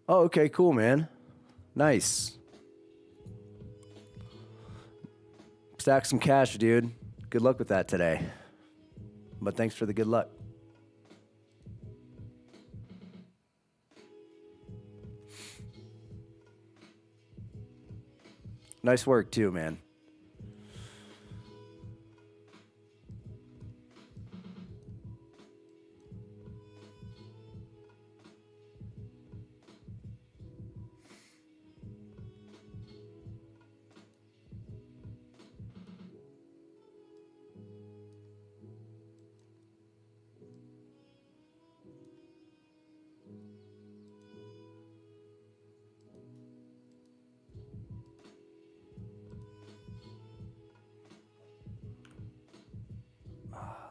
Oh, okay, cool, man. Nice. Stack some cash, dude. Good luck with that today. But thanks for the good luck. Nice work, too, man.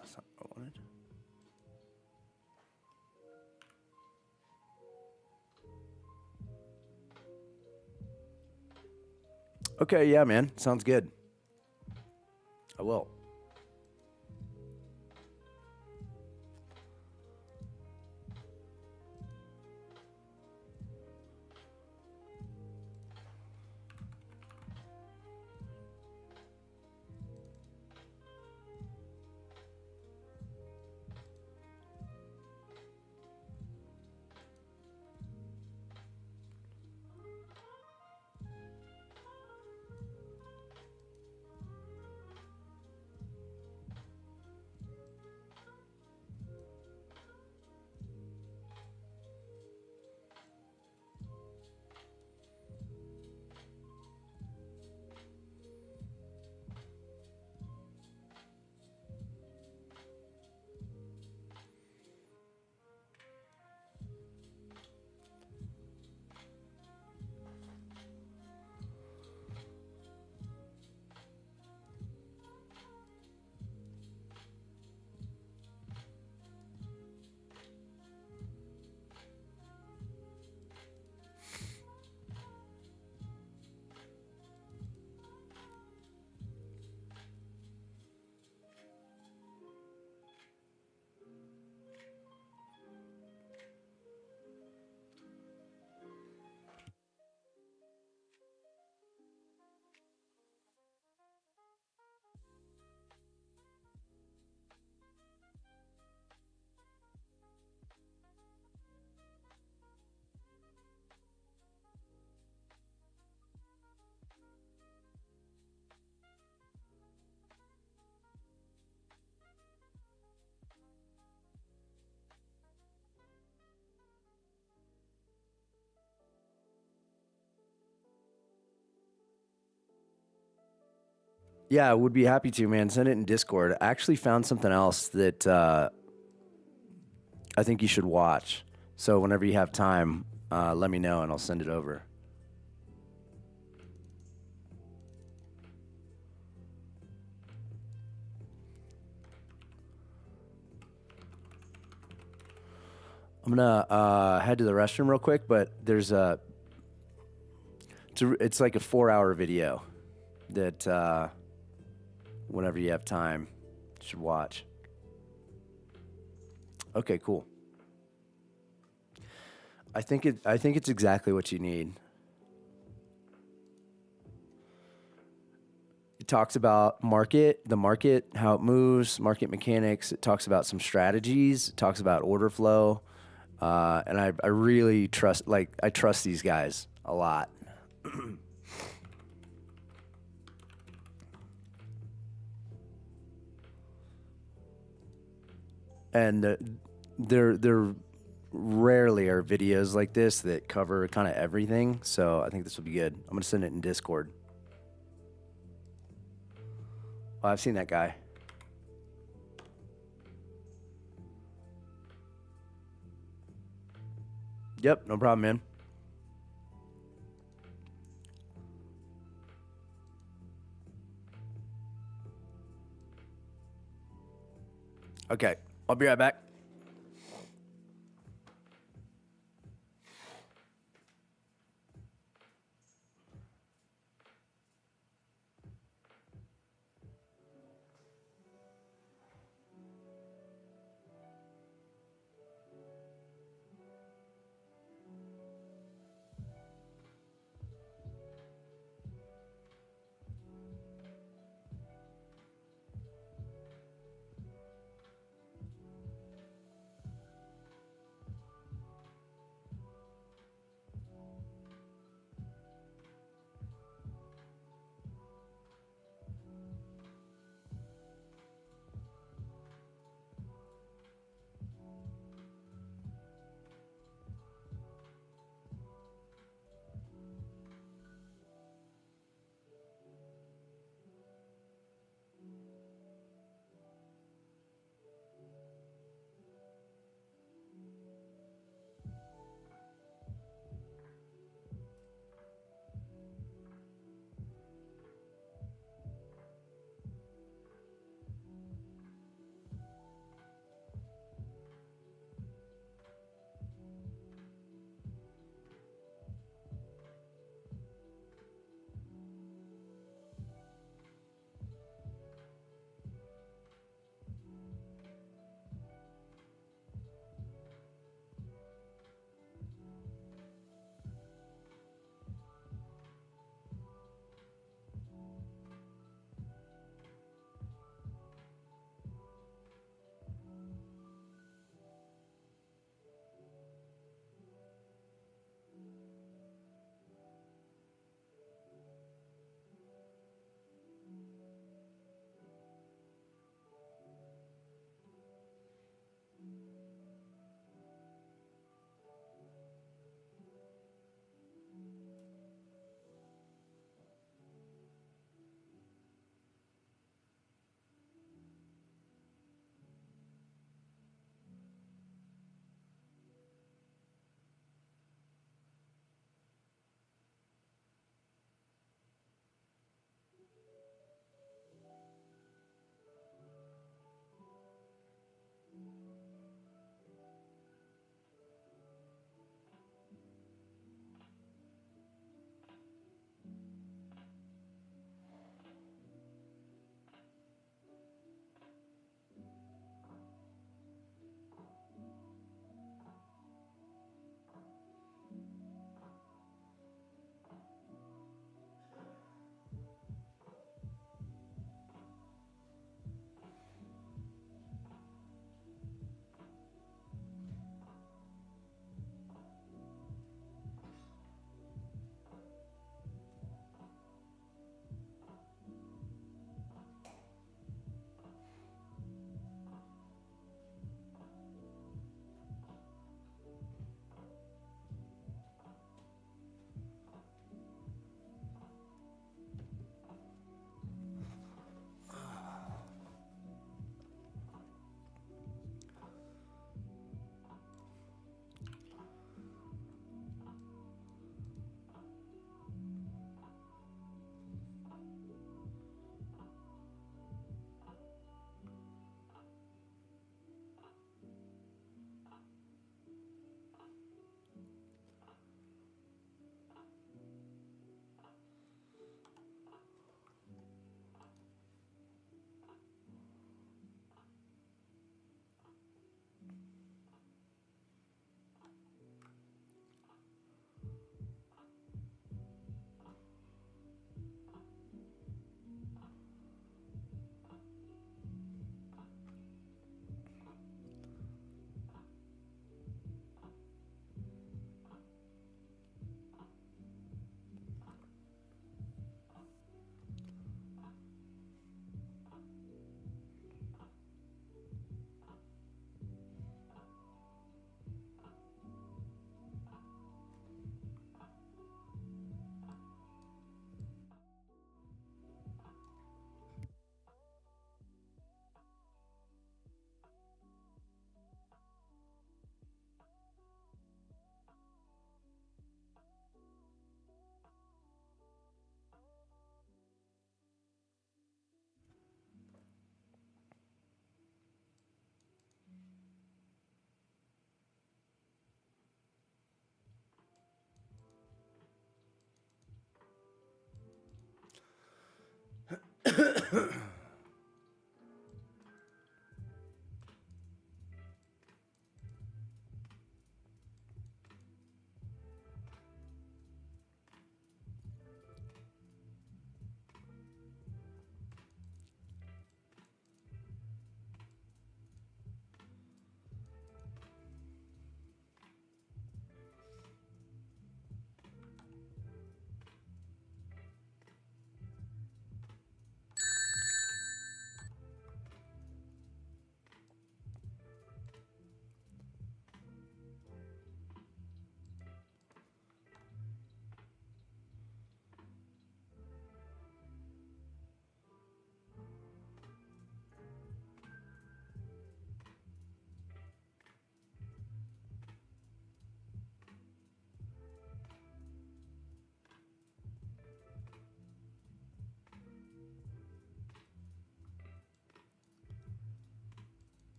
That's not what I wanted. Okay, yeah, man. Sounds good. I will. Yeah, I would be happy to, man. Send it in Discord. I actually found something else that I think you should watch. So whenever you have time, let me know and I'll send it over. I'm gonna head to the restroom real quick, but there's it's like a 4 hour video that whenever you have time, you should watch. Okay, cool. I think it's exactly what you need. It talks about the market, how it moves, market mechanics. It talks about some strategies. It talks about order flow, and I really trust I trust these guys a lot. And there rarely are videos like this that cover kind of everything. So I think this will be good. I'm gonna send it in Discord. Oh, I've seen that guy. Yep, no problem, man. Okay, I'll be right back.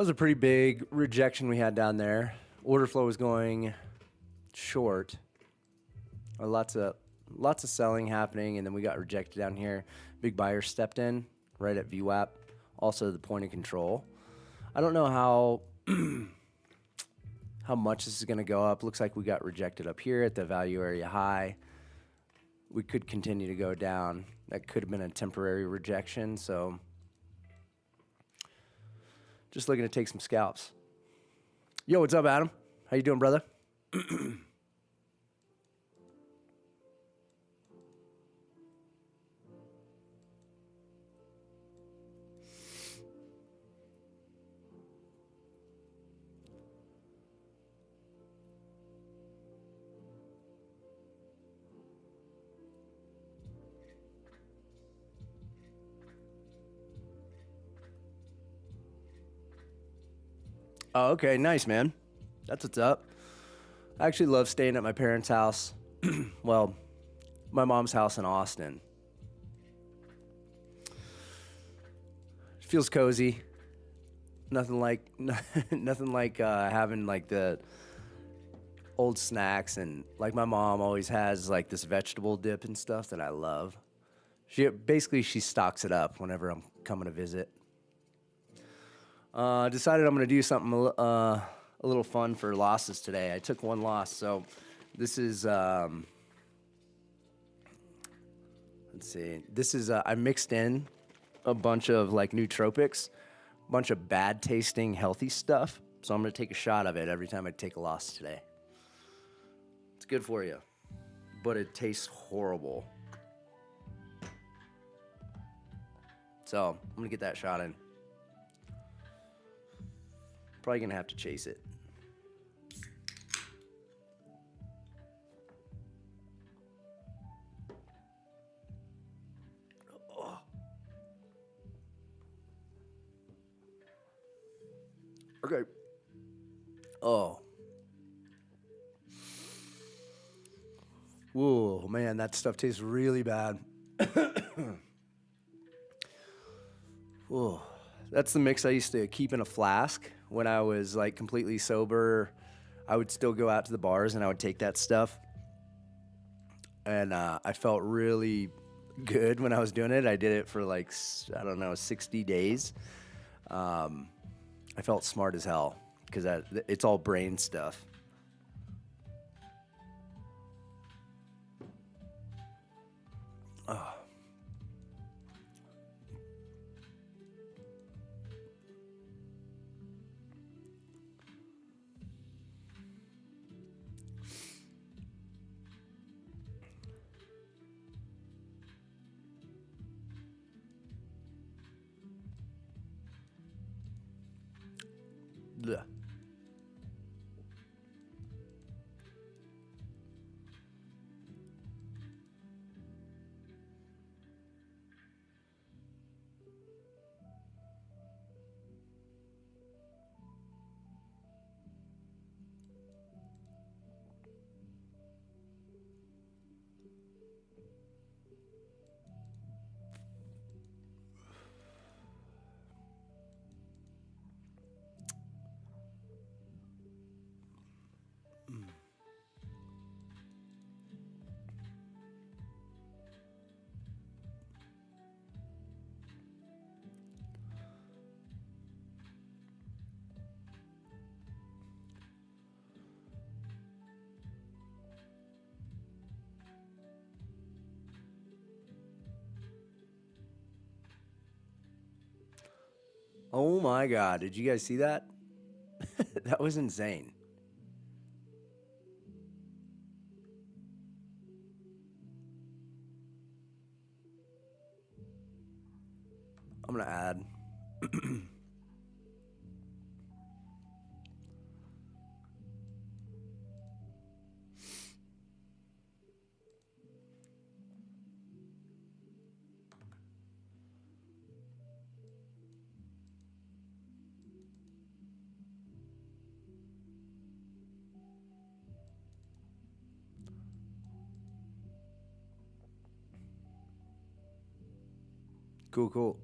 That was a pretty big rejection we had down there. Order flow was going short. Lots of selling happening, and then we got rejected down here. Big buyer stepped in right at VWAP, also the point of control. I don't know how much this is going to go up. Looks like we got rejected up here at the value area high. We could continue to go down. That could have been a temporary rejection, so just looking to take some scalps. Yo, what's up, Adam? How you doing, brother? Oh, okay, nice, man. That's what's up. I actually love staying at my parents' house. Well, my mom's house in Austin. Feels cozy. Nothing like nothing like having like the old snacks, and like my mom always has like this vegetable dip and stuff that I love. She stocks it up whenever I'm coming to visit. Decided I'm gonna do something a little fun for losses today. I took one loss, so this is let's see. This is I mixed in a bunch of like nootropics, bunch of bad tasting healthy stuff. So I'm gonna take a shot of it every time I take a loss today. It's good for you, but it tastes horrible. So I'm gonna get that shot in. Probably gonna have to chase it. Oh. Okay. Oh. Whoa, man, that stuff tastes really bad. Whoa. That's the mix I used to keep in a flask when I was like completely sober. I would still go out to the bars and I would take that stuff. And I felt really good when I was doing it. I did it for like, I don't know, 60 days. I felt smart as hell because it's all brain stuff. Oh. Blech. Oh my God. Did you guys see that? That was insane. I'm going to add. Cool, cool.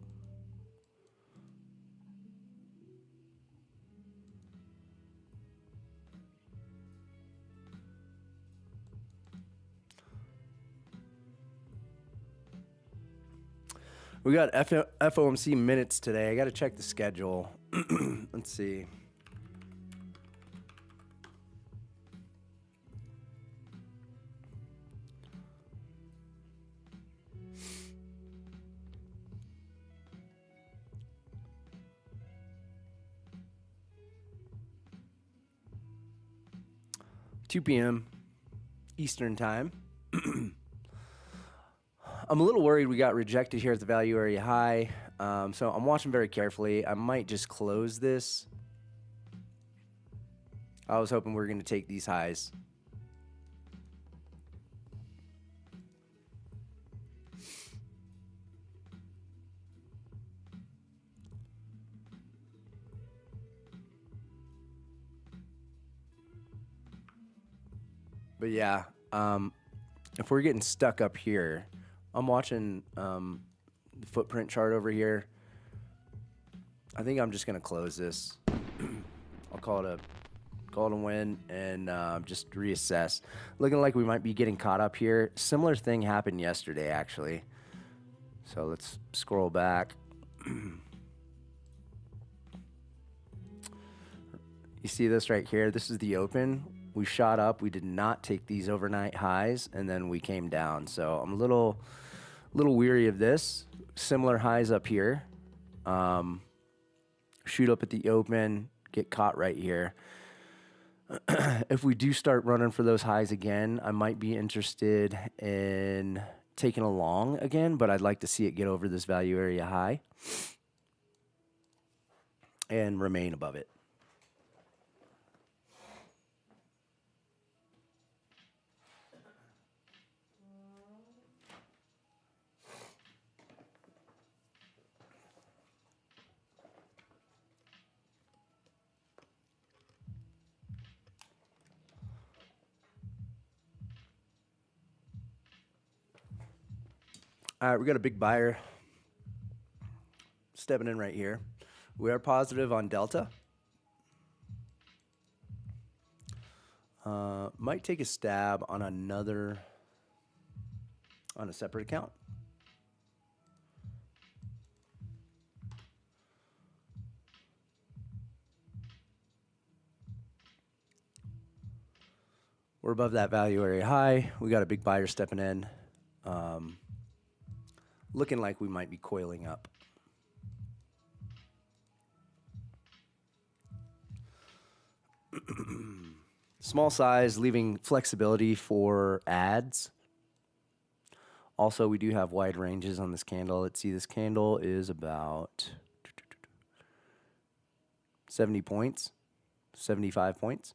We got FOMC minutes today. I got to check the schedule. Let's see. $2 p.m. Eastern time. I'm a little worried we got rejected here at the value area high. So I'm watching very carefully. I might just close this. I was hoping we were going to take these highs. But yeah, if we're getting stuck up here, I'm watching the footprint chart over here. I think I'm just going to close this. I'll call it a win and just reassess. Looking like we might be getting caught up here. Similar thing happened yesterday, actually. So let's scroll back. You see this right here? This is the open. We shot up. We did not take these overnight highs, and then we came down. So I'm a little weary of this. Similar highs up here. Shoot up at the open, get caught right here. If we do start running for those highs again, I might be interested in taking a long again, but I'd like to see it get over this value area high and remain above it. All right, we got a big buyer stepping in right here. We are positive on Delta. Might take a stab on a separate account. We're above that value area high. We got a big buyer stepping in. Looking like we might be coiling up. Small size, leaving flexibility for ads. Also, we do have wide ranges on this candle. Let's see, this candle is about 70 points, 75 points.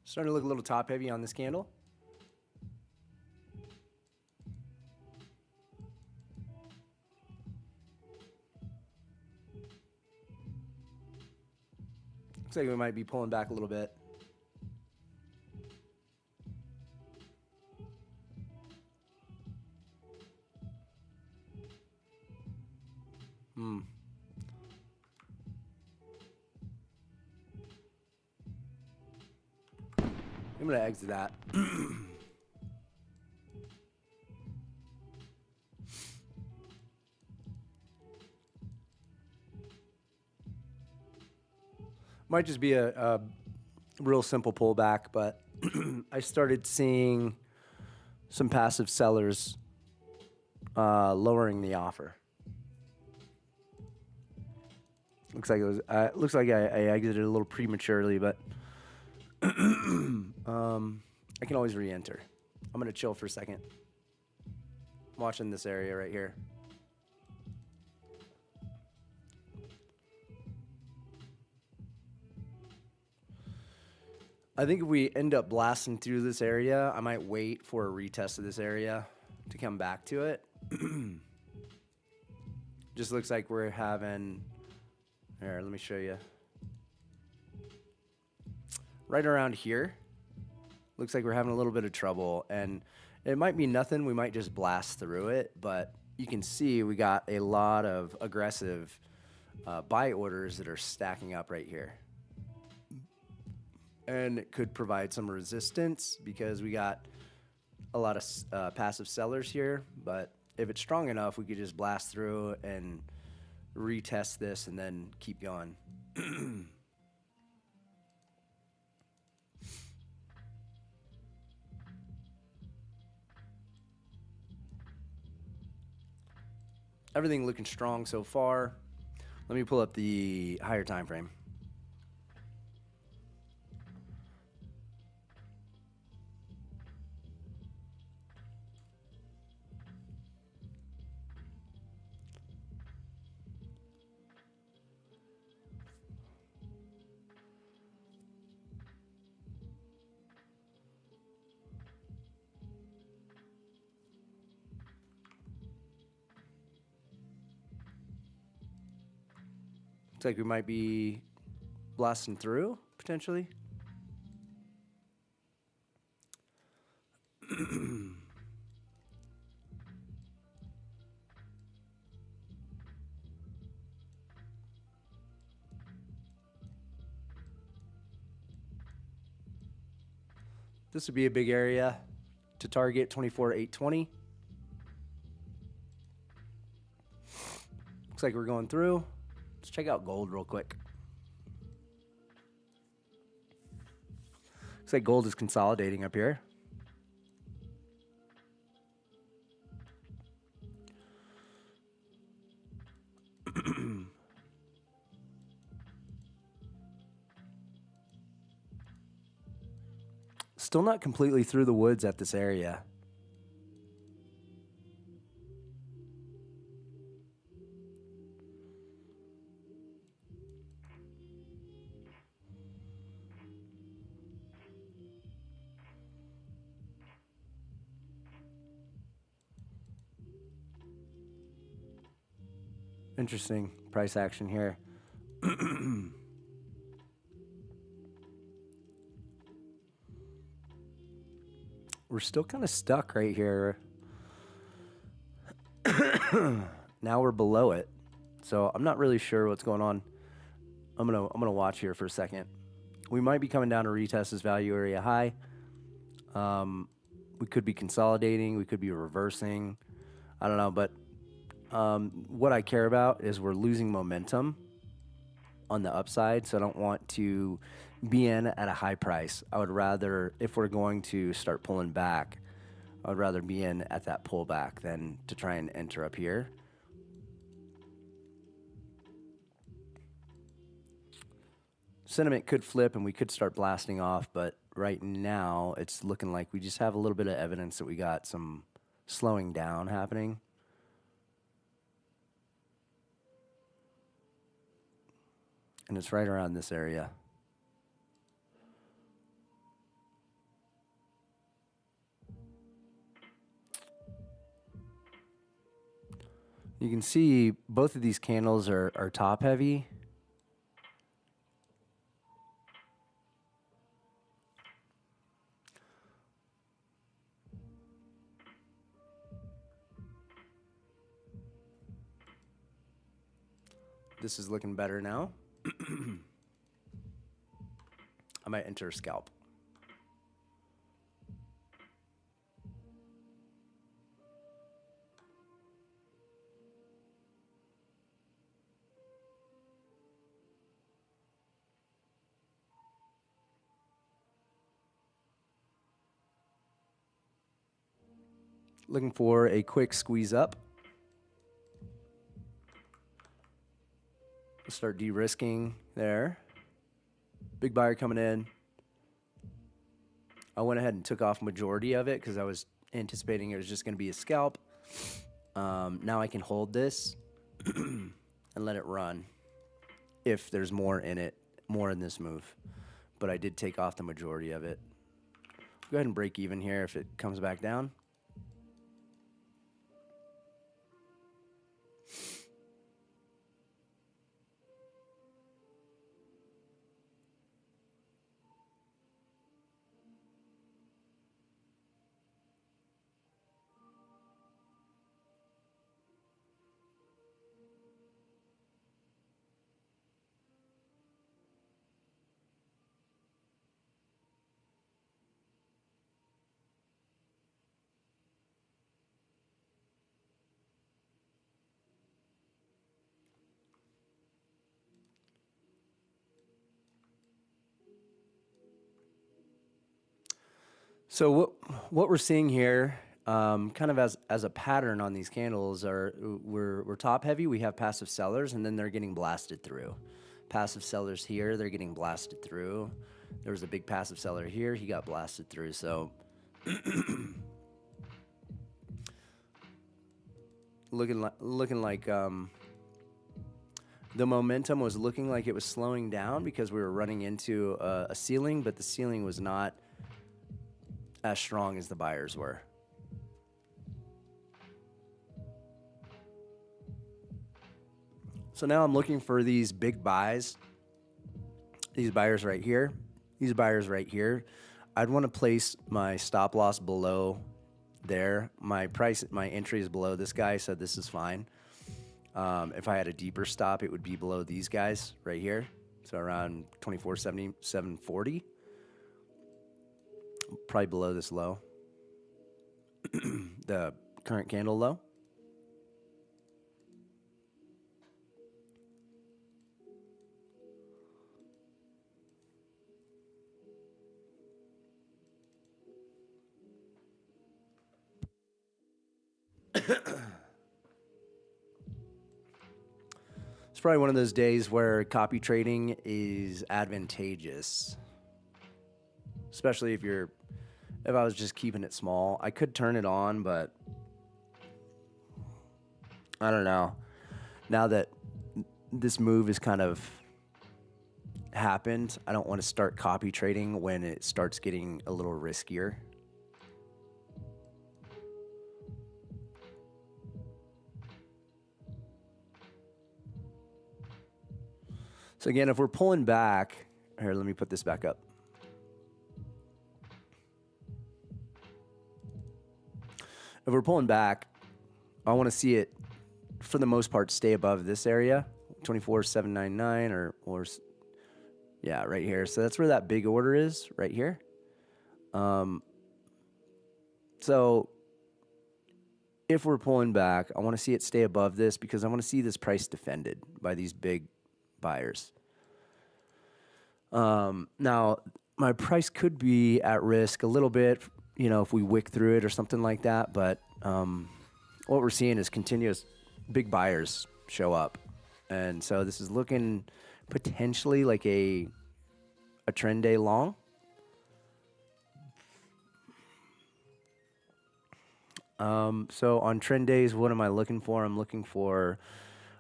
Starting to look a little top heavy on this candle. Looks like we might be pulling back a little bit. I'm going to exit that. Might just be a real simple pullback, but I started seeing some passive sellers lowering the offer. Looks like it was. Looks like I exited a little prematurely, but I can always re-enter. I'm gonna chill for a second. I'm watching this area right here. I think if we end up blasting through this area, I might wait for a retest of this area to come back to it. Just looks like we're having. Here, let me show you. Right around here, looks like we're having a little bit of trouble, and it might be nothing. We might just blast through it, but you can see we got a lot of aggressive buy orders that are stacking up right here. And it could provide some resistance because we got a lot of passive sellers here, but if it's strong enough, we could just blast through and retest this and then keep going. Everything looking strong so far. Let me pull up the higher time frame. Looks like we might be blasting through, potentially. This would be a big area to target, 24,820. Looks like we're going through. Let's check out gold real quick. Looks like gold is consolidating up here. Still not completely through the woods at this area. Interesting price action here. We're still kind of stuck right here. Now we're below it. So I'm not really sure what's going on. I'm gonna watch here for a second. We might be coming down to retest this value area high. We could be consolidating. We could be reversing. I don't know, but what I care about is we're losing momentum on the upside, so I don't want to be in at a high price. I would rather, if we're going to start pulling back, I would rather be in at that pullback than to try and enter up here. Sentiment could flip and we could start blasting off, but right now it's looking like we just have a little bit of evidence that we got some slowing down happening. And it's right around this area. You can see both of these candles are top heavy. This is looking better now. I might enter a scalp. Looking for a quick squeeze up. Start de-risking there. Big buyer coming in. I went ahead and took off majority of it because I was anticipating it was just going to be a scalp. Now I can hold this and let it run if there's more in it, more in this move. But I did take off the majority of it. Go ahead and break even here if it comes back down. So what we're seeing here, kind of as a pattern on these candles, are we're top heavy. We have passive sellers, and then they're getting blasted through. Passive sellers here, they're getting blasted through. There was a big passive seller here. He got blasted through. So looking like the momentum was looking like it was slowing down because we were running into a ceiling, but the ceiling was not as strong as the buyers were. So now I'm looking for these big buys, these buyers right here, these buyers right here. I'd want to place my stop loss below there. My entry is below this guy, so this is fine. If I had a deeper stop, it would be below these guys right here. So around 24.70, 740. Probably below this low. The current candle low. It's probably one of those days where copy trading is advantageous. Especially if I was just keeping it small. I could turn it on, but I don't know. Now that this move is kind of happened, I don't want to start copy trading when it starts getting a little riskier. So again, if we're pulling back, here, let me put this back up. If we're pulling back, I want to see it, for the most part, stay above this area, 24,799 or yeah, right here. So that's where that big order is, right here. So if we're pulling back, I want to see it stay above this because I want to see this price defended by these big buyers. Now, my price could be at risk a little bit, if we wick through it or something like that. But what we're seeing is continuous big buyers show up. And so this is looking potentially like a trend day long. So on trend days, what am I looking for? I'm looking for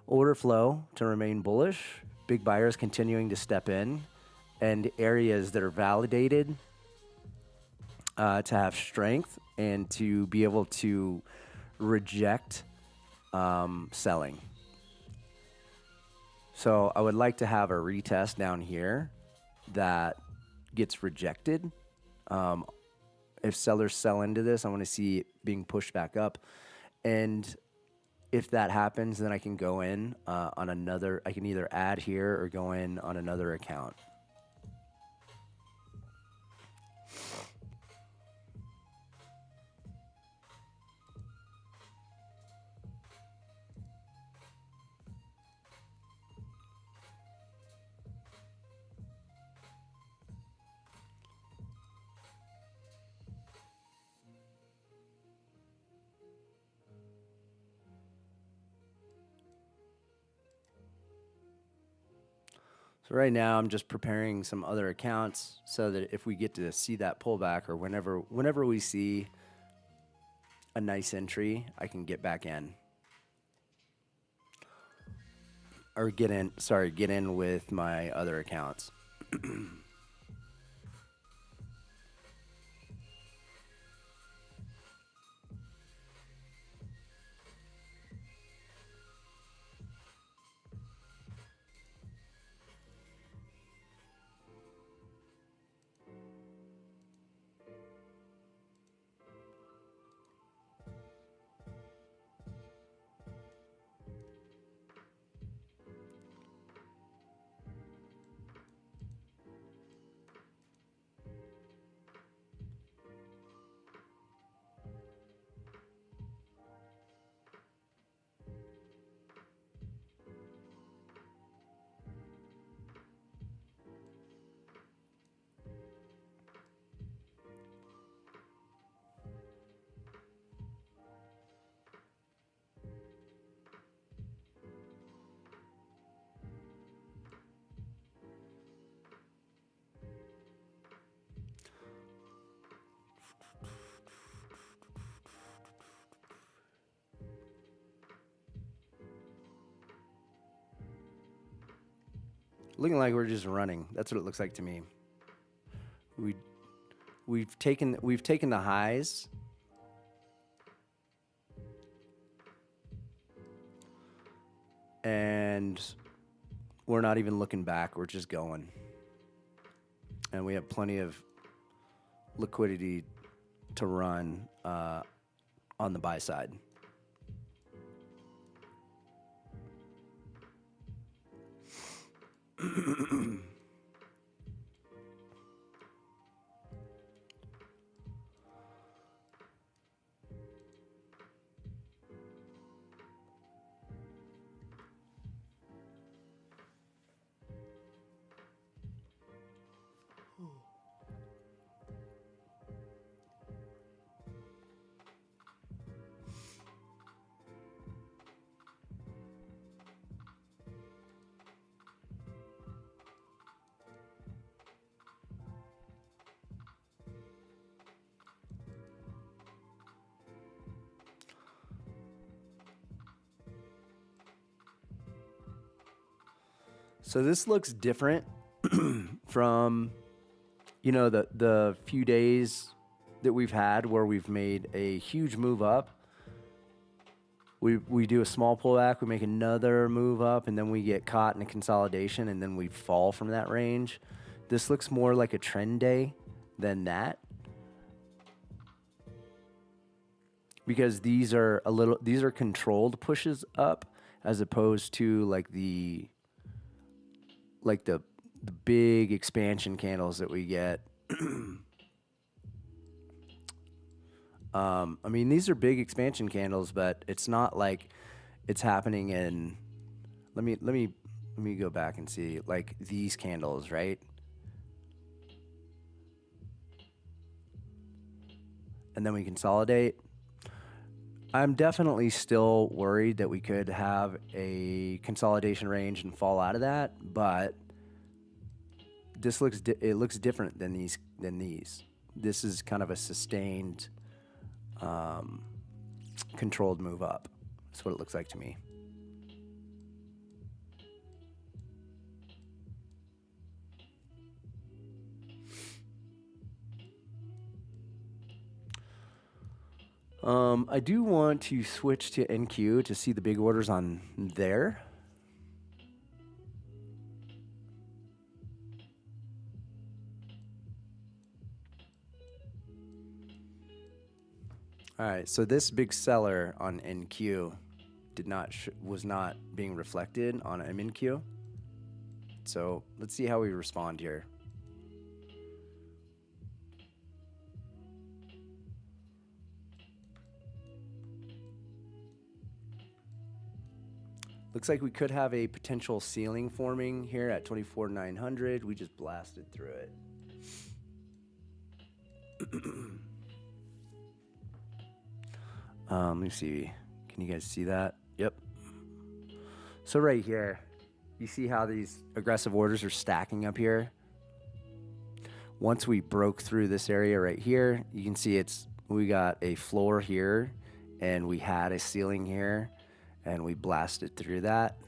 order flow to remain bullish, big buyers continuing to step in, and areas that are validated to have strength and to be able to reject selling. So I would like to have a retest down here that gets rejected. Um, if sellers sell into this, I want to see it being pushed back up. And if that happens, then I can go in on another, I can either add here or go in on another account. So right now I'm just preparing some other accounts so that if we get to see that pullback or whenever we see a nice entry, I can get back in. Or get in with my other accounts. Looking like we're just running. That's what it looks like to me. We we've taken the highs and we're not even looking back. We're just going. And we have plenty of liquidity to run on the buy side. So this looks different from the few days that we've had where we've made a huge move up. We do a small pullback, we make another move up, and then we get caught in a consolidation, and then we fall from that range. This looks more like a trend day than that, because these are controlled pushes up as opposed to the big expansion candles that we get. I mean, these are big expansion candles, but it's not like it's happening in. Let me go back and see like these candles, right? And then we consolidate. I'm definitely still worried that we could have a consolidation range and fall out of that, but this it looks different than these. This is kind of a sustained, controlled move up. That's what it looks like to me. I do want to switch to NQ to see the big orders on there. All right, so this big seller on NQ was not being reflected on MNQ. So let's see how we respond here. Looks like we could have a potential ceiling forming here at 24,900. We just blasted through it. Let me see. Can you guys see that? Yep. So right here, you see how these aggressive orders are stacking up here? Once we broke through this area right here, you can see we got a floor here and we had a ceiling here and we blasted through that.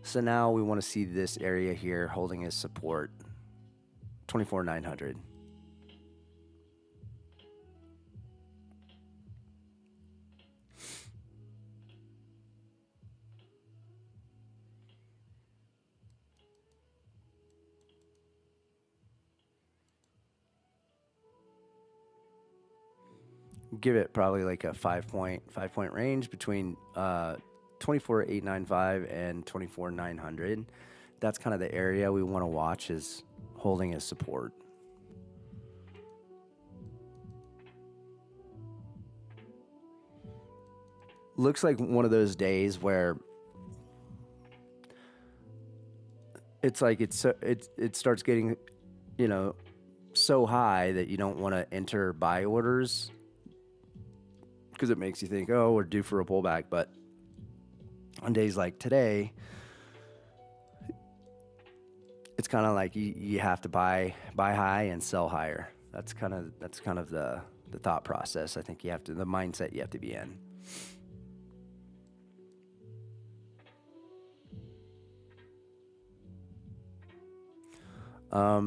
So now we want to see this area here holding as support, 24,900. Give it probably like a 5 point range between 24,895 and 24,900. That's kind of the area we want to watch is holding as support. Looks like one of those days where it's like it starts getting, so high that you don't want to enter buy orders because it makes you think, oh, we're due for a pullback. But on days like today, it's kind of like you have to buy high and sell higher. That's kind of the thought process. I think the mindset you have to be in.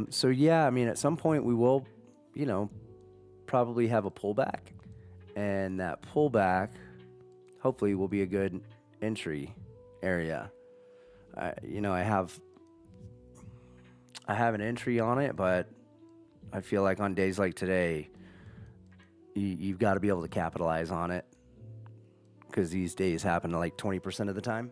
So yeah, I mean, at some point we will, probably have a pullback, and that pullback hopefully will be a good entry area. I have an entry on it, but I feel like on days like today, you've got to be able to capitalize on it because these days happen like 20% of the time.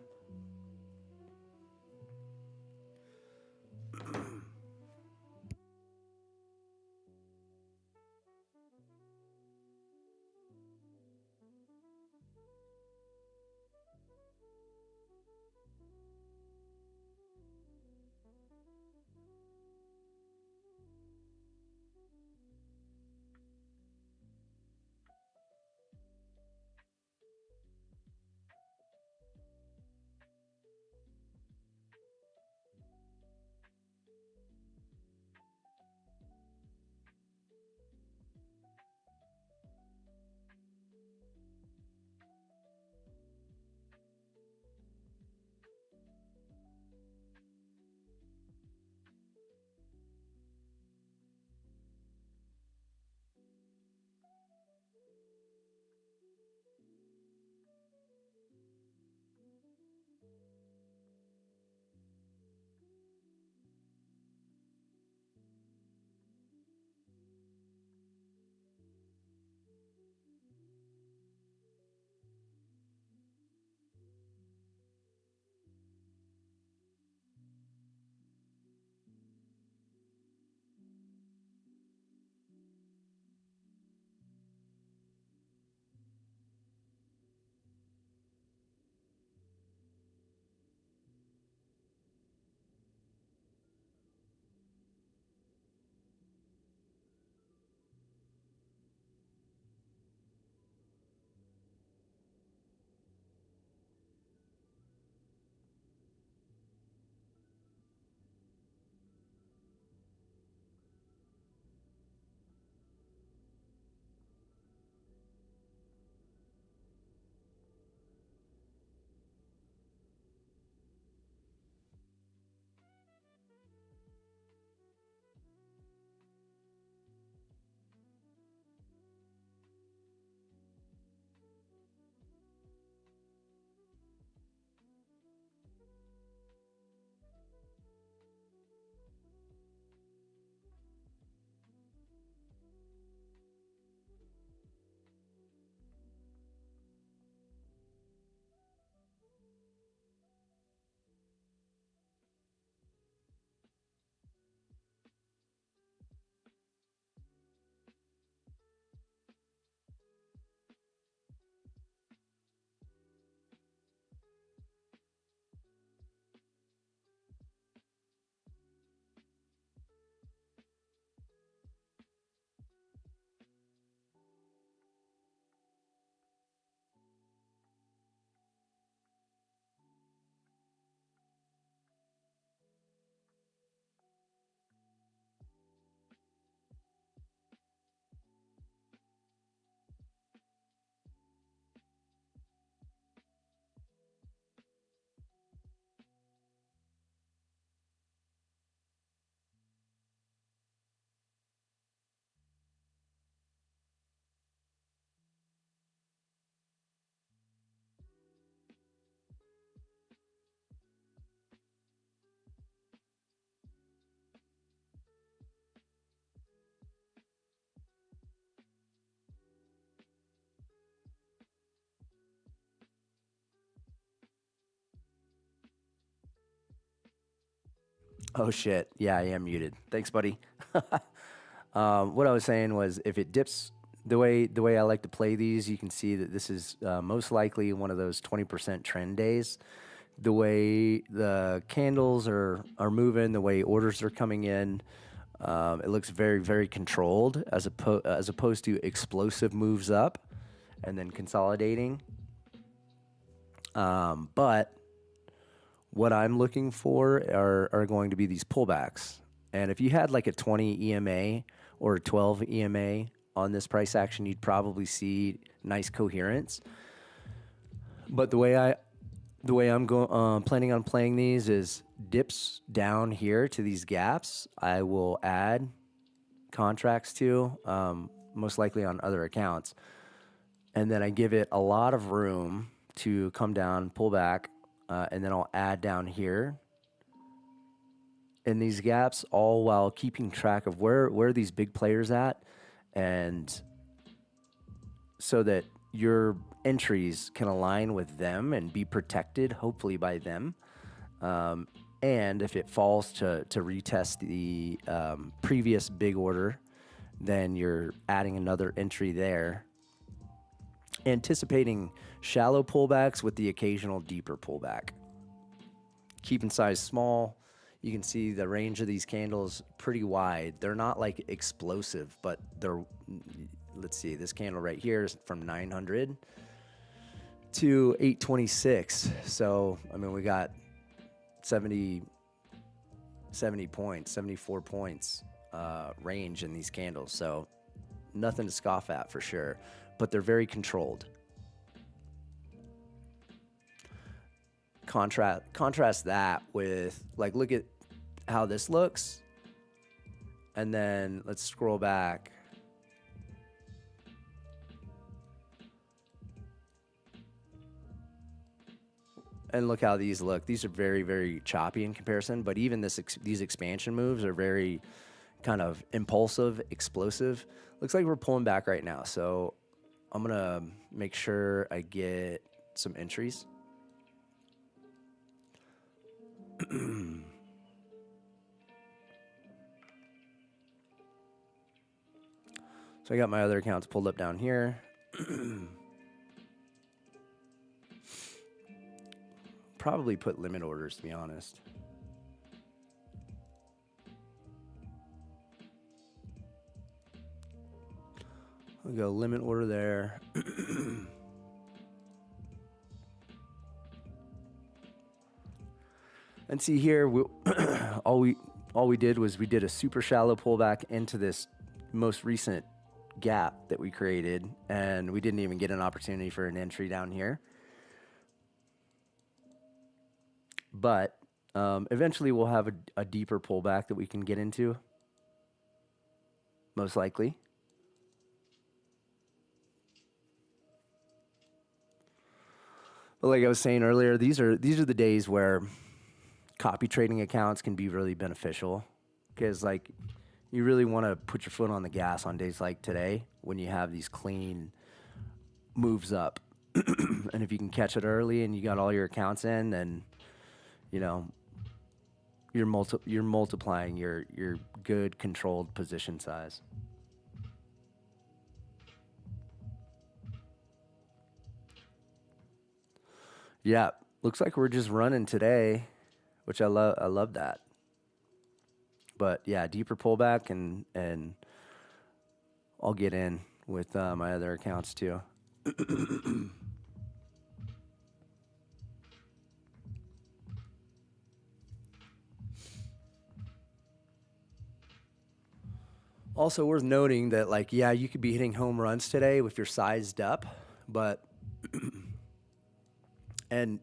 Oh shit. Yeah, I am muted. Thanks, buddy. What I was saying was, if it dips the way I like to play these, you can see that this is most likely one of those 20% trend days. The way the candles are moving, the way orders are coming in, it looks very very controlled as opposed to explosive moves up and then consolidating. But what I'm looking for are going to be these pullbacks. And if you had like a 20 EMA or a 12 EMA on this price action, you'd probably see nice coherence. But the way I'm planning on playing these is dips down here to these gaps. I will add contracts to, most likely on other accounts, and then I give it a lot of room to come down, pull back, and then I'll add down here in these gaps, all while keeping track of where these big players at, and so that your entries can align with them and be protected, hopefully by them. And if it falls to retest the previous big order, then you're adding another entry there, anticipating shallow pullbacks with the occasional deeper pullback. Keeping size small. You can see the range of these candles pretty wide. They're not like explosive, but they're, let's see, this candle right here is from 900 to 826. So, I mean, we got 70 points, 74 points range in these candles. So nothing to scoff at for sure, but they're very controlled. Contrast that with, like, look at how this looks, and then let's scroll back. And look how these look. These are very, very choppy in comparison, but even these expansion moves are very kind of impulsive, explosive. Looks like we're pulling back right now, so I'm gonna make sure I get some entries. So I got my other accounts pulled up down here. Probably put limit orders, to be honest. We'll go limit order there. And see here, all we did was we did a super shallow pullback into this most recent gap that we created, and we didn't even get an opportunity for an entry down here. But eventually we'll have a deeper pullback that we can get into, most likely. But like I was saying earlier, these are the days where copy trading accounts can be really beneficial, because like you really want to put your foot on the gas on days like today when you have these clean moves up. And if you can catch it early and you got all your accounts in, then you know you're multiplying your good controlled position size. Yeah, looks like we're just running today, which I love that. But yeah, deeper pullback, and I'll get in with my other accounts too. Also worth noting that, like, yeah, you could be hitting home runs today if you're sized up, but and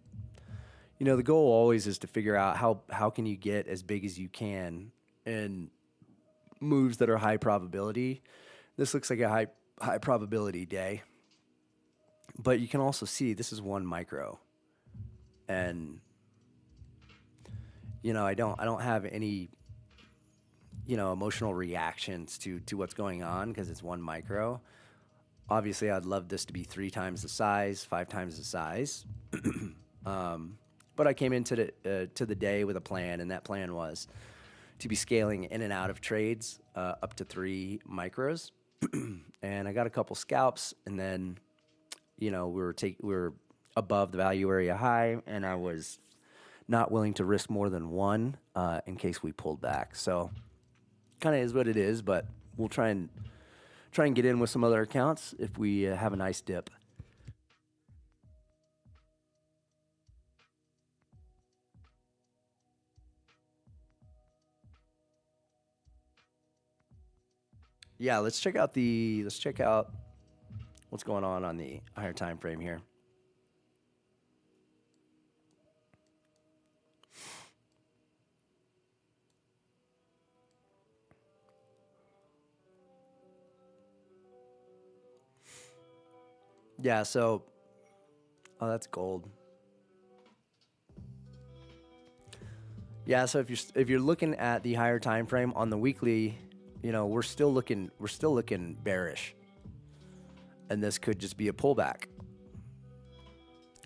the goal always is to figure out how can you get as big as you can in moves that are high probability. This looks like a high probability day, but you can also see this is 1 micro, and I don't have any emotional reactions to what's going on because it's 1 micro. Obviously, I'd love this to be 3 times the size, 5 times the size. But I came into the day with a plan, and that plan was to be scaling in and out of trades up to 3 micros. And I got a couple scalps, and then we were above the value area high, and I was not willing to risk more than one in case we pulled back. So kind of is what it is, but we'll try and get in with some other accounts if we have a nice dip. Yeah, let's check out what's going on the higher time frame here. Yeah, so that's gold. Yeah, so if you're looking at the higher time frame on the weekly, we're still looking bearish. And this could just be a pullback.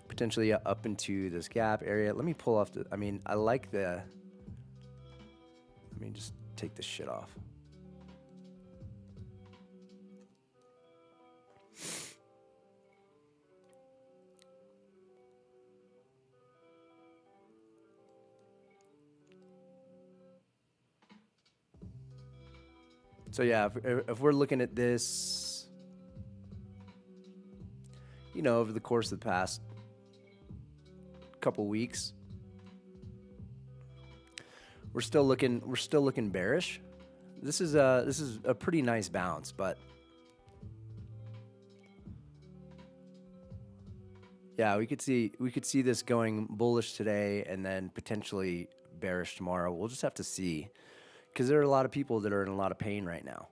Potentially up into this gap area. Let me pull off I like let me just take this shit off. So yeah, if we're looking at this, over the course of the past couple weeks, we're still looking bearish. This is a pretty nice bounce, but yeah, we could see this going bullish today and then potentially bearish tomorrow. We'll just have to see, because there are a lot of people that are in a lot of pain right now.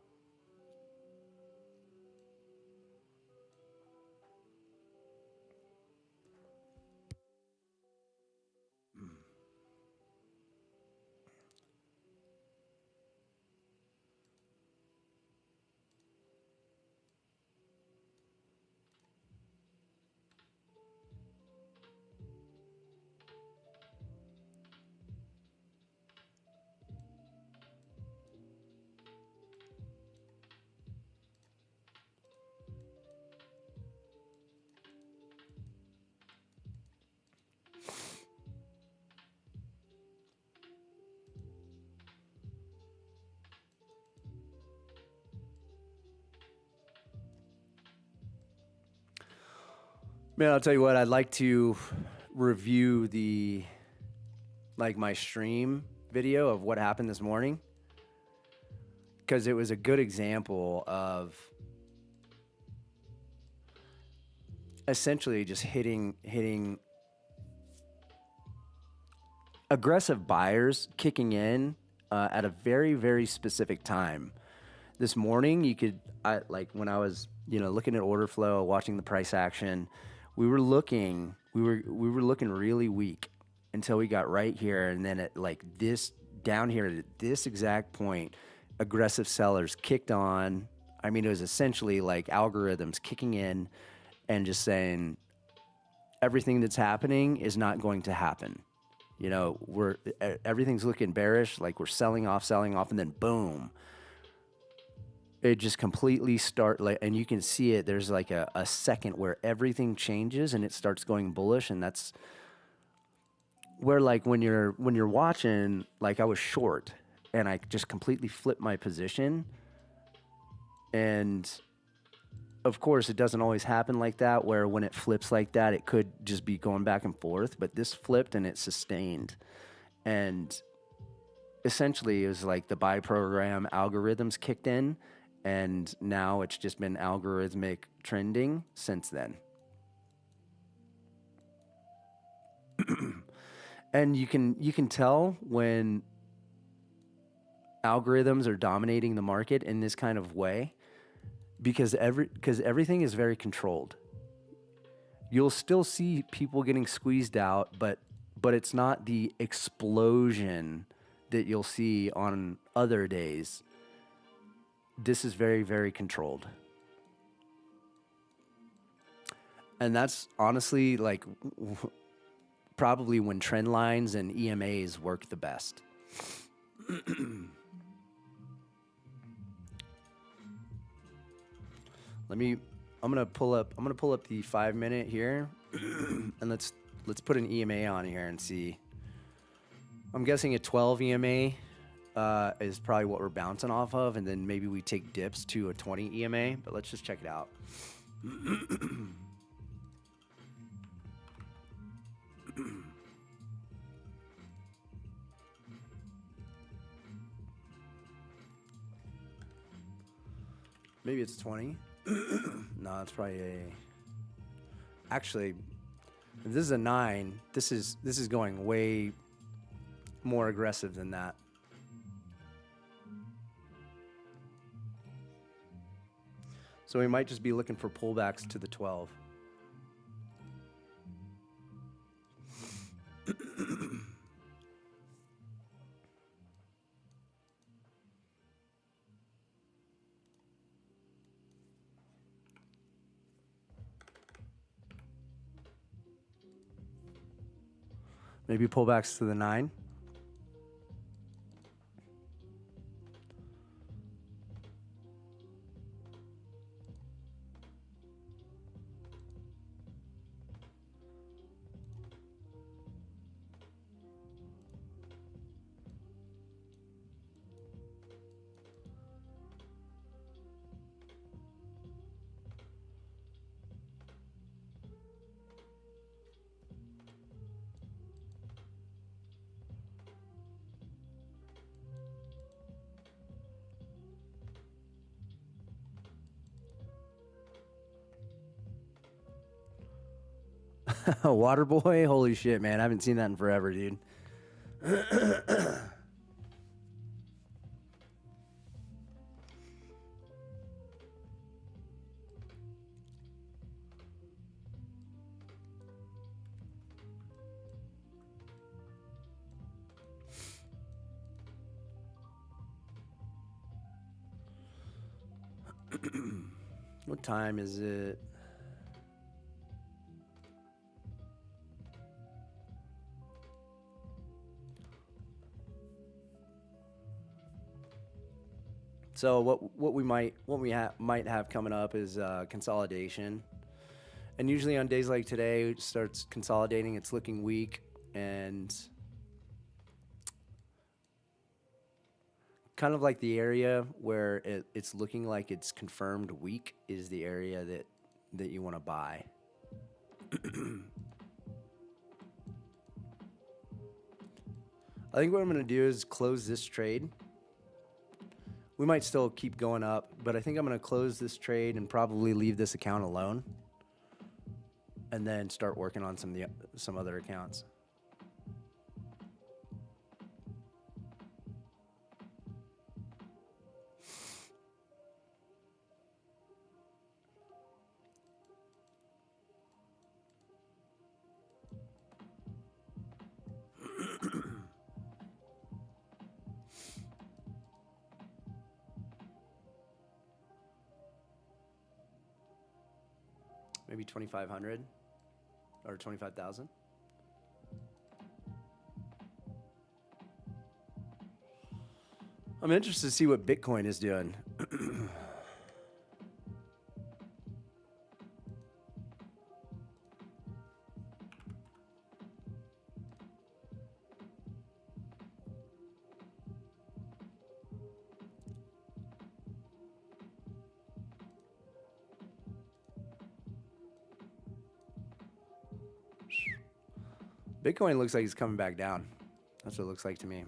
Man, I'll tell you what, I'd like to review my stream video of what happened this morning, because it was a good example of essentially just hitting aggressive buyers kicking in at a very, very specific time. This morning, when I was looking at order flow, watching the price action, we were looking really weak until we got right here, and then at this down here at this exact point, aggressive sellers kicked on. It was essentially like algorithms kicking in and just saying everything that's happening is not going to happen. Everything's looking bearish, like we're selling off, and then boom, it just completely and you can see it. There's like a second where everything changes and it starts going bullish, and that's where when you're watching, I was short and I just completely flipped my position. And of course, it doesn't always happen like that, where when it flips like that, it could just be going back and forth. But this flipped and it sustained. And essentially, it was like the buy program algorithms kicked in. And now it's just been algorithmic trending since then. And you can tell when algorithms are dominating the market in this kind of way, because everything is very controlled. You'll still see people getting squeezed out, but it's not the explosion that you'll see on other days. This is very, very controlled. And that's honestly probably when trend lines and EMAs work the best. Let me. I'm gonna pull up. I'm gonna pull up the 5 minute here, and let's put an EMA on here and see. I'm guessing a 12 EMA is probably what we're bouncing off of, and then maybe we take dips to a 20 EMA. But let's just check it out. Maybe it's 20. No, it's probably a. Actually, if this is a 9, this is going way more aggressive than that. So we might just be looking for pullbacks to the 12. Maybe pullbacks to the 9. Waterboy, holy shit, man! I haven't seen that in forever, dude. What time is it? So what we might have coming up is consolidation, and usually on days like today, it starts consolidating. It's looking weak, and kind of like the area where it's looking like it's confirmed weak is the area that you want to buy. I think what I'm going to do is close this trade. We might still keep going up, but I think I'm going to close this trade and probably leave this account alone, and then start working on some other accounts. Maybe 2,500 or 25,000. I'm interested to see what Bitcoin is doing. Bitcoin looks like it's coming back down. That's what it looks like to me.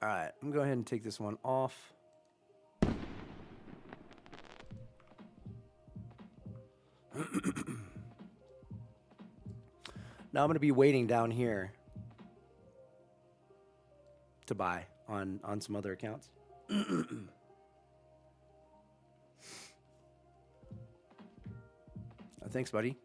All right, I'm going to go ahead and take this one off. Now I'm going to be waiting down here to buy on some other accounts. Thanks, buddy.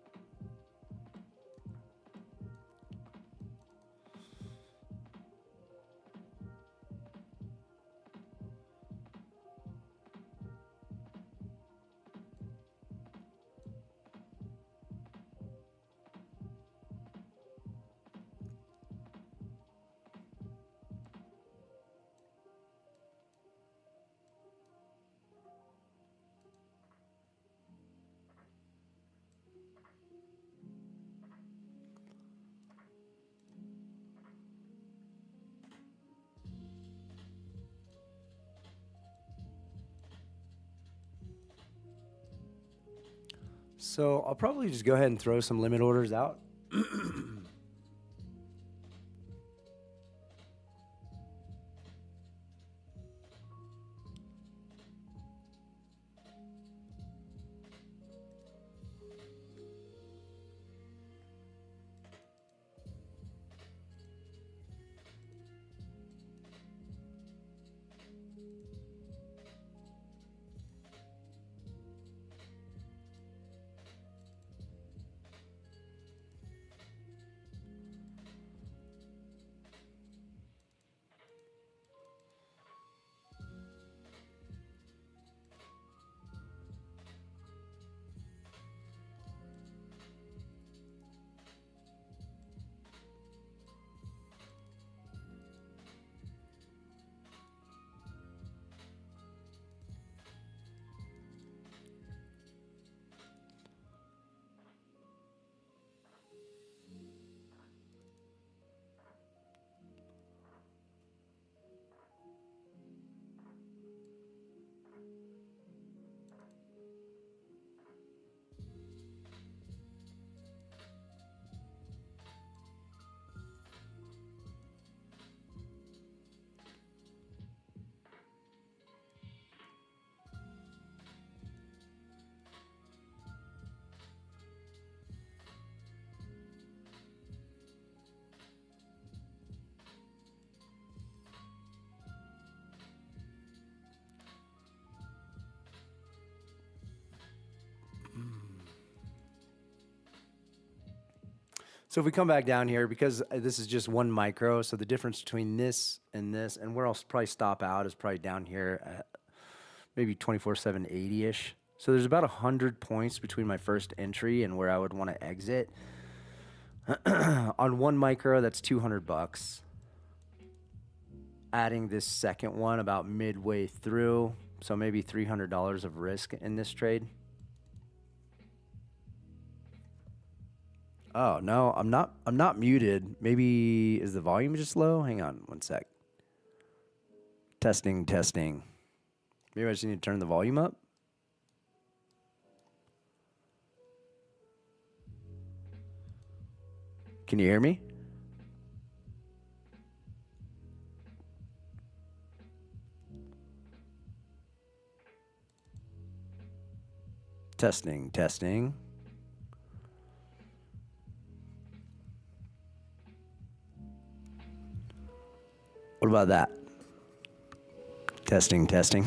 So I'll probably just go ahead and throw some limit orders out. So if we come back down here, because this is just one micro, so the difference between this, and where I'll probably stop out is probably down here at maybe 24/7 80-ish. So there's about 100 points between my first entry and where I would want to exit. On one micro, that's $200. Adding this second one about midway through, so maybe $300 of risk in this trade. Oh no, I'm not muted. Maybe is the volume just low? Hang on one sec. Testing, testing. Maybe I just need to turn the volume up. Can you hear me? Testing, testing. What about that? Testing, testing.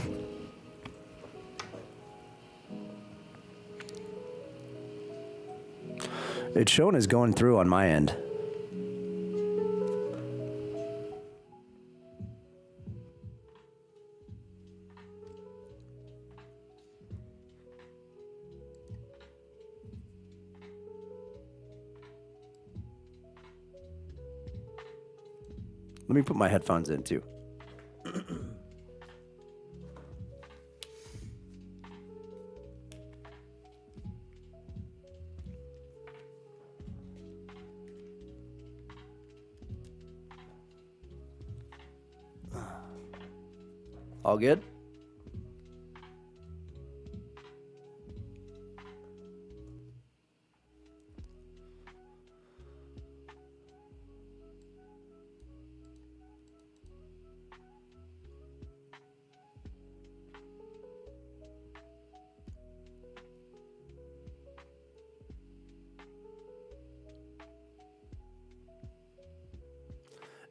It's showing as going through on my end. Let me put my headphones in too. All good?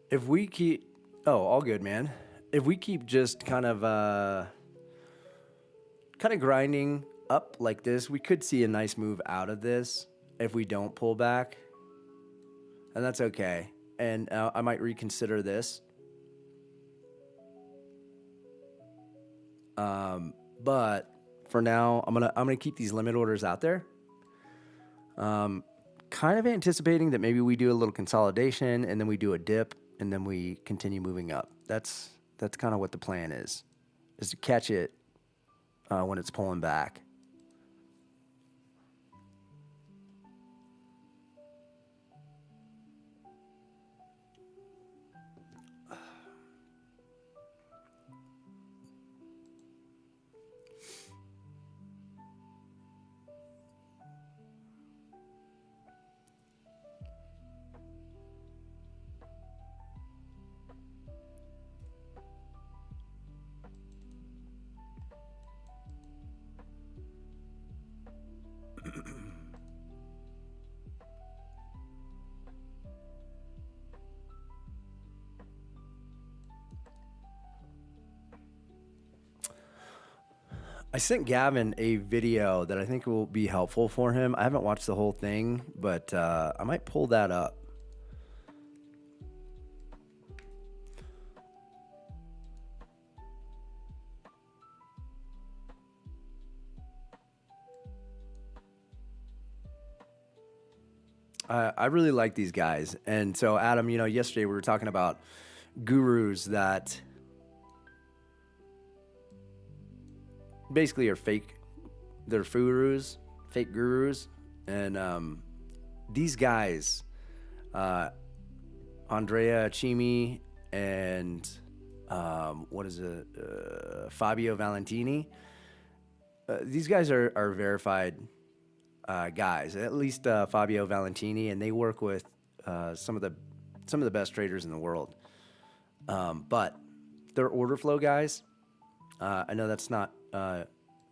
If we keep, all good, man. If we keep just kind of grinding up like this, we could see a nice move out of this if we don't pull back, and that's okay. And I might reconsider this. But for now, I'm gonna keep these limit orders out there. Kind of anticipating that maybe we do a little consolidation and then we do a dip and then we continue moving up. That's kind of what the plan is to catch it when it's pulling back. I sent Gavin a video that I think will be helpful for him. I haven't watched the whole thing, but I might pull that up. I really like these guys. And so, Adam, you know, yesterday we were talking about gurus that basically are fake. They're gurus, fake gurus. And these guys, Andrea Chimi and Fabio Valentini, these guys are verified guys, at least Fabio Valentini, and they work with some of the best traders in the world. But they're order flow guys. I know that's not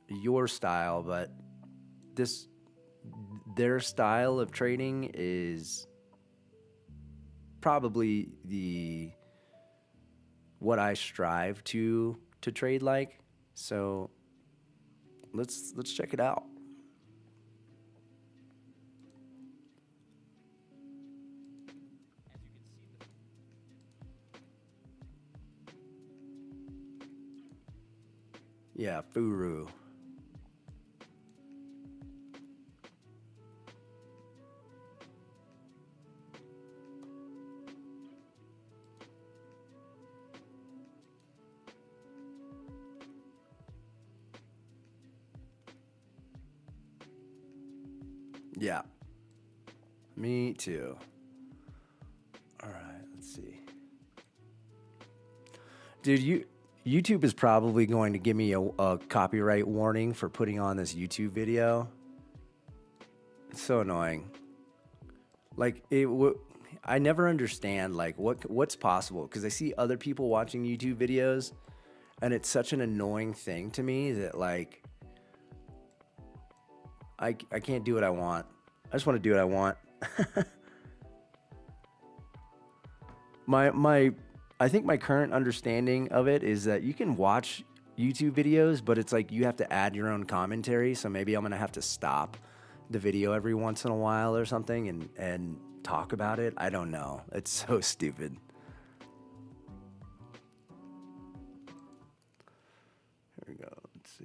your style, but their style of trading is probably what I strive to trade like. So let's check it out. Yeah, Furu. Yeah. Me too. All right, let's see. Dude, YouTube is probably going to give me a copyright warning for putting on this YouTube video. It's so annoying. Like I never understand like what's possible, because I see other people watching YouTube videos, and it's such an annoying thing to me that like I can't do what I want. I just want to do what I want. I think my current understanding of it is that you can watch YouTube videos, but it's like you have to add your own commentary. So maybe I'm going to have to stop the video every once in a while or something and talk about it. I don't know. It's so stupid. Here we go. Let's see.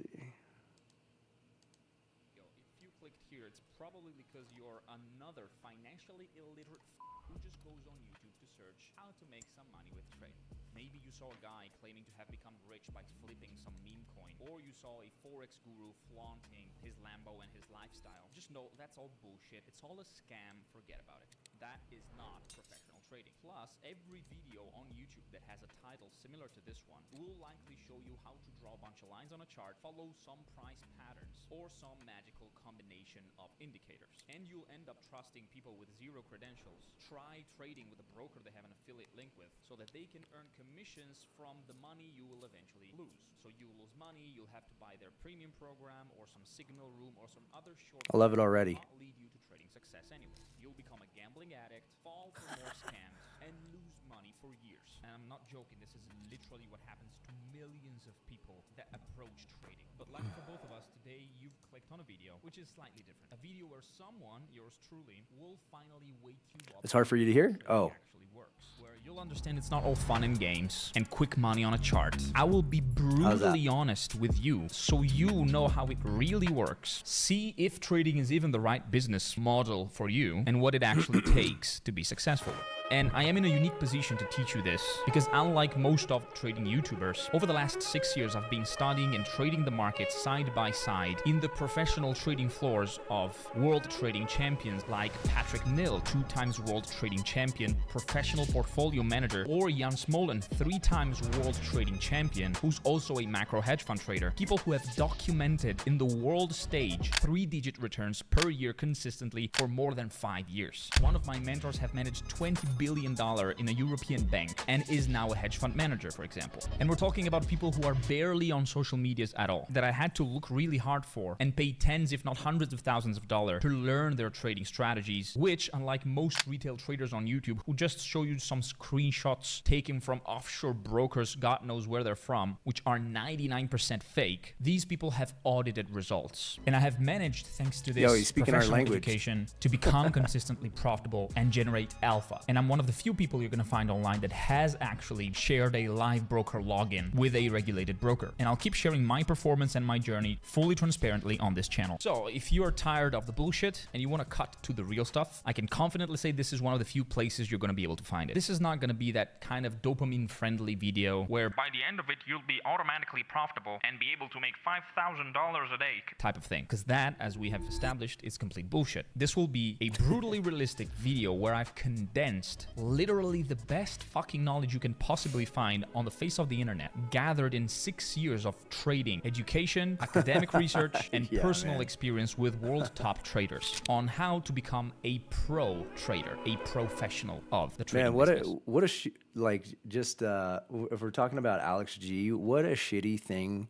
If you clicked here, it's probably because you're another financially illiterate who just goes on YouTube to search how to make some money with trading. Maybe you saw a guy claiming to have become rich by flipping some meme coin, or you saw a forex guru flaunting his Lambo and his lifestyle. Just know that's all bullshit. It's all a scam. Forget about it. That is not professional trading. Plus, every video on YouTube that has a title similar to this one will likely show you how to draw a bunch of lines on a chart, follow some price patterns, or some magical combination of indicators. And you'll end up trusting people with zero credentials. Try trading with a broker they have an affiliate link with, so that they can earn commissions from the money you will eventually lose. So you lose money, you'll have to buy their premium program or some signal room or some other short. I love it already. Not lead you to trading success anyway. You'll become a gambling addict, fall for more scams, and lose money for years. And I'm not joking, this is literally what happens to millions of people that approach trading. But like for both of us, today you've clicked on a video, which is slightly different. A video where someone, yours truly, will finally wake you up. It's hard for you to hear? Oh. Actually works. Where you'll understand it's not all fun and games and quick money on a chart. I will be brutally honest with you, so you know how it really works. See if trading is even the right business model for you and what it actually takes to be successful. And I am in a unique position to teach you this, because unlike most of the trading YouTubers, over the last 6 years I've been studying and trading the market side by side in the professional trading floors of world trading champions like Patrick Nill, 2 times world trading champion, professional portfolio manager, or Jan Smolin, 3 times world trading champion, who's also a macro hedge fund trader. People who have documented in the world stage 3-digit returns per year consistently for more than 5 years. One of my mentors have managed $20 billion in a European bank and is now a hedge fund manager, for example. And we're talking talking about people who are barely on social medias at all, that I had to look really hard for and pay tens, if not hundreds of thousands of dollars to learn their trading strategies, which, unlike most retail traders on YouTube who just show you some screenshots taken from offshore brokers, God knows where they're from, which are 99% fake, these people have audited results. And I have managed, thanks to this he's speaking our professional language. education, to become consistently profitable and generate alpha. And I'm one of the few people you're gonna find online that has actually shared a live broker login with a regulated broker. And I'll keep sharing my performance and my journey fully transparently on this channel. So if you're tired of the bullshit and you wanna cut to the real stuff, I can confidently say this is one of the few places you're gonna be able to find it. This is not gonna be that kind of dopamine-friendly video where by the end of it, you'll be automatically profitable and be able to make $5,000 a day type of thing. Because that, as we have established, is complete bullshit. This will be a brutally realistic video where I've condensed literally the best fucking knowledge you can possibly find on the face of the internet, gathered in 6 years of trading, education, academic research, and personal experience with world top traders on how to become a pro trader, a professional of the trading business. If we're talking about Alex G, what a shitty thing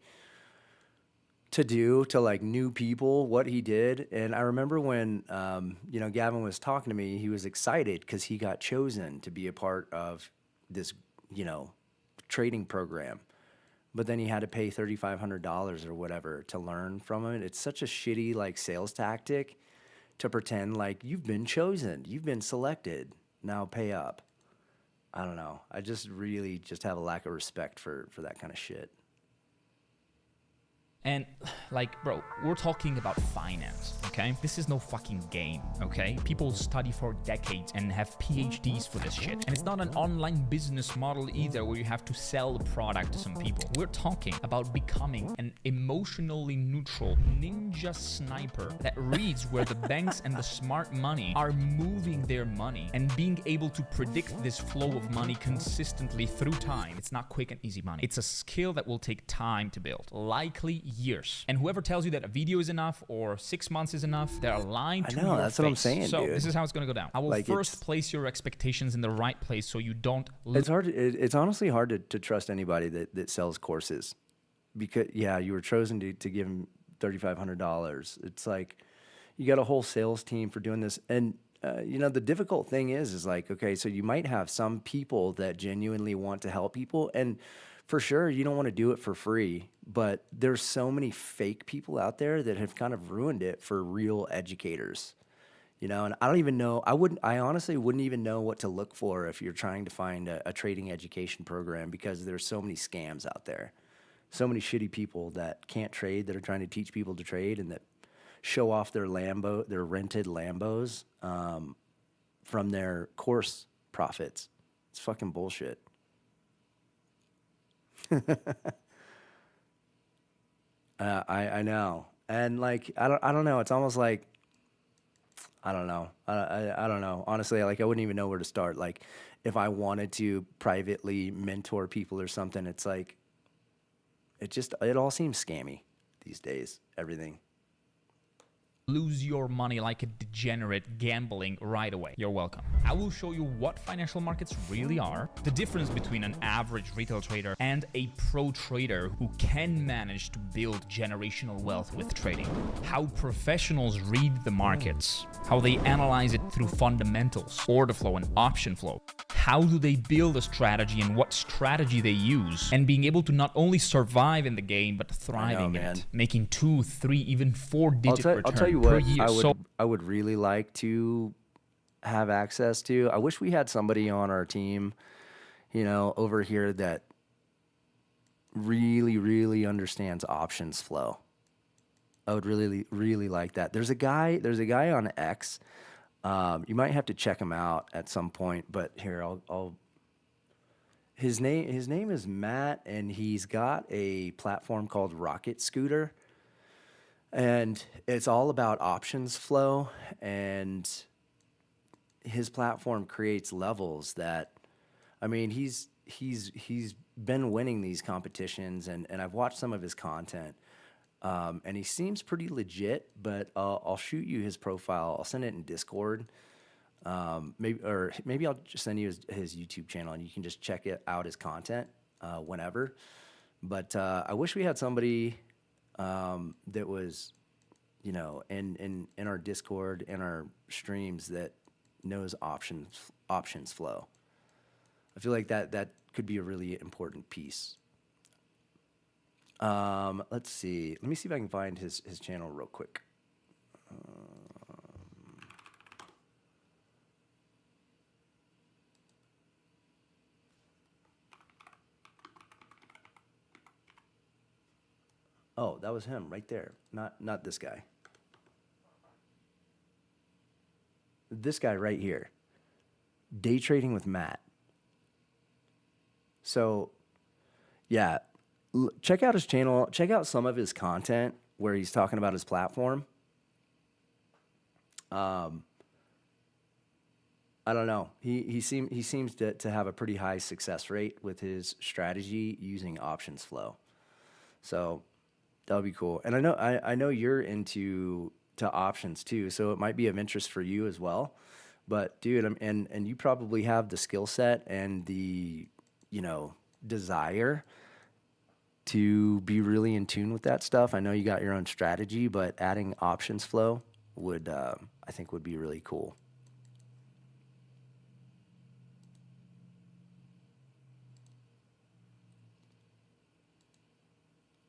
to do to like new people, what he did. And I remember when, Gavin was talking to me, he was excited because he got chosen to be a part of this, trading program. But then he had to pay $3,500 or whatever to learn from him. It's such a shitty like sales tactic to pretend like you've been chosen, you've been selected, now pay up. I don't know. I just really just have a lack of respect for that kind of shit. And like, bro, we're talking about finance, okay? This is no fucking game, okay? People study for decades and have PhDs for this shit. And it's not an online business model either where you have to sell a product to some people. We're talking about becoming an emotionally neutral ninja sniper that reads where the banks and the smart money are moving their money and being able to predict this flow of money consistently through time. It's not quick and easy money. It's a skill that will take time to build, likely years. And whoever tells you that a video is enough or 6 months is enough, they're lying to you. I know, that's what I'm saying, so dude. This is how it's going to go down. I will first place your expectations in the right place so you don't It's hard. It's honestly hard to trust anybody that sells courses because, you were chosen to give them $3,500. It's like you got a whole sales team for doing this. And, the difficult thing is like, okay, so you might have some people that genuinely want to help people. And for sure, you don't want to do it for free, but there's so many fake people out there that have kind of ruined it for real educators, and I don't even know, I honestly wouldn't even know what to look for if you're trying to find a trading education program because there's so many scams out there, so many shitty people that can't trade that are trying to teach people to trade and that show off their rented Lambos from their course profits. It's fucking bullshit. I know, and like I don't know. It's almost like I don't know. I don't know. Honestly, like I wouldn't even know where to start. Like if I wanted to privately mentor people or something, it's like it all seems scammy these days. Everything. Lose your money like a degenerate gambling right away. You're welcome. I will show you what financial markets really are, the difference between an average retail trader and a pro trader who can manage to build generational wealth with trading, how professionals read the markets, how they analyze it through fundamentals, order flow and option flow, how do they build a strategy and what strategy they use, and being able to not only survive in the game but thriving in it, making 2, 3, even 4-digit returns. I'll tell you what, I would really like to have access to. I wish we had somebody on our team, over here that really, really understands options flow. I would really, really like that. There's a guy on X. You might have to check him out at some point, but here his name is Matt, and he's got a platform called Rocket Scooter. And it's all about options flow, and his platform creates levels that, I mean, he's been winning these competitions, and I've watched some of his content, and he seems pretty legit. But I'll shoot you his profile. I'll send it in Discord. Maybe I'll just send you his YouTube channel, and you can just check out his content whenever. But I wish we had somebody that was, you know, in our Discord and our streams that knows options flow. I feel like that could be a really important piece. Let's see. Let me see if I can find his channel real quick. Oh, that was him right there. Not this guy. This guy right here. Day trading with Matt. So, yeah, check out his channel. Check out some of his content where he's talking about his platform. I don't know. He seems to have a pretty high success rate with his strategy using options flow. So that would be cool. And I know you're into options too, so it might be of interest for you as well. But dude, and you probably have the skill set and the, you know, desire to be really in tune with that stuff. I know you got your own strategy, but adding options flow would I think would be really cool.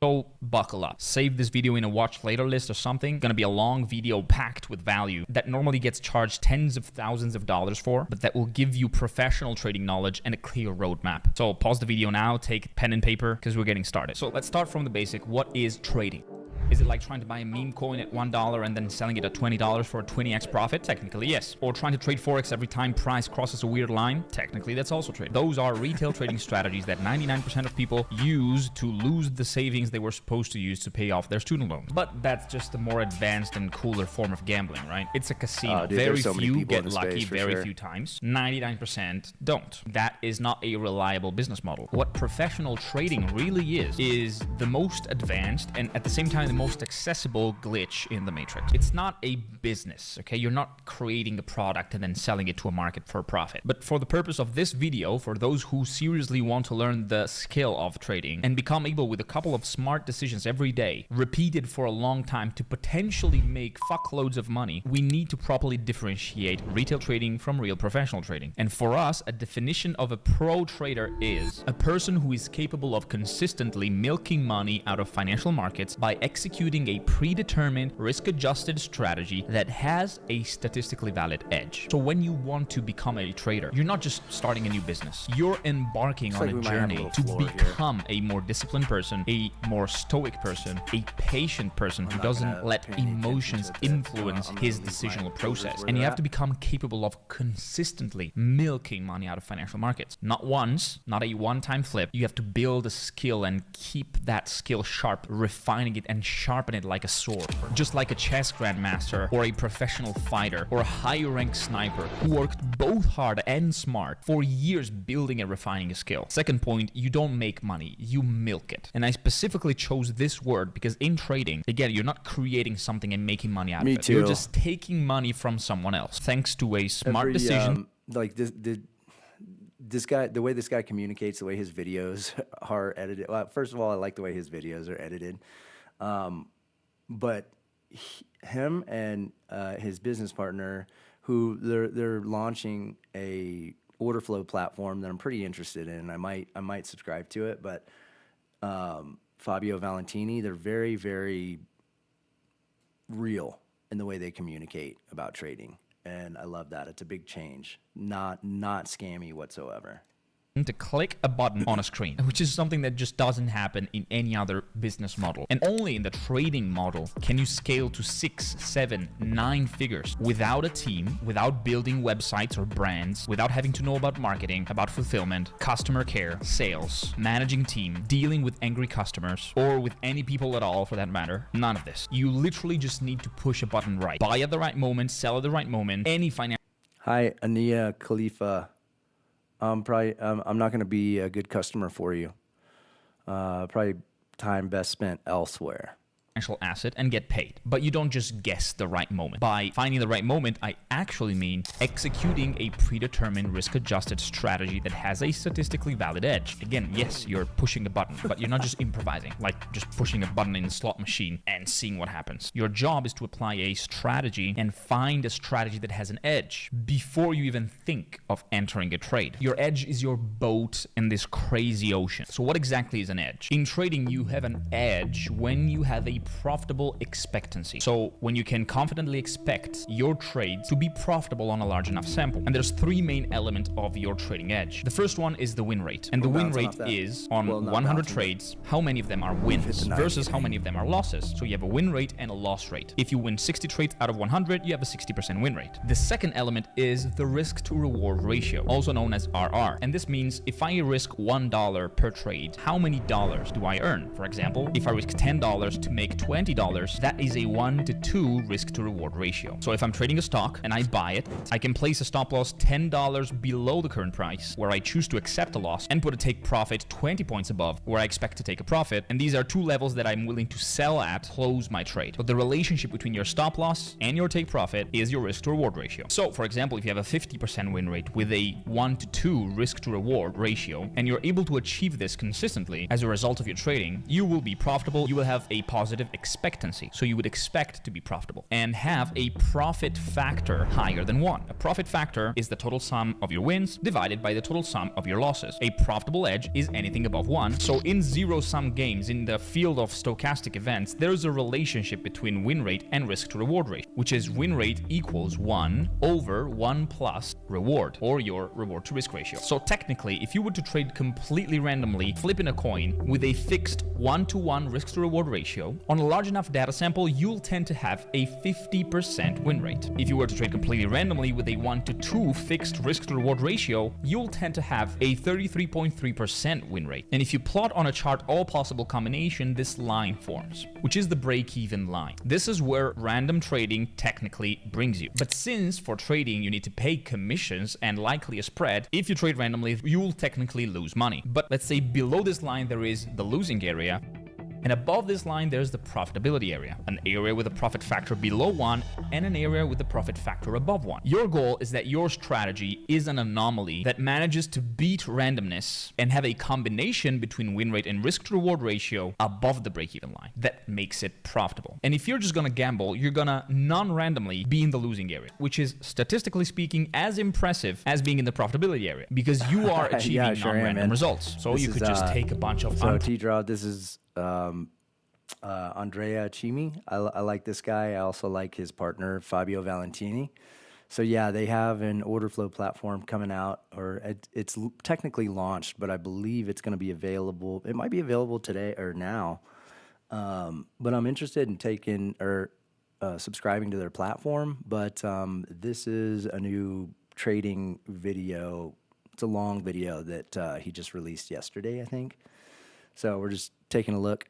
So buckle up. Save this video in a watch later list or something. Gonna be a long video packed with value that normally gets charged tens of thousands of dollars for, but that will give you professional trading knowledge and a clear roadmap. So pause the video now, take pen and paper, because we're getting started. So let's start from the basic. What is trading? Is it like trying to buy a meme coin at $1 and then selling it at $20 for a 20x profit? Technically, yes. Or trying to trade Forex every time price crosses a weird line? Technically, that's also trading. Those are retail trading strategies that 99% of people use to lose the savings they were supposed to use to pay off their student loans. But that's just a more advanced and cooler form of gambling, right? It's a casino. Dude, very so few get lucky, very few times. 99% don't. That is not a reliable business model. What professional trading really is the most advanced and at the same time the most accessible glitch in the matrix. It's not a business, okay? You're not creating a product and then selling it to a market for a profit. But for the purpose of this video, for those who seriously want to learn the skill of trading and become able with a couple of smart decisions every day, repeated for a long time to potentially make fuckloads of money, we need to properly differentiate retail trading from real professional trading. And for us, a definition of a pro trader is a person who is capable of consistently milking money out of financial markets by executing a predetermined risk-adjusted strategy that has a statistically valid edge. So when you want to become a trader, you're not just starting a new business. You're embarking on a journey to become a more disciplined person, a more stoic person, a patient person who doesn't let emotions influence his decisional process. And you have to become capable of consistently milking money out of financial markets. Not once, not a one-time flip. You have to build a skill and keep that skill sharp, refining it and sharpen it like a sword. Just like a chess grandmaster or a professional fighter or a high-ranked sniper who worked both hard and smart for years building and refining a skill. Second point, you don't make money, you milk it. And I specifically chose this word because in trading, again, you're not creating something and making money out of it. You're just taking money from someone else thanks to a smart decision. Like this guy, the way this guy communicates, the way his videos are edited. Well, first of all, I like the way his videos are edited. But him and his business partner, who they're launching a order flow platform that I'm pretty interested in. I might subscribe to it, but Fabio Valentini, they're very, very real in the way they communicate about trading, and I love that. It's a big change, not scammy whatsoever. To click a button on a screen, which is something that just doesn't happen in any other business model. And only in the trading model can you scale to 6, 7, 9 figures without a team, without building websites or brands, without having to know about marketing, about fulfillment, customer care, sales, managing team, dealing with angry customers, or with any people at all for that matter. None of this. You literally just need to push a button right. Buy at the right moment, sell at the right moment, any financial... Hi, Ania Khalifa. I'm not going to be a good customer for you. Probably time best spent elsewhere. financial asset and get paid. But you don't just guess the right moment. By finding the right moment, I actually mean executing a predetermined risk-adjusted strategy that has a statistically valid edge. Again, yes, you're pushing a button, but you're not just improvising, like just pushing a button in a slot machine and seeing what happens. Your job is to apply a strategy and find a strategy that has an edge before you even think of entering a trade. Your edge is your boat in this crazy ocean. So what exactly is an edge? In trading, you have an edge when you have a profitable expectancy. So when you can confidently expect your trade to be profitable on a large enough sample. And there's three main elements of your trading edge. The first one is the win rate. And the win rate is on 100 trades, how many of them are wins versus how many of them are losses. So you have a win rate and a loss rate. If you win 60 trades out of 100, you have a 60% win rate. The second element is the risk to reward ratio, also known as RR. And this means if I risk $1 per trade, how many dollars do I earn? For example, if I risk $10 to make $20, that is a 1 to 2 risk to reward ratio. So if I'm trading a stock and I buy it, I can place a stop loss $10 below the current price, where I choose to accept a loss, and put a take profit 20 points above, where I expect to take a profit. And these are two levels that I'm willing to sell at, close my trade. But the relationship between your stop loss and your take profit is your risk to reward ratio. So for example, if you have a 50% win rate with a 1 to 2 risk to reward ratio, and you're able to achieve this consistently as a result of your trading, you will be profitable. You will have a positive expectancy. So you would expect to be profitable and have a profit factor higher than 1. A profit factor is the total sum of your wins divided by the total sum of your losses. A profitable edge is anything above 1. So in zero-sum games, in the field of stochastic events, there's a relationship between win rate and risk to reward rate, which is win rate equals 1 over 1 plus reward, or your reward to risk ratio. So technically, if you were to trade completely randomly, flipping a coin with a fixed 1-to-1 risk to reward ratio, on a large enough data sample, you'll tend to have a 50% win rate. If you were to trade completely randomly with a 1-to-2 fixed risk to reward ratio, you'll tend to have a 33.3% win rate. And if you plot on a chart all possible combination, this line forms, which is the break-even line. This is where random trading technically brings you. But since for trading you need to pay commissions and likely a spread, if you trade randomly, you'll technically lose money. But let's say below this line there is the losing area, and above this line, there's the profitability area, an area with a profit factor below 1 and an area with a profit factor above 1. Your goal is that your strategy is an anomaly that manages to beat randomness and have a combination between win rate and risk to reward ratio above the break-even line that makes it profitable. And if you're just gonna gamble, you're gonna non-randomly be in the losing area, which is statistically speaking as impressive as being in the profitability area, because you are achieving non-random results. So you could just take a bunch of... So T-Draw, this is Andrea Chimi. I like this guy. I also like his partner, Fabio Valentini. So yeah, they have an order flow platform coming out, or it's technically launched, but I believe it's going to be available. It might be available today or now. But I'm interested in taking or subscribing to their platform. But this is a new trading video. It's a long video that he just released yesterday, I think. So we're just taking a look.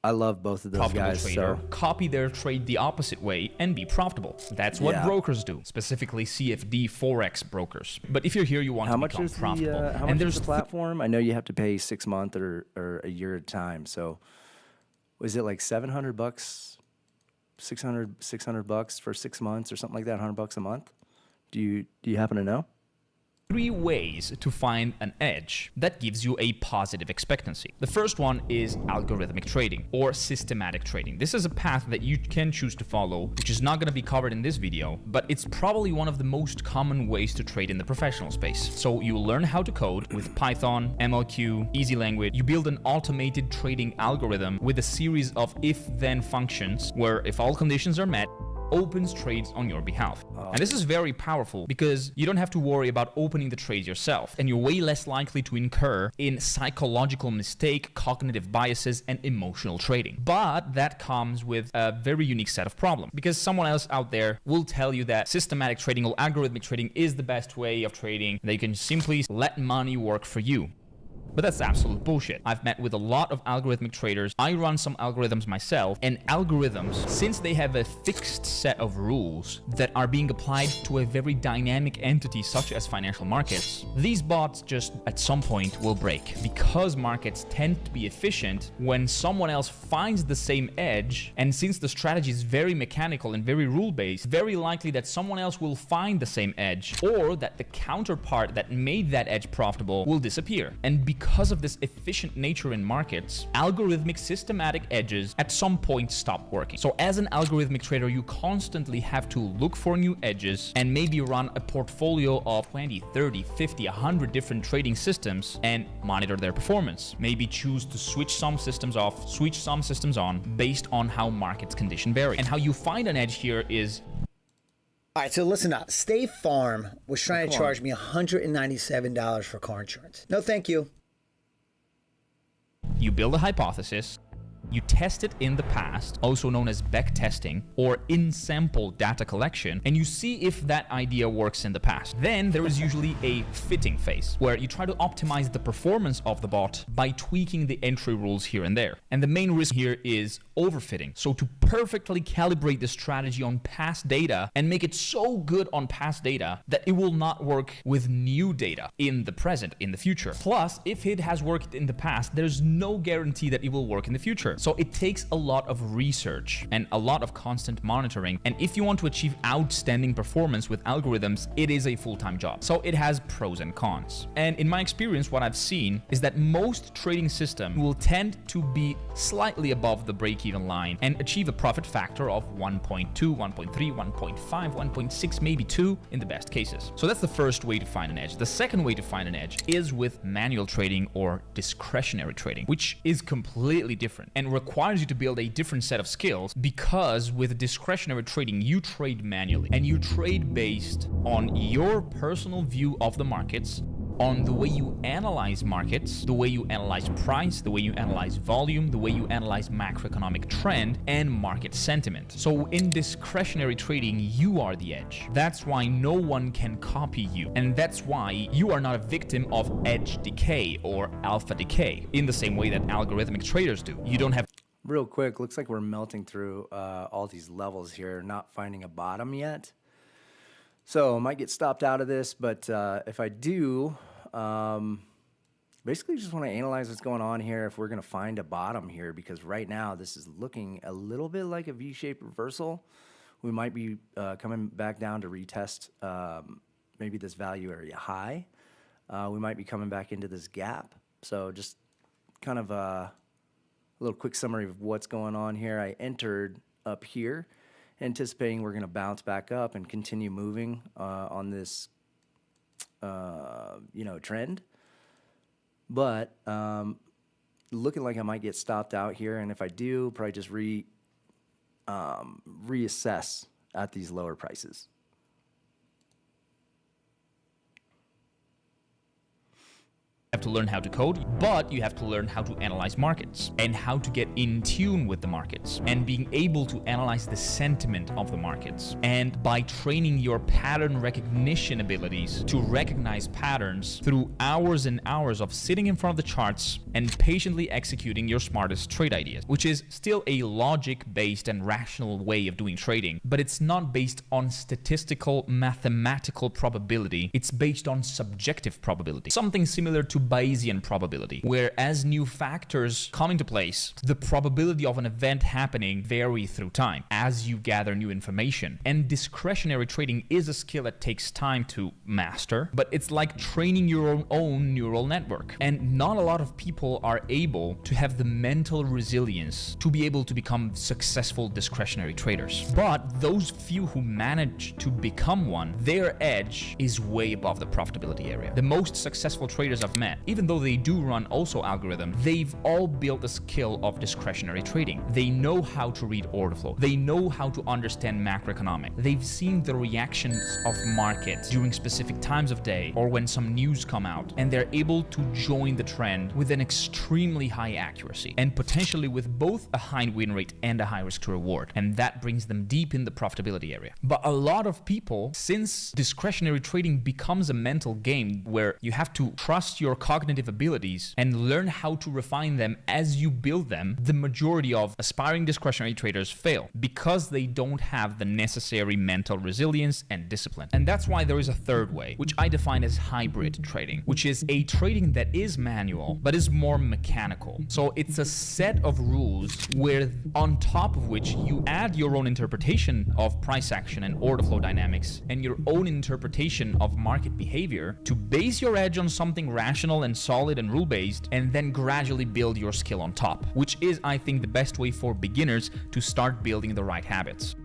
I love both of those guys. Trader, so copy their trade the opposite way and be profitable. That's what brokers do, specifically CFD Forex brokers. But if you're here, you want to become profitable. How much is the platform? I know you have to pay 6 months or a year at a time. So was it like $700, $600 for 6 months or something like that? $100 a month? Do you happen to know? 3 ways to find an edge that gives you a positive expectancy. The first one is algorithmic trading or systematic trading. This is a path that you can choose to follow, which is not going to be covered in this video, but it's probably one of the most common ways to trade in the professional space. So you learn how to code with Python, MLQ, easy language. You build an automated trading algorithm with a series of if-then functions where if all conditions are met, opens trades on your behalf. And this is very powerful because you don't have to worry about opening the trades yourself, and you're way less likely to incur in psychological mistake, cognitive biases, and emotional trading. But that comes with a very unique set of problems, because someone else out there will tell you that systematic trading or algorithmic trading is the best way of trading, that you can simply let money work for you. But that's absolute bullshit. I've met with a lot of algorithmic traders. I run some algorithms myself, and algorithms, since they have a fixed set of rules that are being applied to a very dynamic entity such as financial markets, these bots just at some point will break, because markets tend to be efficient when someone else finds the same edge, and since the strategy is very mechanical and very rule-based, very likely that someone else will find the same edge, or that the counterpart that made that edge profitable will disappear. And because of this efficient nature in markets, algorithmic systematic edges at some point stop working. So as an algorithmic trader, you constantly have to look for new edges and maybe run a portfolio of 20, 30, 50, 100 different trading systems and monitor their performance. Maybe choose to switch some systems off, switch some systems on based on how markets condition vary. And how you find an edge here is... All right, so listen up. State Farm was trying to charge me $197 for car insurance. No, thank you. You build a hypothesis, you test it in the past, also known as back testing or in-sample data collection, and you see if that idea works in the past. Then there is usually a fitting phase where you try to optimize the performance of the bot by tweaking the entry rules here and there. And the main risk here is overfitting. So to perfectly calibrate the strategy on past data and make it so good on past data that it will not work with new data in the present, in the future. Plus, if it has worked in the past, there's no guarantee that it will work in the future. So it takes a lot of research and a lot of constant monitoring. And if you want to achieve outstanding performance with algorithms, it is a full-time job. So it has pros and cons. And in my experience, what I've seen is that most trading systems will tend to be slightly above the break-even line and achieve a profit factor of 1.2, 1.3, 1.5, 1.6, maybe 2 in the best cases. So that's the first way to find an edge. The second way to find an edge is with manual trading or discretionary trading, which is completely different and requires you to build a different set of skills, because with discretionary trading, you trade manually and you trade based on your personal view of the markets, on the way you analyze markets, the way you analyze price, the way you analyze volume, the way you analyze macroeconomic trend and market sentiment. So in discretionary trading, you are the edge. That's why no one can copy you. And that's why you are not a victim of edge decay or alpha decay in the same way that algorithmic traders do. You don't have... Real quick, looks like we're melting through all these levels here, not finding a bottom yet. So I might get stopped out of this, but if I do, basically just want to analyze what's going on here, if we're going to find a bottom here, because right now this is looking a little bit like a V-shaped reversal. We might be coming back down to retest maybe this value area high. We might be coming back into this gap. So just kind of a little quick summary of what's going on here. I entered up here, anticipating we're going to bounce back up and continue moving on this, trend. But looking like I might get stopped out here, and if I do, probably just reassess at these lower prices. Have to learn how to code, but you have to learn how to analyze markets and how to get in tune with the markets and being able to analyze the sentiment of the markets. And by training your pattern recognition abilities to recognize patterns through hours and hours of sitting in front of the charts and patiently executing your smartest trade ideas, which is still a logic-based and rational way of doing trading, but it's not based on statistical, mathematical probability. It's based on subjective probability. Something similar to Bayesian probability, where as new factors come into place, the probability of an event happening vary through time as you gather new information. And discretionary trading is a skill that takes time to master, but it's like training your own neural network. And not a lot of people are able to have the mental resilience to be able to become successful discretionary traders. But those few who manage to become one, their edge is way above the profitability area. The most successful traders I've met, even though they do run also algorithms, they've all built a skill of discretionary trading. They know how to read order flow. They know how to understand macroeconomic. They've seen the reactions of markets during specific times of day or when some news come out, and they're able to join the trend with an extremely high accuracy and potentially with both a high win rate and a high risk to reward. And that brings them deep in the profitability area. But a lot of people, since discretionary trading becomes a mental game where you have to trust your cognitive abilities and learn how to refine them as you build them, the majority of aspiring discretionary traders fail because they don't have the necessary mental resilience and discipline. And that's why there is a third way, which I define as hybrid trading, which is a trading that is manual but is more mechanical. So it's a set of rules where on top of which you add your own interpretation of price action and order flow dynamics and your own interpretation of market behavior to base your edge on something rational and solid and rule-based, and then gradually build your skill on top, which is, I think, the best way for beginners to start building the right habits.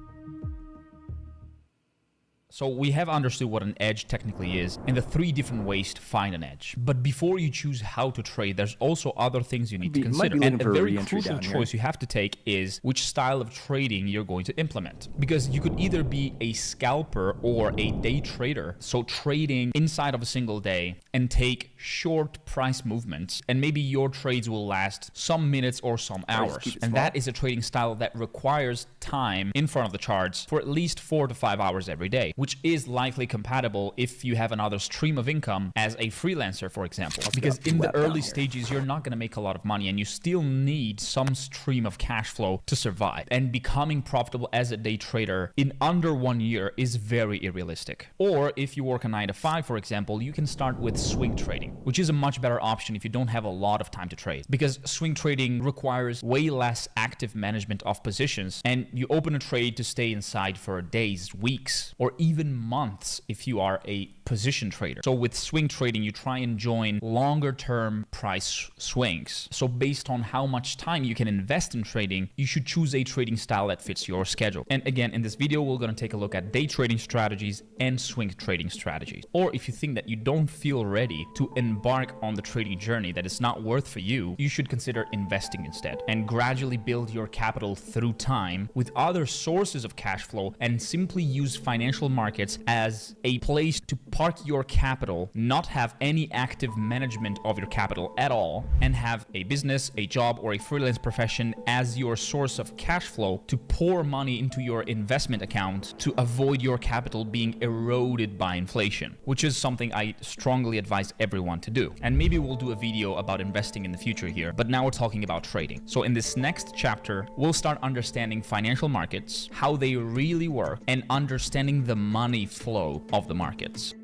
So we have understood what an edge technically is and the 3 different ways to find an edge. But before you choose how to trade, there's also other things you need to consider. And a very crucial choice you have to take is which style of trading you're going to implement. Because you could either be a scalper or a day trader, so trading inside of a single day and take short price movements, and maybe your trades will last some minutes or some hours. And that is a trading style that requires time in front of the charts for at least 4 to 5 hours every day, which is likely compatible if you have another stream of income as a freelancer, for example. Because in the early stages, you're not going to make a lot of money and you still need some stream of cash flow to survive. And becoming profitable as a day trader in under 1 year is very unrealistic. Or if you work a 9 to 5, for example, you can start with swing trading, which is a much better option if you don't have a lot of time to trade. Because swing trading requires way less active management of positions, and you open a trade to stay inside for days, weeks, or even months if you are a position trader. So with swing trading, you try and join longer term price swings. So based on how much time you can invest in trading, you should choose a trading style that fits your schedule. And again, in this video, we're going to take a look at day trading strategies and swing trading strategies. Or if you think that you don't feel ready to embark on the trading journey that is not worth for you, you should consider investing instead and gradually build your capital through time with other sources of cash flow, and simply use financial markets as a place to park your capital, not have any active management of your capital at all, and have a business, a job, or a freelance profession as your source of cash flow to pour money into your investment account to avoid your capital being eroded by inflation, which is something I strongly advise everyone to do. And maybe we'll do a video about investing in the future here, but now we're talking about trading. So in this next chapter, we'll start understanding financial markets, how they really work, and understanding the money flow of the markets.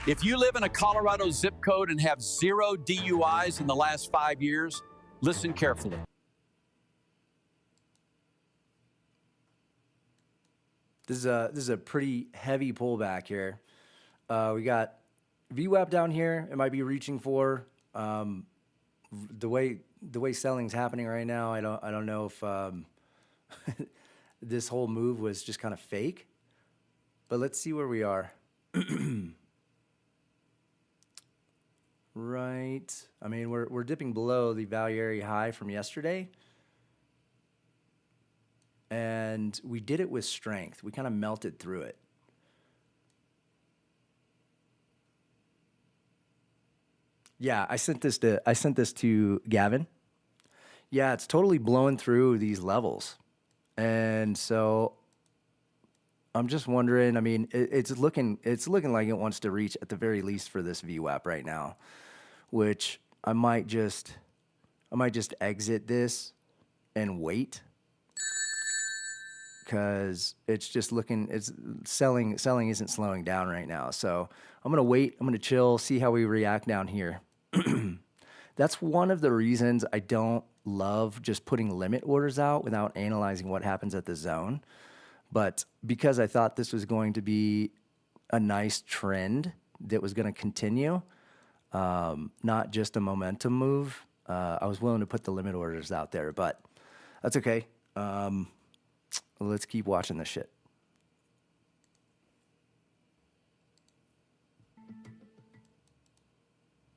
If you live in a Colorado zip code and have 0 DUIs in the last 5 years, listen carefully. This is a pretty heavy pullback here. We got VWAP down here. It might be reaching for the way selling's happening right now. I don't know if this whole move was just kind of fake, but let's see where we are. Right. I mean, we're dipping below the value area high from yesterday. And we did it with strength. We kind of melted through it. Yeah, I sent this to Gavin. Yeah, it's totally blowing through these levels. And so I'm just wondering, I mean, it's looking like it wants to reach at the very least for this VWAP right now, which I might just exit this and wait, because it's selling isn't slowing down right now. So I'm gonna wait, I'm gonna chill, see how we react down here. That's one of the reasons I don't love just putting limit orders out without analyzing what happens at the zone. But because I thought this was going to be a nice trend that was going to continue, not just a momentum move, I was willing to put the limit orders out there. But that's okay. Let's keep watching this shit.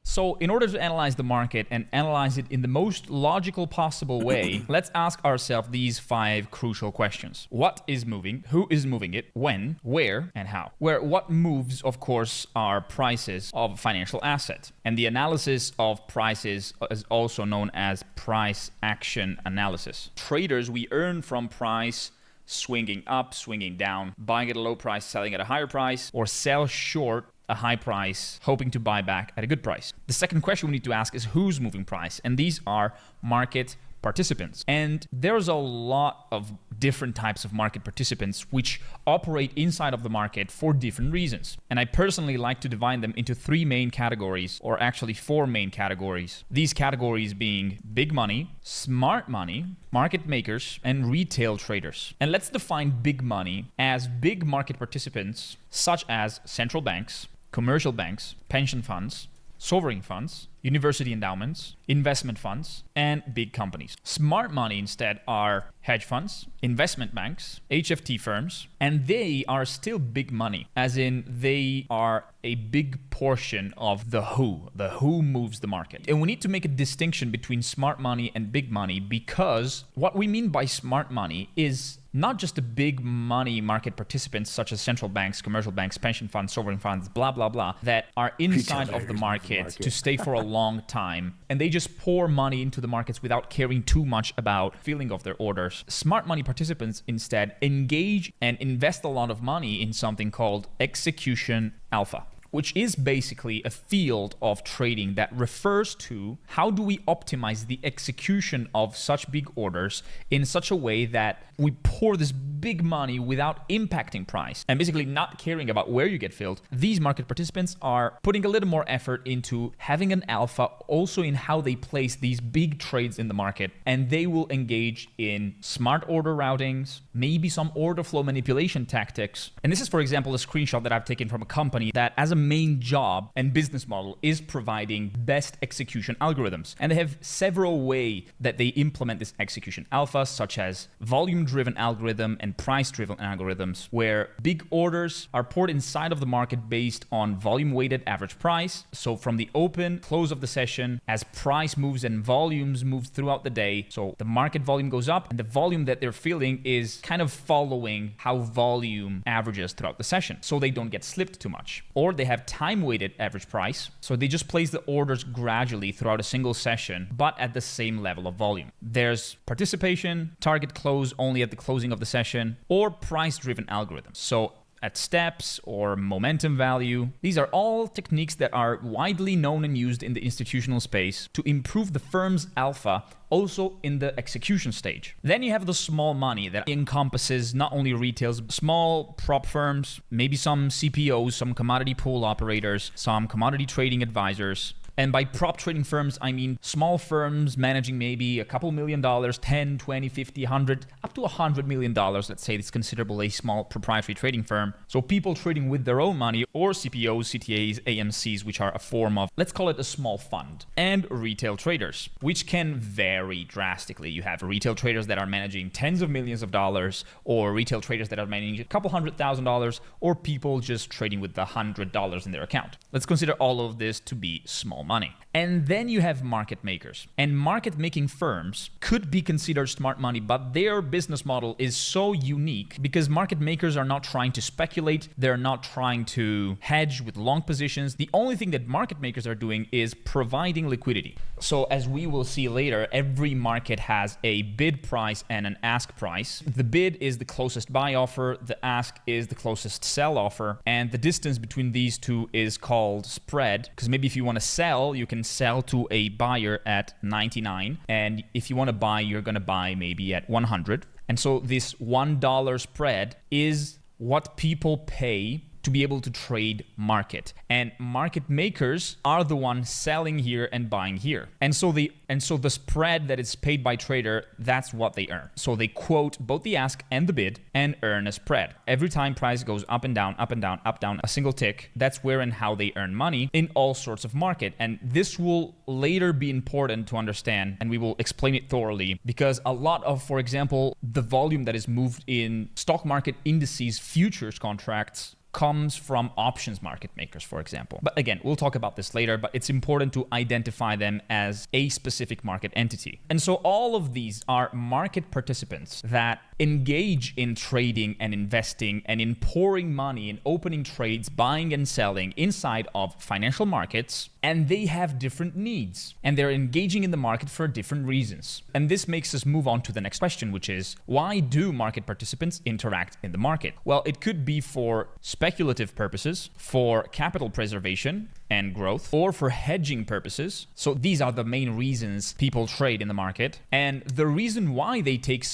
So in order to analyze the market and analyze it in the most logical possible way, let's ask ourselves these 5 crucial questions. What is moving? Who is moving it? When? Where? And how? Where what moves, of course, are prices of financial assets. And the analysis of prices is also known as price action analysis. Traders, we earn from price swinging up, swinging down, buying at a low price, selling at a higher price, or sell short a high price, hoping to buy back at a good price. The second question we need to ask is who's moving price? And these are market participants. And there's a lot of different types of market participants which operate inside of the market for different reasons. And I personally like to divide them into three main categories, or actually four main categories. These categories being big money, smart money, market makers, and retail traders. And let's define big money as big market participants such as central banks, commercial banks, pension funds, sovereign funds, university endowments, investment funds, and big companies. Smart money instead are hedge funds, investment banks, HFT firms, and they are still big money, as in they are a big portion of the who moves the market. And we need to make a distinction between smart money and big money, because what we mean by smart money is not just the big money market participants such as central banks, commercial banks, pension funds, sovereign funds, blah, blah, blah, that are inside of the market to stay for a long time. And they just pour money into the markets without caring too much about filling of their orders. Smart money participants instead engage and invest a lot of money in something called execution alpha, which is basically a field of trading that refers to how do we optimize the execution of such big orders in such a way that we pour this big money without impacting price and basically not caring about where you get filled. These market participants are putting a little more effort into having an alpha also in how they place these big trades in the market, and they will engage in smart order routings, maybe some order flow manipulation tactics. And this is, for example, a screenshot that I've taken from a company that as a main job and business model is providing best execution algorithms. And they have several ways that they implement this execution alpha, such as volume-driven algorithm and price-driven algorithms, where big orders are poured inside of the market based on volume-weighted average price. So from the open, close of the session, as price moves and volumes move throughout the day, so the market volume goes up and the volume that they're feeling is kind of following how volume averages throughout the session, so they don't get slipped too much. Or they have time-weighted average price, so they just place the orders gradually throughout a single session, but at the same level of volume. There's participation, target close only at the closing of the session, or price-driven algorithms. So at steps or momentum value. These are all techniques that are widely known and used in the institutional space to improve the firm's alpha also in the execution stage. Then you have the small money that encompasses not only retails, small prop firms, maybe some CPOs, some commodity pool operators, some commodity trading advisors. And by prop trading firms, I mean small firms managing maybe a couple $1 million, 10, 20, 50, 100, up to $100 million. Let's say it's considerable a small proprietary trading firm. So people trading with their own money, or CPOs, CTAs, AMCs, which are a form of, let's call it a small fund. And retail traders, which can vary drastically. You have retail traders that are managing tens of millions of dollars, or retail traders that are managing a couple $100,000, or people just trading with the $100 in their account. Let's consider all of this to be small money. And then you have market makers. And market making firms could be considered smart money, but their business model is so unique because market makers are not trying to speculate. They're not trying to hedge with long positions. The only thing that market makers are doing is providing liquidity. So as we will see later, every market has a bid price and an ask price. The bid is the closest buy offer. The ask is the closest sell offer. And the distance between these two is called spread, because maybe if you want to sell, you can sell to a buyer at 99, and if you want to buy, you're going to buy maybe at 100. And so this $1 spread is what people pay to be able to trade market. And market makers are the ones selling here and buying here. And so the spread that is paid by trader, that's what they earn. So they quote both the ask and the bid and earn a spread. Every time price goes up and down, up and down, up, down, a single tick, that's where and how they earn money in all sorts of market. And this will later be important to understand, and we will explain it thoroughly, because a lot of, for example, the volume that is moved in stock market indices futures contracts comes from options market makers, for example. But again, we'll talk about this later, but it's important to identify them as a specific market entity. And so all of these are market participants that engage in trading and investing and in pouring money and opening trades, buying and selling inside of financial markets, and they have different needs and they're engaging in the market for different reasons. And this makes us move on to the next question, which is, why do market participants interact in the market? Well, it could be for speculative purposes, for capital preservation and growth, or for hedging purposes. So these are the main reasons people trade in the market. And the reason why they take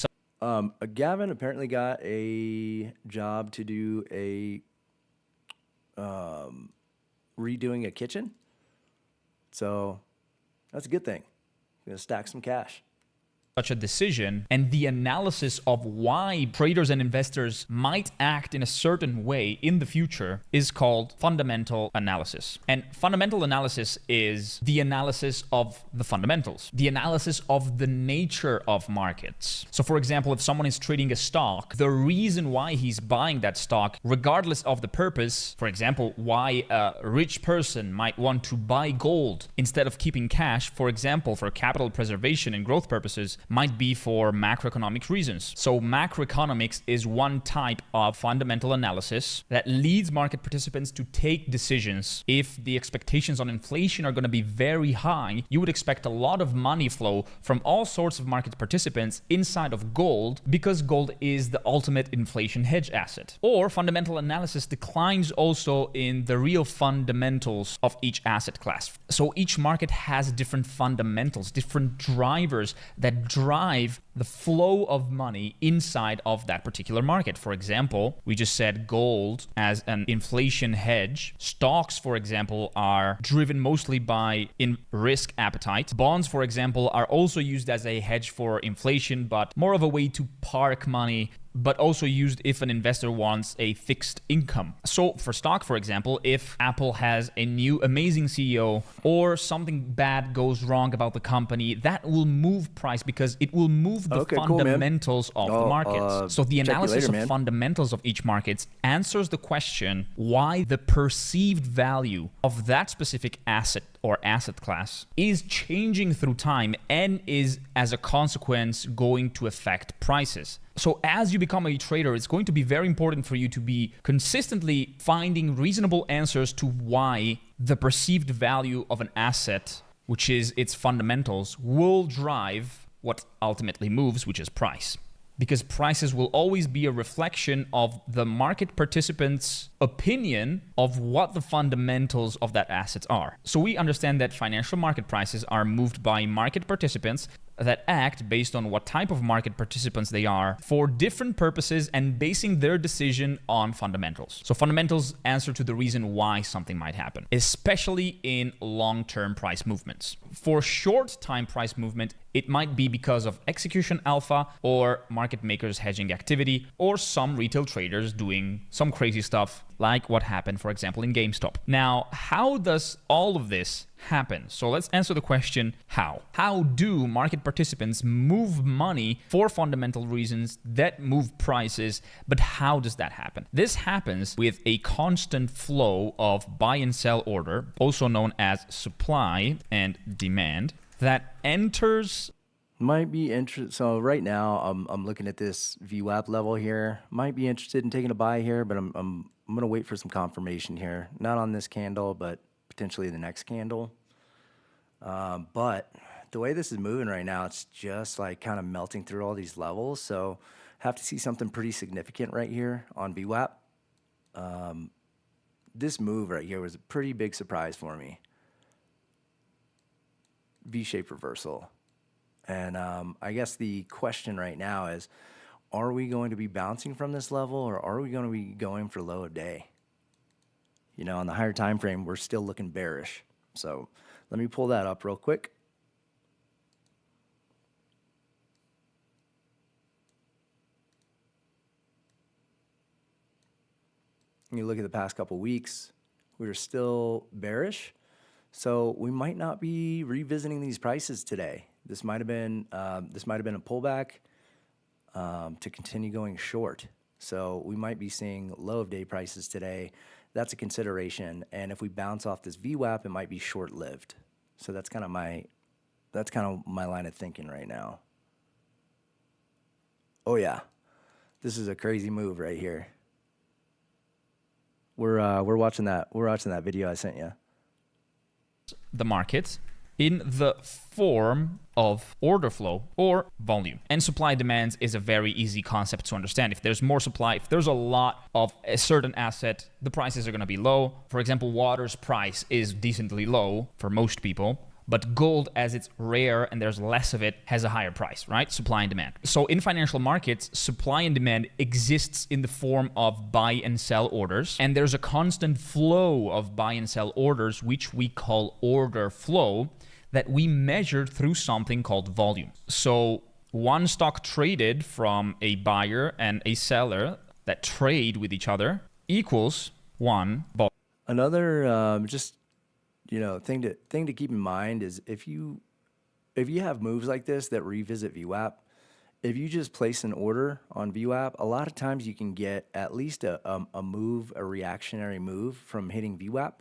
Gavin apparently got a job to do redoing a kitchen. So that's a good thing. Gonna stack some cash. such a decision and the analysis of why traders and investors might act in a certain way in the future is called fundamental analysis. And fundamental analysis is the analysis of the fundamentals, the analysis of the nature of markets. So for example, if someone is trading a stock, the reason why he's buying that stock, regardless of the purpose, for example, why a rich person might want to buy gold instead of keeping cash, for example, for capital preservation and growth purposes, might be for macroeconomic reasons. So macroeconomics is one type of fundamental analysis that leads market participants to take decisions. If the expectations on inflation are going to be very high, you would expect a lot of money flow from all sorts of market participants inside of gold, because gold is the ultimate inflation hedge asset. Or fundamental analysis declines also in the real fundamentals of each asset class. So each market has different fundamentals, different drivers that drive the flow of money inside of that particular market. For example, we just said gold as an inflation hedge. Stocks, for example, are driven mostly by risk appetite. Bonds, for example, are also used as a hedge for inflation, but more of a way to park money, but also used if an investor wants a fixed income. So for stock, for example, if Apple has a new amazing CEO or something bad goes wrong about the company, that will move price because it will move the fundamentals of the markets. So the analysis of fundamentals of each market answers the question why the perceived value of that specific asset or asset class is changing through time and is, as a consequence, going to affect prices. So as you become a trader, it's going to be very important for you to be consistently finding reasonable answers to why the perceived value of an asset, which is its fundamentals, will drive what ultimately moves, which is price. Because prices will always be a reflection of the market participants' opinion of what the fundamentals of that asset are. So we understand that financial market prices are moved by market participants that act based on what type of market participants they are for different purposes and basing their decision on fundamentals. So fundamentals answer to the reason why something might happen, especially in long-term price movements. For short-time price movement, it might be because of execution alpha or market makers hedging activity or some retail traders doing some crazy stuff like what happened, for example, in GameStop. Now, how does all of this happen? So let's answer the question, how? How do market participants move money for fundamental reasons that move prices, but how does that happen? This happens with a constant flow of buy and sell order, also known as supply and demand, that enters. Might be interested. So right now, I'm looking at this VWAP level here. Might be interested in taking a buy here, but I'm gonna wait for some confirmation here. Not on this candle, but potentially the next candle. But the way this is moving right now, it's just like kind of melting through all these levels. So have to see something pretty significant right here on VWAP. This move right here was a pretty big surprise for me. V-shaped reversal. And I guess the question right now is, are we going to be bouncing from this level, or are we going to be going for low of day? You know, on the higher time frame, we're still looking bearish. So let me pull that up real quick. You look at the past couple weeks, we were still bearish. So we might not be revisiting these prices today. This might have been a pullback to continue going short. So we might be seeing low of day prices today. That's a consideration. And if we bounce off this VWAP, it might be short-lived. So that's kind of my line of thinking right now. Oh yeah. This is a crazy move right here. We're watching that. We're watching that video I sent you. The market in the form of order flow or volume. And supply demands is a very easy concept to understand. If there's more supply, if there's a lot of a certain asset, the prices are going to be low. For example, water's price is decently low for most people. But gold, as it's rare and there's less of it, has a higher price, right? Supply and demand. So in financial markets, supply and demand exists in the form of buy and sell orders. And there's a constant flow of buy and sell orders, which we call order flow, that we measure through something called volume. So one stock traded from a buyer and a seller that trade with each other equals one volume. Another thing to keep in mind is if you have moves like this that revisit VWAP, if you just place an order on VWAP, a lot of times you can get at least a reactionary move from hitting VWAP.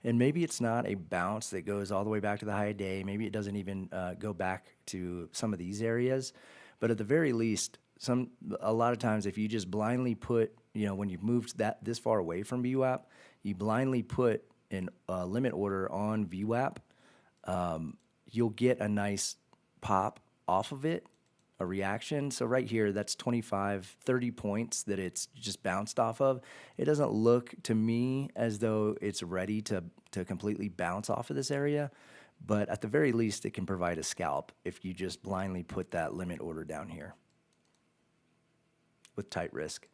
And maybe it's not a bounce that goes all the way back to the high of day. Maybe it doesn't even go back to some of these areas. But at the very least, a lot of times if you just blindly put, when you've moved this far away from VWAP, you blindly put an limit order on VWAP, you'll get a nice pop off of it, a reaction. So right here, that's 25, 30 points that it's just bounced off of. It doesn't look to me as though it's ready to completely bounce off of this area, but at the very least, it can provide a scalp if you just blindly put that limit order down here with tight risk.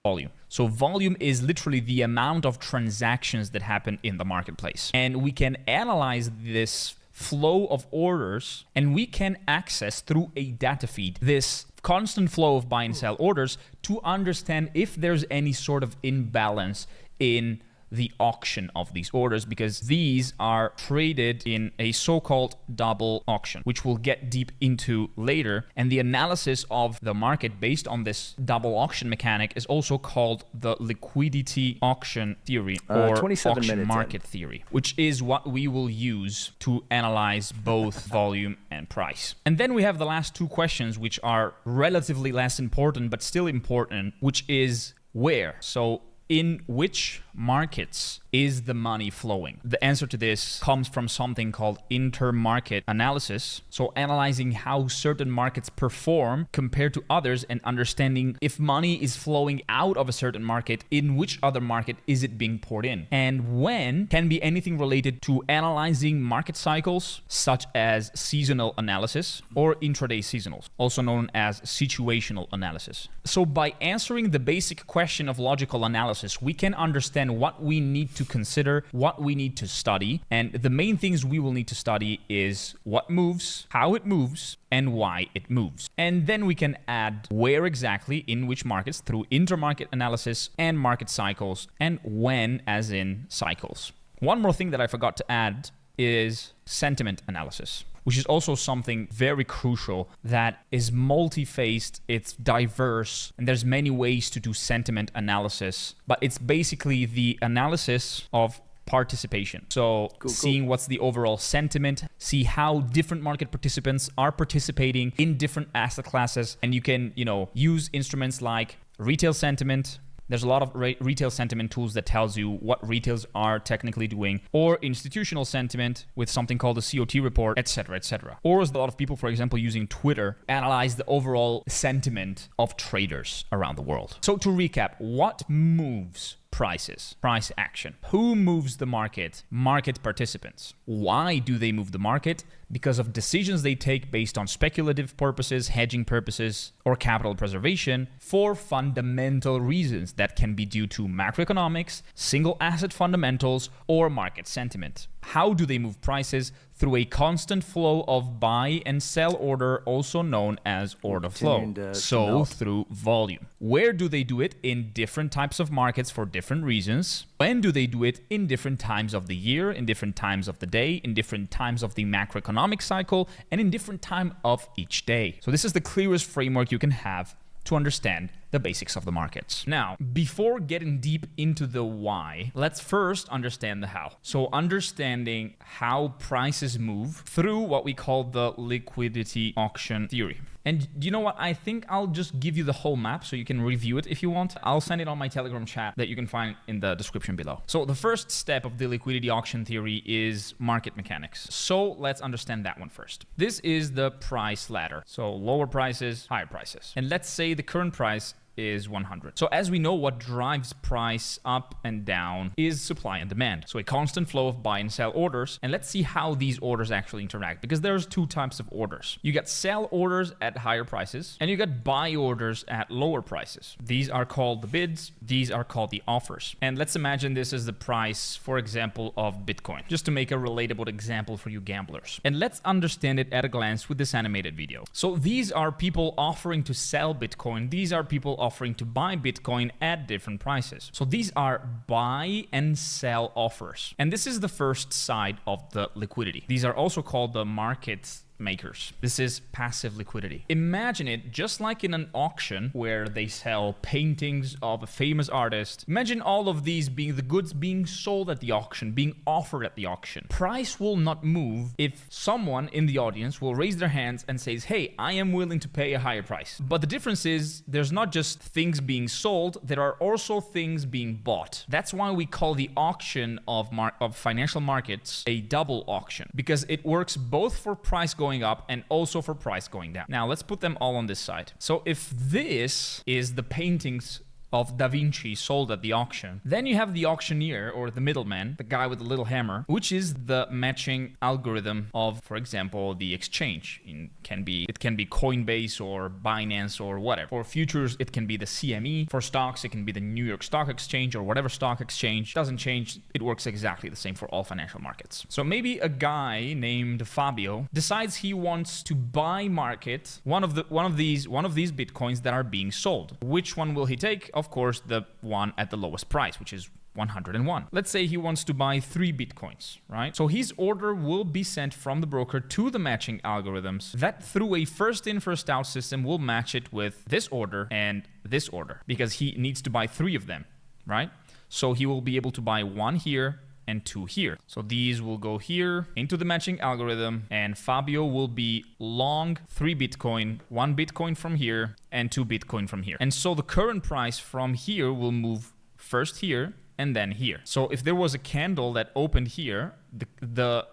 Volume. So volume is literally the amount of transactions that happen in the marketplace. And we can analyze this flow of orders and we can access through a data feed this constant flow of buy and sell orders to understand if there's any sort of imbalance in the auction of these orders, because these are traded in a so-called double auction, which we'll get deep into later. And the analysis of the market based on this double auction mechanic is also called the liquidity auction theory or auction market theory, which is what we will use to analyze both volume and price. And then we have the last two questions, which are relatively less important, but still important, which is where? So in which markets is the money flowing? The answer to this comes from something called intermarket analysis. So analyzing how certain markets perform compared to others and understanding if money is flowing out of a certain market, in which other market is it being poured in? And when can be anything related to analyzing market cycles, such as seasonal analysis or intraday seasonals, also known as situational analysis. So by answering the basic question of logical analysis, we can understand what we need to consider, what we need to study. And the main things we will need to study is what moves, how it moves, and why it moves. And then we can add where exactly, in which markets, through intermarket analysis and market cycles, and when, as in cycles. One more thing that I forgot to add is sentiment analysis, which is also something very crucial that is multi-faced, it's diverse, and there's many ways to do sentiment analysis, but it's basically the analysis of participation. So seeing what's the overall sentiment, see how different market participants are participating in different asset classes, and you can, use instruments like retail sentiment. There's a lot of retail sentiment tools that tells you what retails are technically doing, or institutional sentiment with something called the COT report, etc., etc. Or as a lot of people, for example, using Twitter, analyze the overall sentiment of traders around the world. So to recap, what moves prices? Price action. Who moves the market? Market participants. Why do they move the market? Because of decisions they take based on speculative purposes, hedging purposes, or capital preservation for fundamental reasons that can be due to macroeconomics, single asset fundamentals, or market sentiment. How do they move prices? Through a constant flow of buy and sell order, also known as order flow. So through volume. Where do they do it? In different types of markets for different reasons. When do they do it? In different times of the year, in different times of the day, in different times of the macroeconomic cycle, and in different time of each day. So this is the clearest framework you can have to understand the basics of the markets. Now, before getting deep into the why, let's first understand the how. So understanding how prices move through what we call the liquidity auction theory. And you know what? I think I'll just give you the whole map so you can review it if you want. I'll send it on my Telegram chat that you can find in the description below. So the first step of the liquidity auction theory is market mechanics. So let's understand that one first. This is the price ladder. So lower prices, higher prices. And let's say the current price is 100. So as we know, what drives price up and down is supply and demand. So a constant flow of buy and sell orders. And let's see how these orders actually interact, because there's two types of orders. You got sell orders at higher prices and you got buy orders at lower prices. These are called the bids. These are called the offers. And let's imagine this is the price, for example, of Bitcoin, just to make a relatable example for you gamblers. And let's understand it at a glance with this animated video. So these are people offering to sell Bitcoin. These are people offering to buy Bitcoin at different prices. So these are buy and sell offers. And this is the first side of the liquidity. These are also called the market makers. This is passive liquidity. Imagine it just like in an auction where they sell paintings of a famous artist. Imagine all of these being the goods being sold at the auction, being offered at the auction. Price will not move if someone in the audience will raise their hands and says, hey, I am willing to pay a higher price. But the difference is there's not just things being sold, there are also things being bought. That's why we call the auction of financial markets a double auction, because it works both for price going up and also for price going down. Now let's put them all on this side. So if this is the paintings of Da Vinci sold at the auction, then you have the auctioneer or the middleman, the guy with the little hammer, which is the matching algorithm of, for example, the exchange. It can be Coinbase or Binance or whatever. For futures, it can be the CME. For stocks, it can be the New York Stock Exchange or whatever stock exchange. Doesn't change. It works exactly the same for all financial markets. So maybe a guy named Fabio decides he wants to buy market one of these Bitcoins that are being sold. Which one will he take? Of course, the one at the lowest price, which is 101. Let's say he wants to buy 3 Bitcoins, right? So his order will be sent from the broker to the matching algorithms that through a first in, first out system will match it with this order and this order, because he needs to buy 3 of them, right? So he will be able to buy 1 here and 2 here. So these will go here into the matching algorithm, and Fabio will be long 3 Bitcoin, 1 Bitcoin from here and 2 Bitcoin from here. And so the current price from here will move first here and then here. So if there was a candle that opened here, the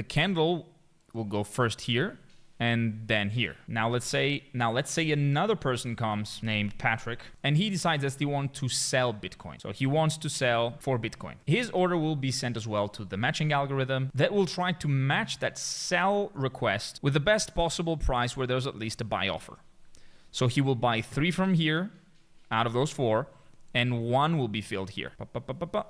candle will go first here and then here. Now let's say another person comes named Patrick, and he decides that he wants to sell Bitcoin. So he wants to sell 4 Bitcoin. His order will be sent as well to the matching algorithm that will try to match that sell request with the best possible price where there's at least a buy offer. So he will buy 3 from here out of those 4, and 1 will be filled here.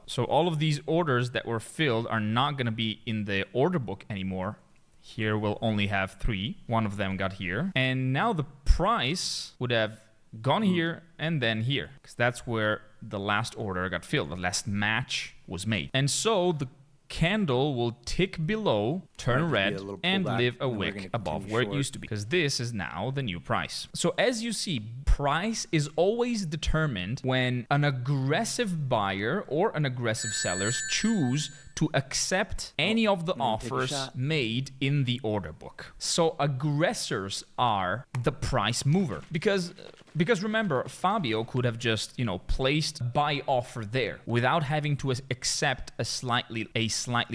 So all of these orders that were filled are not going to be in the order book anymore. Here we'll only have 3. 1 of them got here. And now the price would have gone here and then here, because that's where the last order got filled. The last match was made. And so the candle will tick below, turn red, and live a wick above where it used to be, because this is now the new price. So as you see, price is always determined when an aggressive buyer or an aggressive seller choose to accept any of the offers made in the order book. So aggressors are the price mover, because remember, Fabio could have just, placed buy offer there without having to accept a slightly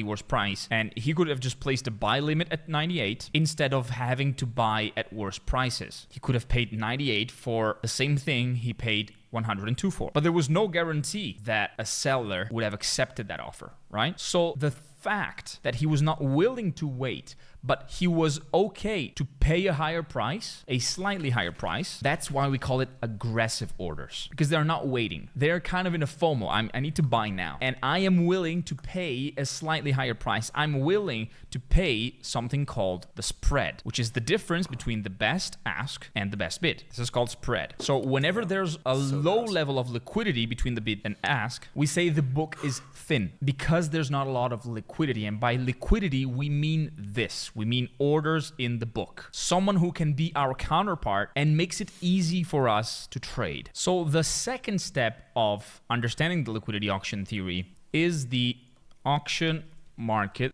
worse price, and he could have just placed a buy limit at 98 instead of having to buy at worse prices. He could have paid 98 for the same thing he paid 102 for. But there was no guarantee that a seller would have accepted that offer, right? So the fact that he was not willing to wait, but he was okay to pay a higher price, a slightly higher price, that's why we call it aggressive orders, because they're not waiting. They're kind of in a FOMO. I need to buy now, and I am willing to pay a slightly higher price. I'm willing to pay something called the spread, which is the difference between the best ask and the best bid. This is called spread. So whenever there's a low level of liquidity between the bid and ask, we say the book is thin, because there's not a lot of liquidity. And by liquidity, we mean this. We mean orders in the book. Someone who can be our counterpart and makes it easy for us to trade. So the second step of understanding the liquidity auction theory is the auction market.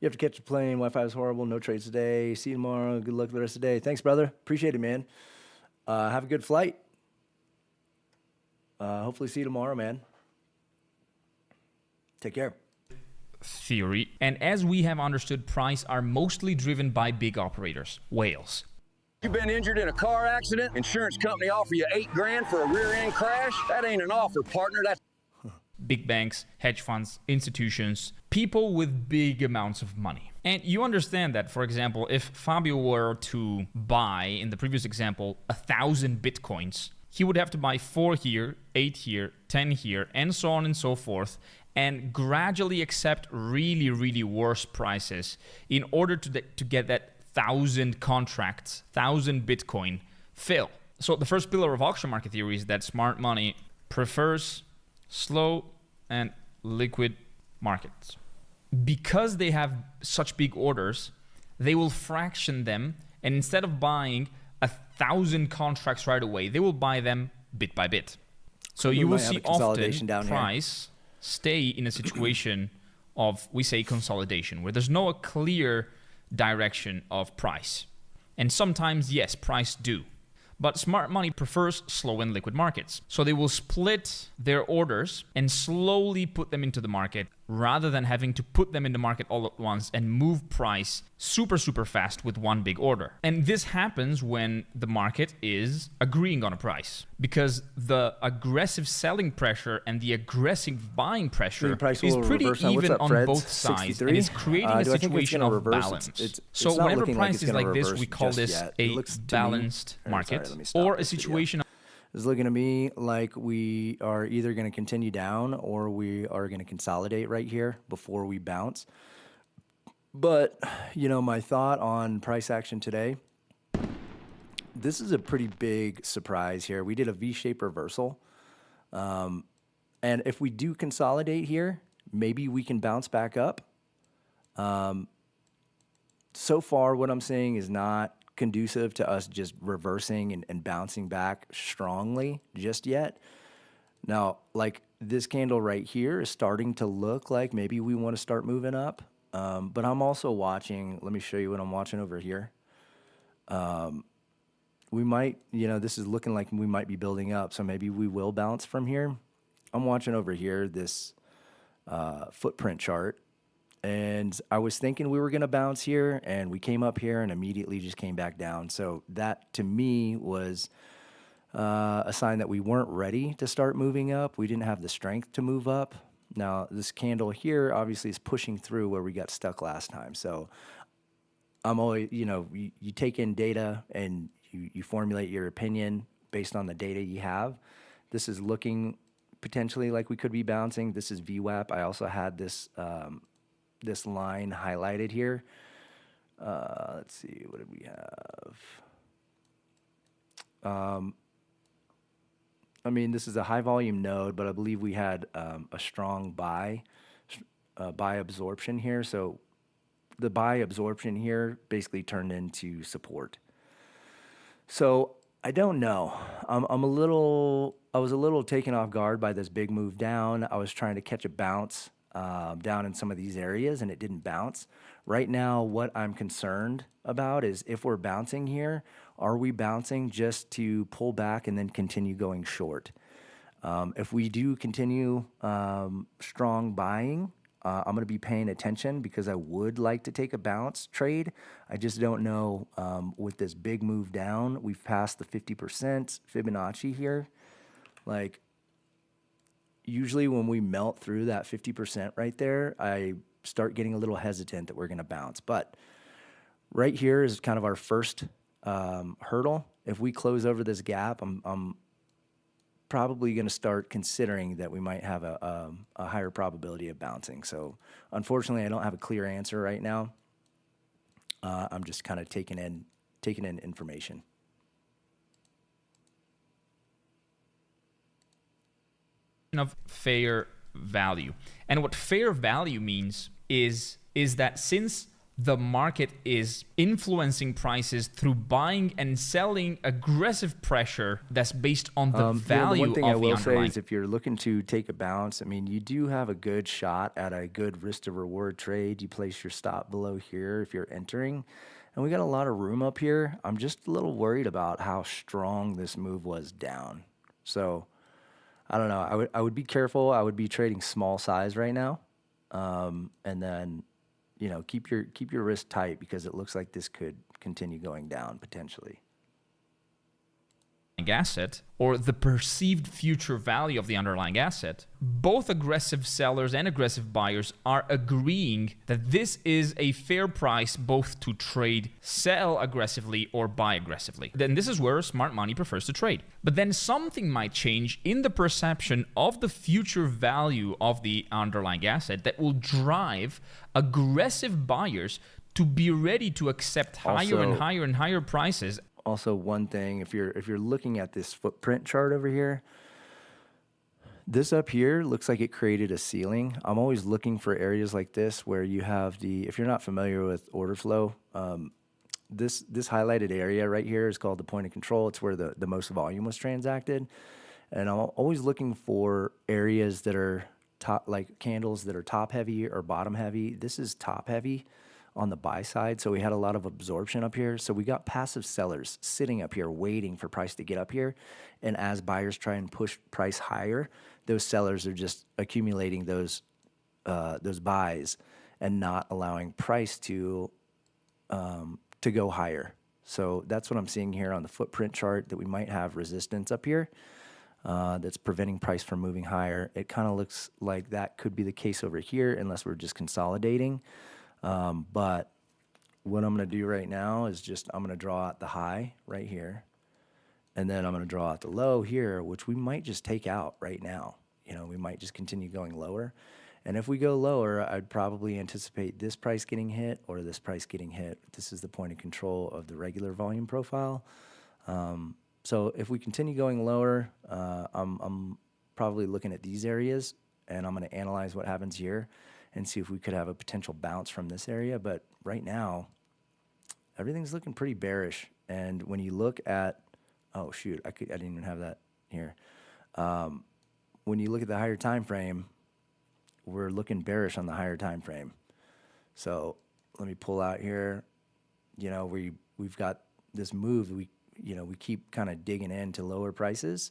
You have to catch a plane. Wi-Fi is horrible. No trades today. See you tomorrow. Good luck the rest of the day. Thanks, brother. Appreciate it, man. Have a good flight. Hopefully see you tomorrow, man. Take care. Theory. And as we have understood, price are mostly driven by big operators, whales. You've been injured in a car accident, insurance company offer you $8,000 for a rear end crash. That ain't an offer, partner. That's Big banks, hedge funds, institutions, people with big amounts of money. And you understand that, for example, if Fabio were to buy, in the previous example, 1,000 Bitcoins, he would have to buy 4 here, 8 here, 10 here, and so on and so forth, and gradually accept really, really worse prices in order to get that 1,000 contracts, 1,000 Bitcoin fill. So the first pillar of auction market theory is that smart money prefers slow and liquid markets. Because they have such big orders, they will fraction them, and instead of buying 1,000 contracts right away, they will buy them bit by bit. So you will see often price stay in a situation of, we say, consolidation, where there's no clear direction of price. And sometimes, yes, price do. But smart money prefers slow and liquid markets. So they will split their orders and slowly put them into the market rather than having to put them in the market all at once and move price super, super fast with one big order. And this happens when the market is agreeing on a price, because the aggressive selling pressure and the aggressive buying pressure is pretty even on both sides, and it's creating a situation of balance. So whenever price is like this, we call this a balanced market, or a situation. It's looking to me like we are either going to continue down or we are going to consolidate right here before we bounce. But, you know, my thought on price action today, this is a pretty big surprise here. We did a V-shaped reversal. And if we do consolidate here, maybe we can bounce back up. So far, what I'm saying is not conducive to us just reversing and bouncing back strongly just yet. Now, like this candle right here is starting to look like maybe we want to start moving up. But I'm also watching, let me show you what I'm watching over here. We might, you know, this is looking like we might be building up, so maybe we will bounce from here. I'm watching over here this footprint chart. And I was thinking we were going to bounce here, and we came up here and immediately just came back down. So that, to me, was a sign that we weren't ready to start moving up. We didn't have the strength to move up. Now, this candle here obviously is pushing through where we got stuck last time. So I'm always, you know, you take in data and you formulate your opinion based on the data you have. This is looking potentially like we could be bouncing. This is VWAP. I also had this this line highlighted here. Let's see, what did we have? I mean, this is a high volume node, but I believe we had a strong buy absorption here. So the buy absorption here basically turned into support. So I don't know. I was a little taken off guard by this big move down. I was trying to catch a bounce down in some of these areas, and it didn't bounce. Right now, what I'm concerned about is if we're bouncing here, are we bouncing just to pull back and then continue going short? If we do continue strong buying, I'm going to be paying attention because I would like to take a bounce trade. I just don't know with this big move down. We've passed the 50% Fibonacci here. Like, usually when we melt through that 50% right there, I start getting a little hesitant that we're going to bounce. But right here is kind of our first hurdle. If we close over this gap, I'm probably going to start considering that we might have a higher probability of bouncing. So unfortunately, I don't have a clear answer right now. I'm just kind of taking in information. Of fair value. And what fair value means is that since the market is influencing prices through buying and selling aggressive pressure that's based on the value the one thing of I the will say underlying. is if you're looking to take a bounce, I mean, you do have a good shot at a good risk to reward trade. You place your stop below here if you're entering. And we got a lot of room up here. I'm just a little worried about how strong this move was down. So I don't know. I would be careful. I would be trading small size right now. And then, you know, keep your risk tight because it looks like this could continue going down potentially. Asset or the perceived future value of the underlying asset, both aggressive sellers and aggressive buyers are agreeing that this is a fair price both to trade, sell aggressively or buy aggressively. Then this is where smart money prefers to trade. But then something might change in the perception of the future value of the underlying asset that will drive aggressive buyers to be ready to accept higher and higher and higher prices. Also, one thing, if you're looking at this footprint chart over here, this up here looks like it created a ceiling. I'm always looking for areas like this where you have if you're not familiar with order flow, this highlighted area right here is called the point of control. It's where the most volume was transacted. And I'm always looking for areas that are like candles that are top heavy or bottom heavy. This is top heavy on the buy side, so we had a lot of absorption up here. So we got passive sellers sitting up here waiting for price to get up here, and as buyers try and push price higher, those sellers are just accumulating those buys and not allowing price to go higher. So that's what I'm seeing here on the footprint chart, that we might have resistance up here that's preventing price from moving higher. It kind of looks like that could be the case over here unless we're just consolidating. But what I'm going to do right now is I'm going to draw out the high right here, and then I'm going to draw out the low here, which we might just take out right now. You know, we might just continue going lower. And if we go lower, I'd probably anticipate this price getting hit or this price getting hit. This is the point of control of the regular volume profile. So if we continue going lower, I'm probably looking at these areas, and I'm going to analyze what happens here and see if we could have a potential bounce from this area. But right now, everything's looking pretty bearish. And when you look at, oh shoot, I didn't even have that here. When you look at the higher time frame, we're looking bearish on the higher time frame. So let me pull out here. You know, we've got this move. We keep kind of digging into lower prices.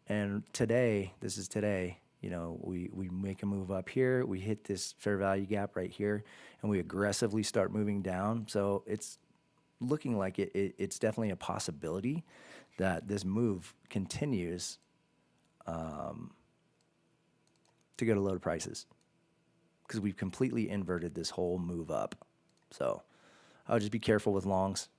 And today, this is today. You know, we make a move up here, we hit this fair value gap right here, and we aggressively start moving down. So it's looking like it's definitely a possibility that this move continues to go to lower prices because we've completely inverted this whole move up. So I would just be careful with longs.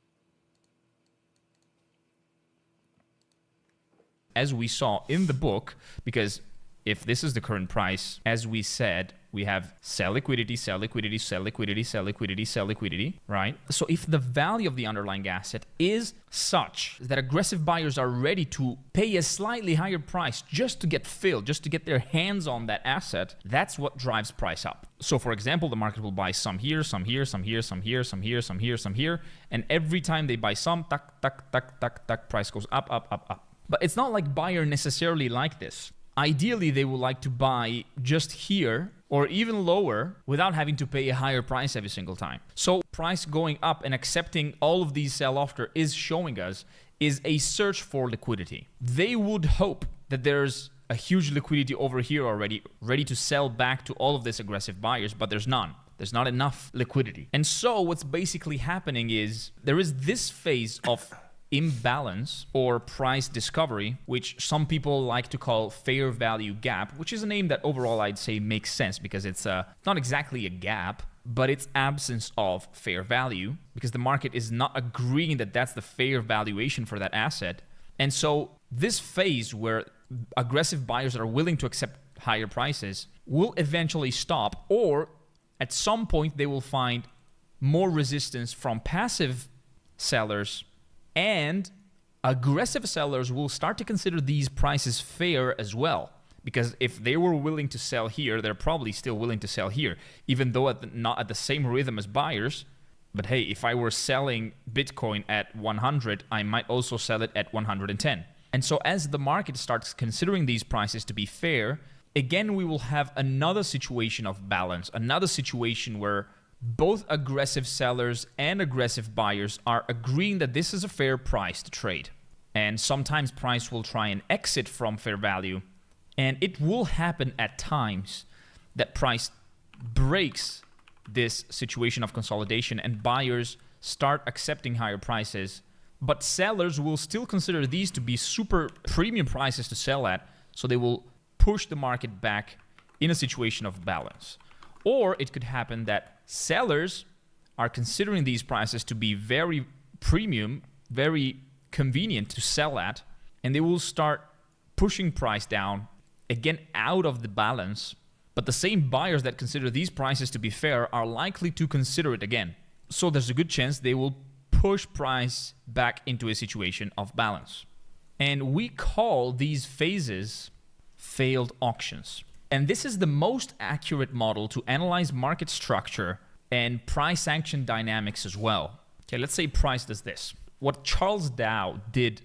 As we saw in the book, because if this is the current price, as we said, we have sell liquidity, sell liquidity, sell liquidity, sell liquidity, sell liquidity, right? So if the value of the underlying asset is such that aggressive buyers are ready to pay a slightly higher price just to get filled, just to get their hands on that asset, that's what drives price up. So for example, the market will buy some here, some here, some here, some here, some here, some here, some here, and every time they buy some, tuck, tuck, tuck, tuck, tuck, price goes up, up, up, up. But it's not like buyer necessarily like this. Ideally, they would like to buy just here or even lower without having to pay a higher price every single time. So price going up and accepting all of these sell-after is showing us is a search for liquidity. They would hope that there's a huge liquidity over here already, ready to sell back to all of these aggressive buyers, but there's none. There's not enough liquidity. And so what's basically happening is there is this phase of imbalance or price discovery, which some people like to call fair value gap, which is a name that overall I'd say makes sense because it's not exactly a gap, but it's absence of fair value because the market is not agreeing that that's the fair valuation for that asset. And so this phase where aggressive buyers are willing to accept higher prices will eventually stop, or at some point they will find more resistance from passive sellers, and aggressive sellers will start to consider these prices fair as well. Because if they were willing to sell here, they're probably still willing to sell here. Even though not at the same rhythm as buyers, But hey, if I were selling Bitcoin at 100, I might also sell it at 110. And so as the market starts considering these prices to be fair, again, we will have another situation of balance, another situation where both aggressive sellers and aggressive buyers are agreeing that this is a fair price to trade. And sometimes price will try and exit from fair value. And it will happen at times that price breaks this situation of consolidation and buyers start accepting higher prices. But sellers will still consider these to be super premium prices to sell at, so they will push the market back in a situation of balance. Or it could happen that sellers are considering these prices to be very premium, very convenient to sell at, and they will start pushing price down, again, out of the balance. But the same buyers that consider these prices to be fair are likely to consider it again. So there's a good chance they will push price back into a situation of balance. And we call these phases failed auctions. And this is the most accurate model to analyze market structure and price action dynamics as well. Okay, let's say price does this. What Charles Dow did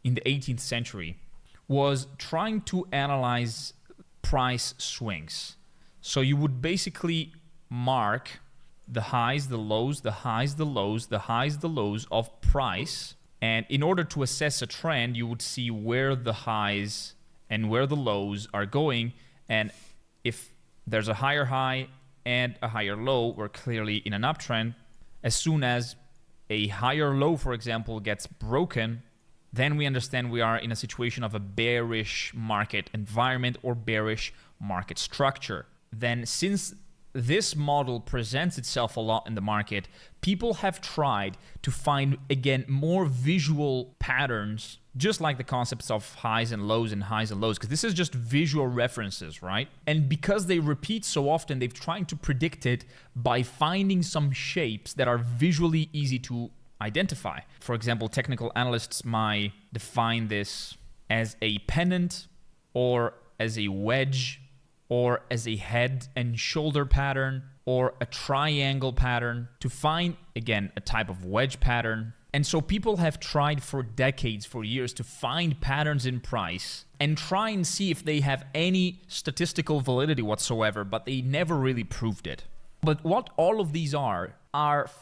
in the 18th century was trying to analyze price swings. So you would basically mark the highs, the lows, the highs, the lows, the highs, the lows of price. And in order to assess a trend, you would see where the highs and where the lows are going. And if there's a higher high and a higher low, we're clearly in an uptrend. As soon as a higher low, for example, gets broken, then we understand we are in a situation of a bearish market environment or bearish market structure. Then since this model presents itself a lot in the market, people have tried to find, again, more visual patterns, just like the concepts of highs and lows, because this is just visual references, right? And because they repeat so often, they've tried to predict it by finding some shapes that are visually easy to identify. For example, technical analysts might define this as a pennant or as a wedge or as a head and shoulder pattern or a triangle pattern to find, again, a type of wedge pattern. And so people have tried for decades, for years, to find patterns in price and try and see if they have any statistical validity whatsoever, but they never really proved it. But what all of these are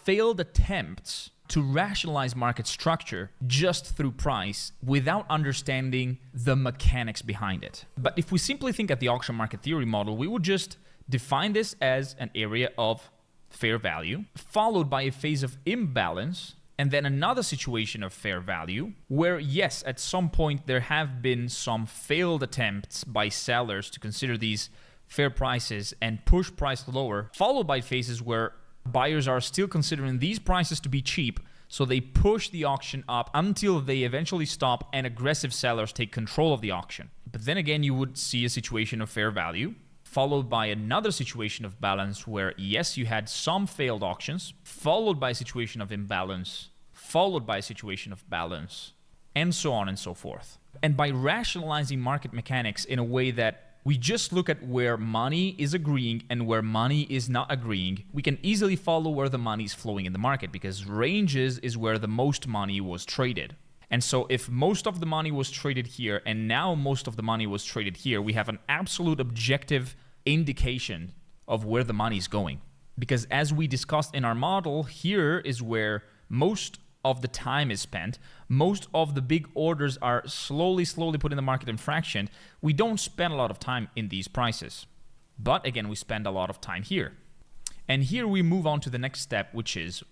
failed attempts to rationalize market structure just through price without understanding the mechanics behind it. But if we simply think at the auction market theory model, we would just define this as an area of fair value, followed by a phase of imbalance, and then another situation of fair value, where yes, at some point there have been some failed attempts by sellers to consider these fair prices and push price lower, followed by phases where buyers are still considering these prices to be cheap, so they push the auction up until they eventually stop and aggressive sellers take control of the auction. But then again, you would see a situation of fair value, followed by another situation of balance where, yes, you had some failed auctions, followed by a situation of imbalance, followed by a situation of balance, and so on and so forth. And by rationalizing market mechanics in a way that we just look at where money is agreeing and where money is not agreeing, we can easily follow where the money is flowing in the market, because ranges is where the most money was traded. And so if most of the money was traded here and now most of the money was traded here, we have an absolute objective indication of where the money is going. Because as we discussed in our model, here is where most of the time is spent. Most of the big orders are slowly put in the market and fractioned. We don't spend a lot of time in these prices. But again, we spend a lot of time here. And here we move on to the next step, which is,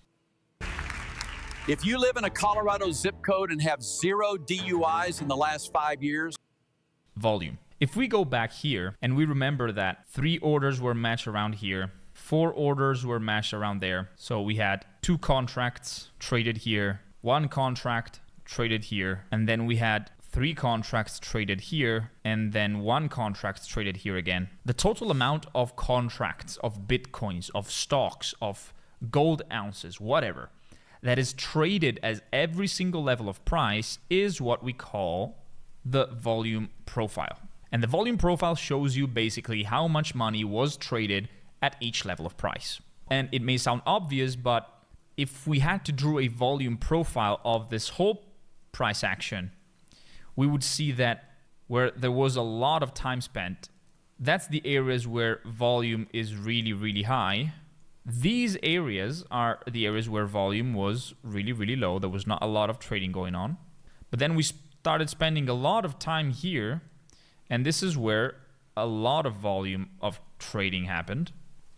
if you live in a Colorado zip code and have 0 DUIs in the last 5 years, volume. If we go back here and we remember that 3 orders were matched around here, 4 orders were matched around there. So we had 2 contracts traded here, 1 contract traded here, and then we had 3 contracts traded here, and then 1 contract traded here again. The total amount of contracts, of bitcoins, of stocks, of gold ounces, whatever, that is traded as every single level of price is what we call the volume profile. And the volume profile shows you basically how much money was traded at each level of price. And it may sound obvious, but if we had to draw a volume profile of this whole price action, we would see that where there was a lot of time spent, that's the areas where volume is really, really high. These areas are the areas where volume was really, really low. There was not a lot of trading going on. But then we started spending a lot of time here, and this is where a lot of volume of trading happened,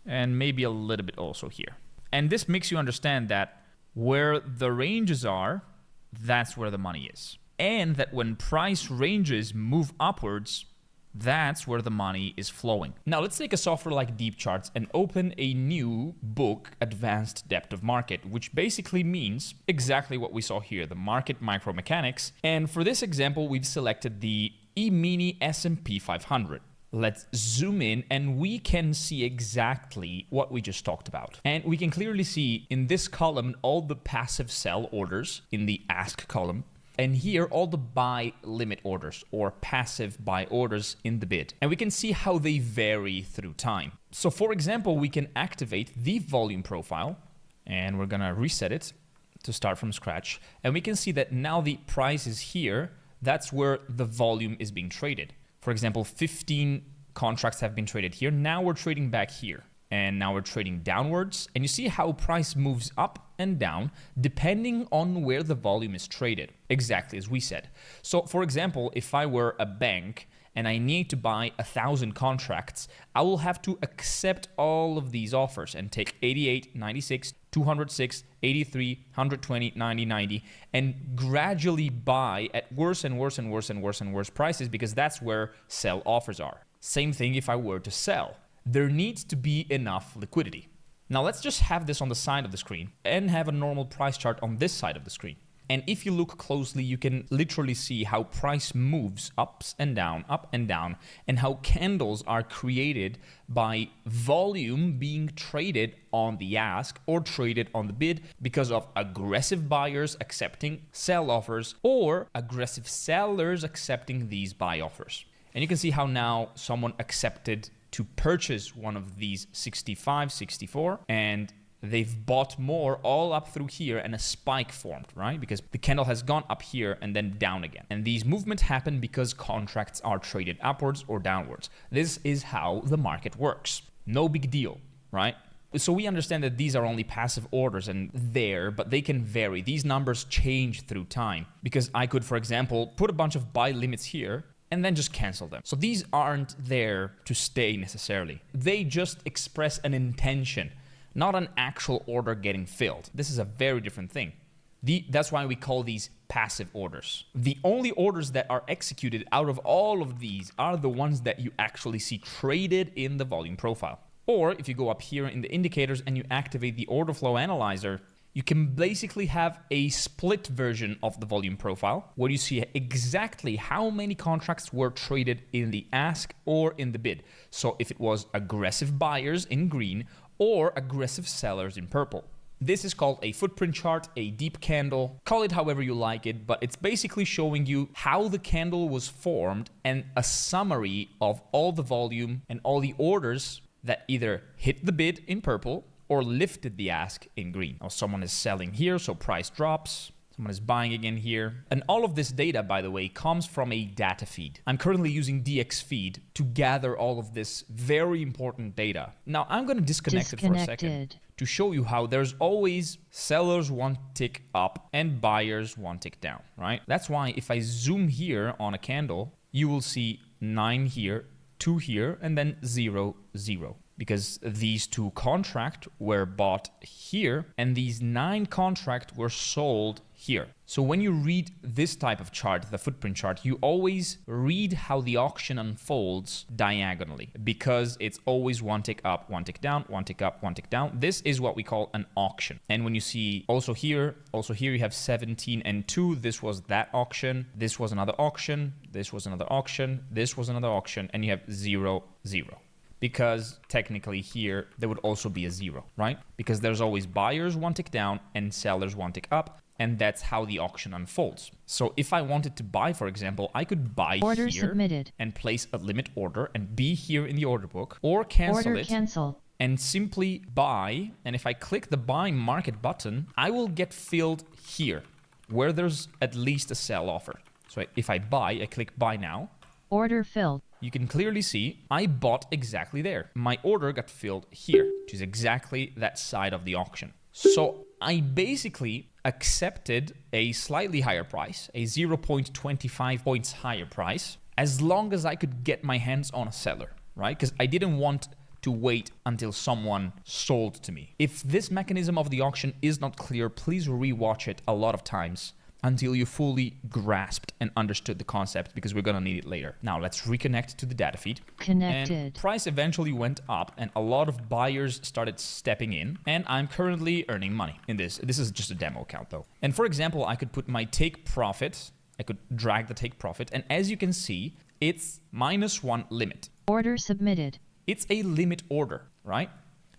and maybe a little bit also here. And this makes you understand that where the ranges are, that's where the money is. And that when price ranges move upwards, that's where the money is flowing. Now let's take a software like Deep Charts and open a new book, Advanced Depth of Market, which basically means exactly what we saw here, the market micromechanics. And for this example, we've selected the E-mini S&P 500. Let's zoom in and we can see exactly what we just talked about. And we can clearly see in this column all the passive sell orders in the ask column. And here, all the buy limit orders or passive buy orders in the bid. And we can see how they vary through time. So for example, we can activate the volume profile and we're gonna reset it to start from scratch. And we can see that now the price is here. That's where the volume is being traded. For example, 15 contracts have been traded here. Now we're trading back here. And now we're trading downwards. And you see how price moves up and down depending on where the volume is traded, exactly as we said. So for example, if I were a bank and I need to buy 1,000 contracts, I will have to accept all of these offers and take 88, 96, 206, 83, 120, 90, 90, and gradually buy at worse and worse and worse and worse and worse prices because that's where sell offers are. Same thing if I were to sell. There needs to be enough liquidity. Now let's just have this on the side of the screen and have a normal price chart on this side of the screen. And if you look closely, you can literally see how price moves up and down, and how candles are created by volume being traded on the ask or traded on the bid because of aggressive buyers accepting sell offers or aggressive sellers accepting these buy offers. And you can see how now someone accepted to purchase one of these 65, 64, and they've bought more all up through here and a spike formed, right? Because the candle has gone up here and then down again. And these movements happen because contracts are traded upwards or downwards. This is how the market works. No big deal, right? So we understand that these are only passive orders and but they can vary. These numbers change through time because I could, for example, put a bunch of buy limits here and then just cancel them. So these aren't there to stay necessarily. They just express an intention, not an actual order getting filled. This is a very different thing. That's why we call these passive orders. The only orders that are executed out of all of these are the ones that you actually see traded in the volume profile. Or if you go up here in the indicators and you activate the order flow analyzer, you can basically have a split version of the volume profile where you see exactly how many contracts were traded in the ask or in the bid. So if it was aggressive buyers in green or aggressive sellers in purple. This is called a footprint chart, a deep candle, call it however you like it, but it's basically showing you how the candle was formed and a summary of all the volume and all the orders that either hit the bid in purple or lifted the ask in green. Now someone is selling here, so price drops. Someone is buying again here. And all of this data, by the way, comes from a data feed. I'm currently using DXFeed to gather all of this very important data. Now I'm going to disconnect it for a second to show you how there's always sellers one tick up and buyers one tick down, right? That's why if I zoom here on a candle, you will see 9 here, 2 here, and then 0, 0. Because these 2 contracts were bought here and these 9 contracts were sold here. So when you read this type of chart, the footprint chart, you always read how the auction unfolds diagonally because it's always one tick up, one tick down, one tick up, one tick down. This is what we call an auction. And when you see also here you have 17 and 2. This was that auction. This was another auction. This was another auction. This was another auction. And you have 0, 0. Because technically here, there would also be a 0, right? Because there's always buyers one tick down and sellers one tick up, and that's how the auction unfolds. So if I wanted to buy, for example, I could buy order here submitted and place a limit order and be here in the order book, or cancel order it cancel and simply buy. And if I click the buy market button, I will get filled here where there's at least a sell offer. So if I buy, I click buy now. Order filled. You can clearly see I bought exactly there. My order got filled here, which is exactly that side of the auction. So I basically accepted a slightly higher price, a 0.25 points higher price, as long as I could get my hands on a seller, right? Because I didn't want to wait until someone sold to me. If this mechanism of the auction is not clear, please rewatch it a lot of times until you fully grasped and understood the concept, because we're gonna need it later. Now let's reconnect to the data feed. Connected. And price eventually went up and a lot of buyers started stepping in, and I'm currently earning money in this. This is just a demo account though. And for example, I could put my take profit, I could drag the take profit, and as you can see, it's -1 limit. Order submitted. It's a limit order, right?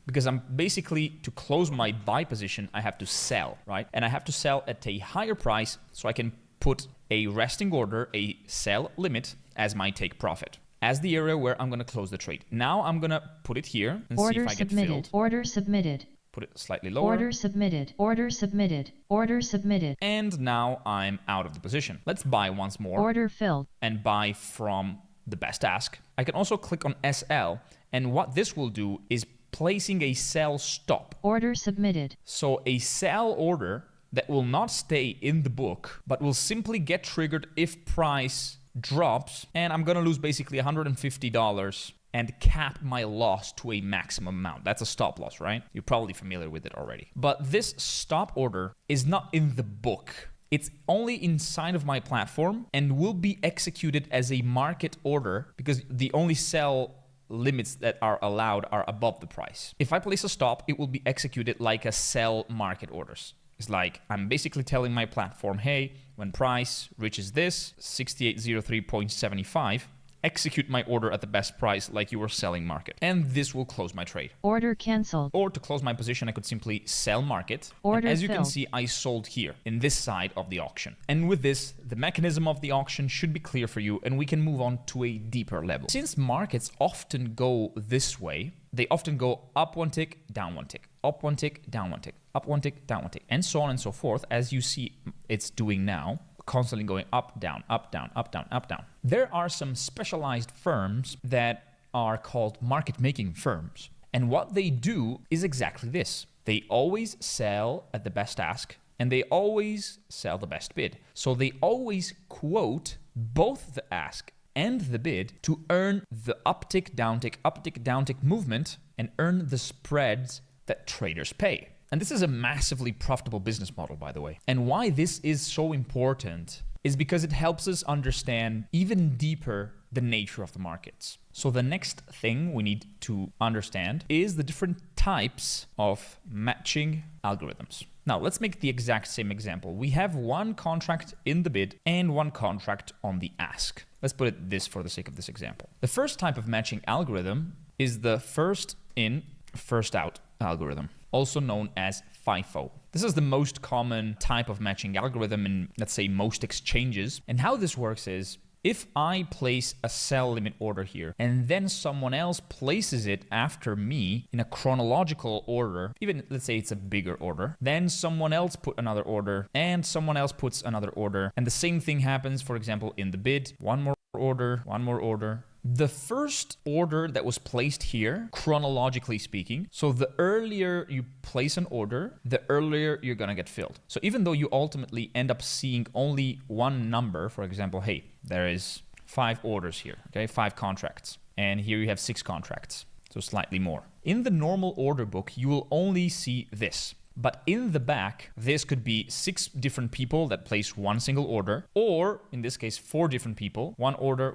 Because I'm basically, to close my buy position, I have to sell, right? And I have to sell at a higher price so I can put a resting order, a sell limit, as my take profit, as the area where I'm going to close the trade. Now I'm going to put it here and Order see if I get submitted. filled. Order submitted. Put it slightly lower. Order submitted. Order submitted. Order submitted. And now I'm out of the position. Let's buy once more Order filled. and buy from the best ask. I can also click on SL, and what this will do is placing a sell stop. Order submitted. So a sell order that will not stay in the book, but will simply get triggered if price drops, and I'm gonna lose basically $150 and cap my loss to a maximum amount. That's a stop loss, right? You're probably familiar with it already. But this stop order is not in the book. It's only inside of my platform and will be executed as a market order because the only sell limits that are allowed are above the price. If I place a stop, it will be executed like a sell market orders. It's like I'm basically telling my platform, hey, when price reaches this 6803.75, execute my order at the best price like you were selling market. And this will close my trade. Order canceled. Or to close my position, I could simply sell market. Order and as you can filled. see, I sold here in this side of the auction. And with this, the mechanism of the auction should be clear for you, and we can move on to a deeper level. Since markets often go this way, they often go up one tick, down one tick, up one tick, down one tick, up one tick, down one tick, and so on and so forth, as you see it's doing now. Constantly going up, down, up, down, up, down, up, down. There are some specialized firms that are called market making firms. And what they do is exactly this. They always sell at the best ask and they always sell the best bid. So they always quote both the ask and the bid to earn the uptick, downtick movement and earn the spreads that traders pay. And this is a massively profitable business model, by the way. And why this is so important is because it helps us understand even deeper the nature of the markets. So the next thing we need to understand is the different types of matching algorithms. Now, let's make the exact same example. We have one contract in the bid and one contract on the ask. Let's put it this for the sake of this example. The first type of matching algorithm is the first in, first out algorithm, also known as FIFO. This is the most common type of matching algorithm in, let's say, most exchanges. And how this works is, if I place a sell limit order here and then someone else places it after me in a chronological order, even let's say it's a bigger order, then someone else put another order and someone else puts another order. And the same thing happens, for example, in the bid, one more order, one more order. The first order that was placed here, chronologically speaking, so the earlier you place an order, the earlier you're gonna get filled. So even though you ultimately end up seeing only one number, for example, hey, there is 5 orders here, okay, 5 contracts, and here you have 6 contracts, so slightly more. In the normal order book, you will only see this. But in the back, this could be 6 different people that place one single order, or in this case, 4 different people, 1 order,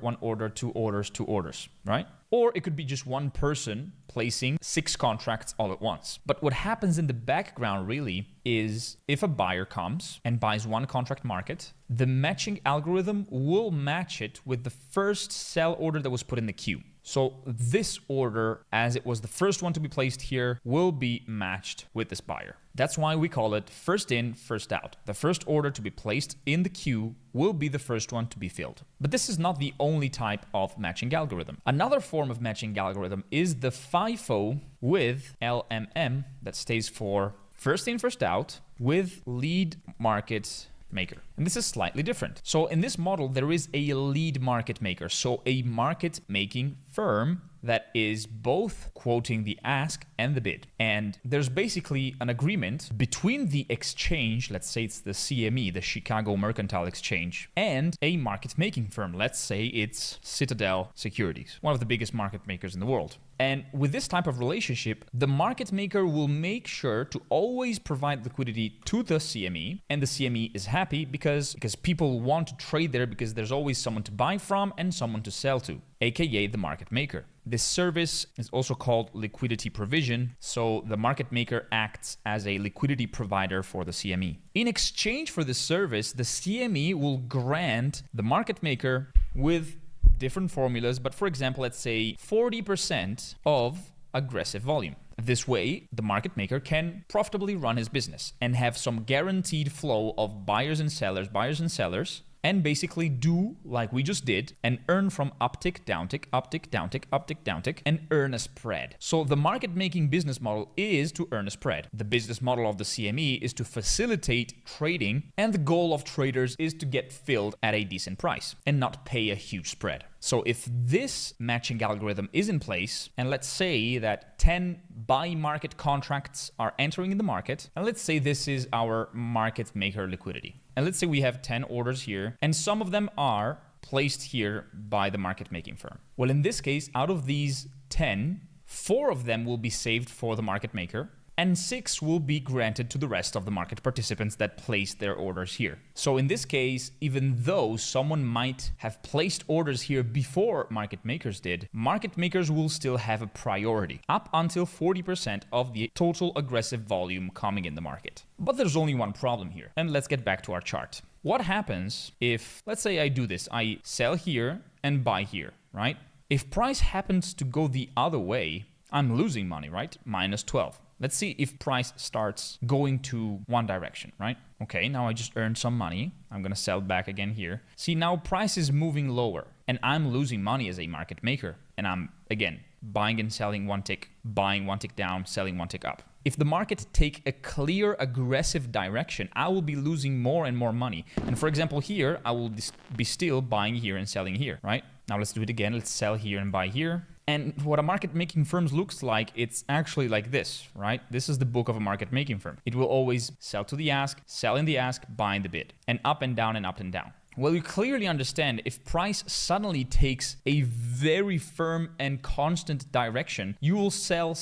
2 orders, 2 orders, right? Or it could be just one person placing 6 contracts all at once. But what happens in the background really is if a buyer comes and buys one contract market, the matching algorithm will match it with the first sell order that was put in the queue. So this order, as it was the first one to be placed here, will be matched with this buyer. That's why we call it first in, first out. The first order to be placed in the queue will be the first one to be filled. But this is not the only type of matching algorithm. Another form of matching algorithm is the FIFO with LMM, that stays for first in, first out, with lead market maker. And this is slightly different. So in this model, there is a lead market maker, so a market making firm that is both quoting the ask and the bid. And there's basically an agreement between the exchange, let's say it's the CME, the Chicago Mercantile Exchange, and a market making firm. Let's say it's Citadel Securities, one of the biggest market makers in the world. And with this type of relationship, the market maker will make sure to always provide liquidity to the CME, and the CME is happy because people want to trade there because there's always someone to buy from and someone to sell to, aka the market maker. This service is also called liquidity provision, so the market maker acts as a liquidity provider for the CME. In exchange for this service, the CME will grant the market maker with different formulas, but for example, let's say 40% of aggressive volume. This way, the market maker can profitably run his business and have some guaranteed flow of buyers and sellers, and basically do like we just did and earn from uptick, downtick, uptick, downtick, uptick, downtick, and earn a spread. So the market making business model is to earn a spread. The business model of the CME is to facilitate trading, and the goal of traders is to get filled at a decent price and not pay a huge spread. So if this matching algorithm is in place, and let's say that 10 buy market contracts are entering in the market, and let's say this is our market maker liquidity. And let's say we have 10 orders here, and some of them are placed here by the market making firm. Well, in this case, out of these 10, 4 of them will be saved for the market maker, and 6 will be granted to the rest of the market participants that placed their orders here. So in this case, even though someone might have placed orders here before market makers did, market makers will still have a priority, up until 40% of the total aggressive volume coming in the market. But there's only one problem here, and let's get back to our chart. What happens if, let's say I do this, I sell here and buy here, right? If price happens to go the other way, I'm losing money, right? Minus 12. Let's see if price starts going to one direction, right? Okay, now I just earned some money. I'm gonna sell back again here. See, now price is moving lower and I'm losing money as a market maker. And I'm, again, buying and selling one tick, buying one tick down, selling one tick up. If the market take a clear aggressive direction, I will be losing more and more money. And for example, here, I will be still buying here and selling here, right? Now let's do it again. Let's sell here and buy here. And what a market making firm looks like, it's actually like this, right? This is the book of a market making firm. It will always sell to the ask, sell in the ask, buy in the bid, and up and down and up and down. Well, you clearly understand if price suddenly takes a very firm and constant direction, you will sell,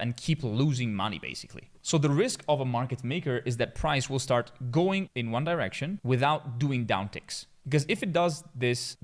and keep losing money basically. So the risk of a market maker is that price will start going in one direction without doing downticks. Because if it does this,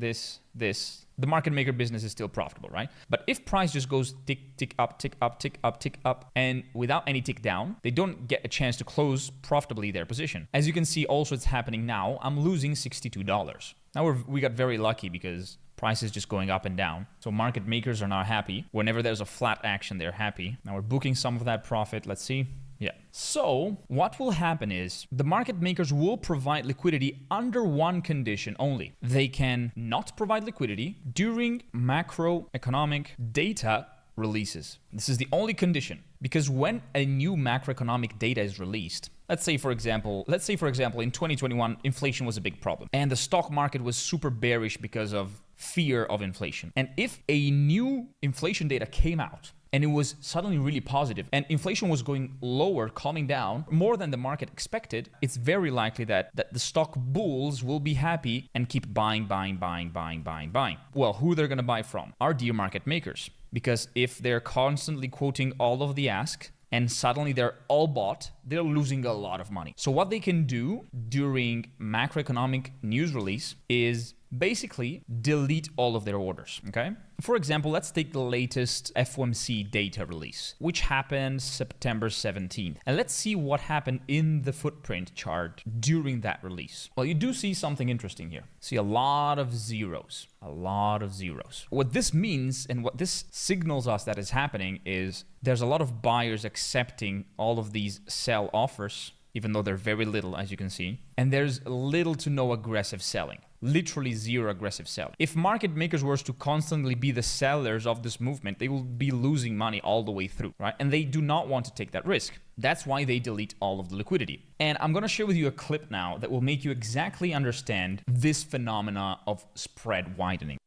the market maker business is still profitable, right? But if price just goes tick, tick up, tick up, tick up, tick up, and without any tick down, they don't get a chance to close profitably their position. As you can see, also it's happening now. I'm losing $62. Now we got very lucky because price is just going up and down. So market makers are not happy. Whenever there's a flat action, they're happy. Now we're booking some of that profit. Let's see. Yeah. So what will happen is the market makers will provide liquidity under one condition only. They can not provide liquidity during macroeconomic data releases. This is the only condition, because when a new macroeconomic data is released, let's say for example in 2021 inflation was a big problem and the stock market was super bearish because of fear of inflation. And if a new inflation data came out and it was suddenly really positive and inflation was going lower, calming down more than the market expected, it's very likely that the stock bulls will be happy and keep buying. Well, who they're going to buy from are dear market makers, because if they're constantly quoting all of the ask and suddenly they're all bought, they're losing a lot of money. So what they can do during macroeconomic news release is basically delete all of their orders, okay? For example, let's take the latest FOMC data release, which happened September 17th. And let's see what happened in the footprint chart during that release. Well, you do see something interesting here. See a lot of zeros, a lot of zeros. What this means and what this signals us that is happening is there's a lot of buyers accepting all of these sell offers, even though they're very little, as you can see. And there's little to no aggressive selling. Literally zero aggressive selling. If market makers were to constantly be the sellers of this movement, they will be losing money all the way through, right? And they do not want to take that risk. That's why they delete all of the liquidity. And I'm going to share with you a clip now that will make you exactly understand this phenomena of spread widening.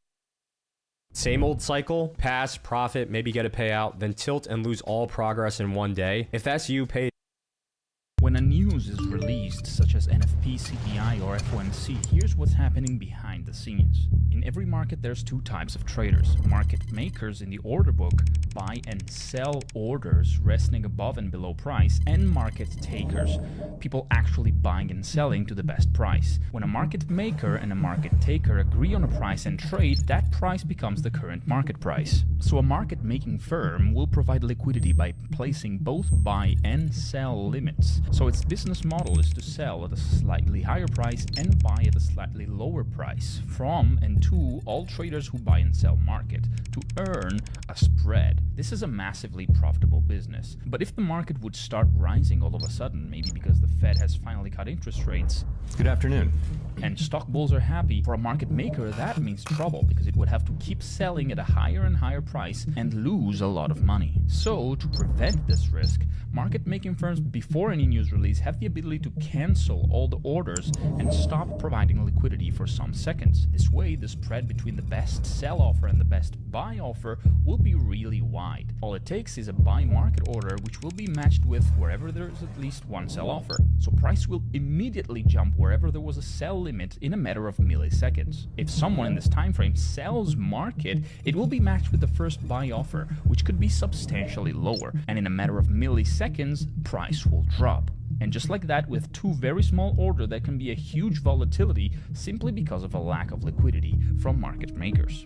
Same old cycle, pass, profit, maybe get a payout, then tilt and lose all progress in one day. If that's you, pay. When a news is released, such as NFP, CPI, or FOMC, here's what's happening behind the scenes. In every market, there's two types of traders. Market makers in the order book buy and sell orders resting above and below price, and market takers, people actually buying and selling to the best price. When a market maker and a market taker agree on a price and trade, that price becomes the current market price. So a market making firm will provide liquidity by placing both buy and sell limits. So its business model is to sell at a slightly higher price and buy at a slightly lower price from and to all traders who buy and sell market to earn a spread. This is a massively profitable business. But if the market would start rising all of a sudden, maybe because the Fed has finally cut interest rates, Good afternoon. and stock bulls are happy, for a market maker that means trouble, because it would have to keep selling at a higher and higher price and lose a lot of money. So to prevent this risk, market making firms before any news release have the ability to cancel all the orders and stop providing liquidity for some seconds. This way, the spread between the best sell offer and the best buy offer will be really wide. All it takes is a buy market order, which will be matched with wherever there is at least one sell offer. So price will immediately jump wherever there was a sell limit in a matter of milliseconds. If someone in this time frame sells market, it will be matched with the first buy offer, which could be substantially lower, and in a matter of milliseconds, price will drop. And just like that, with two very small order, there can be a huge volatility simply because of a lack of liquidity from market makers.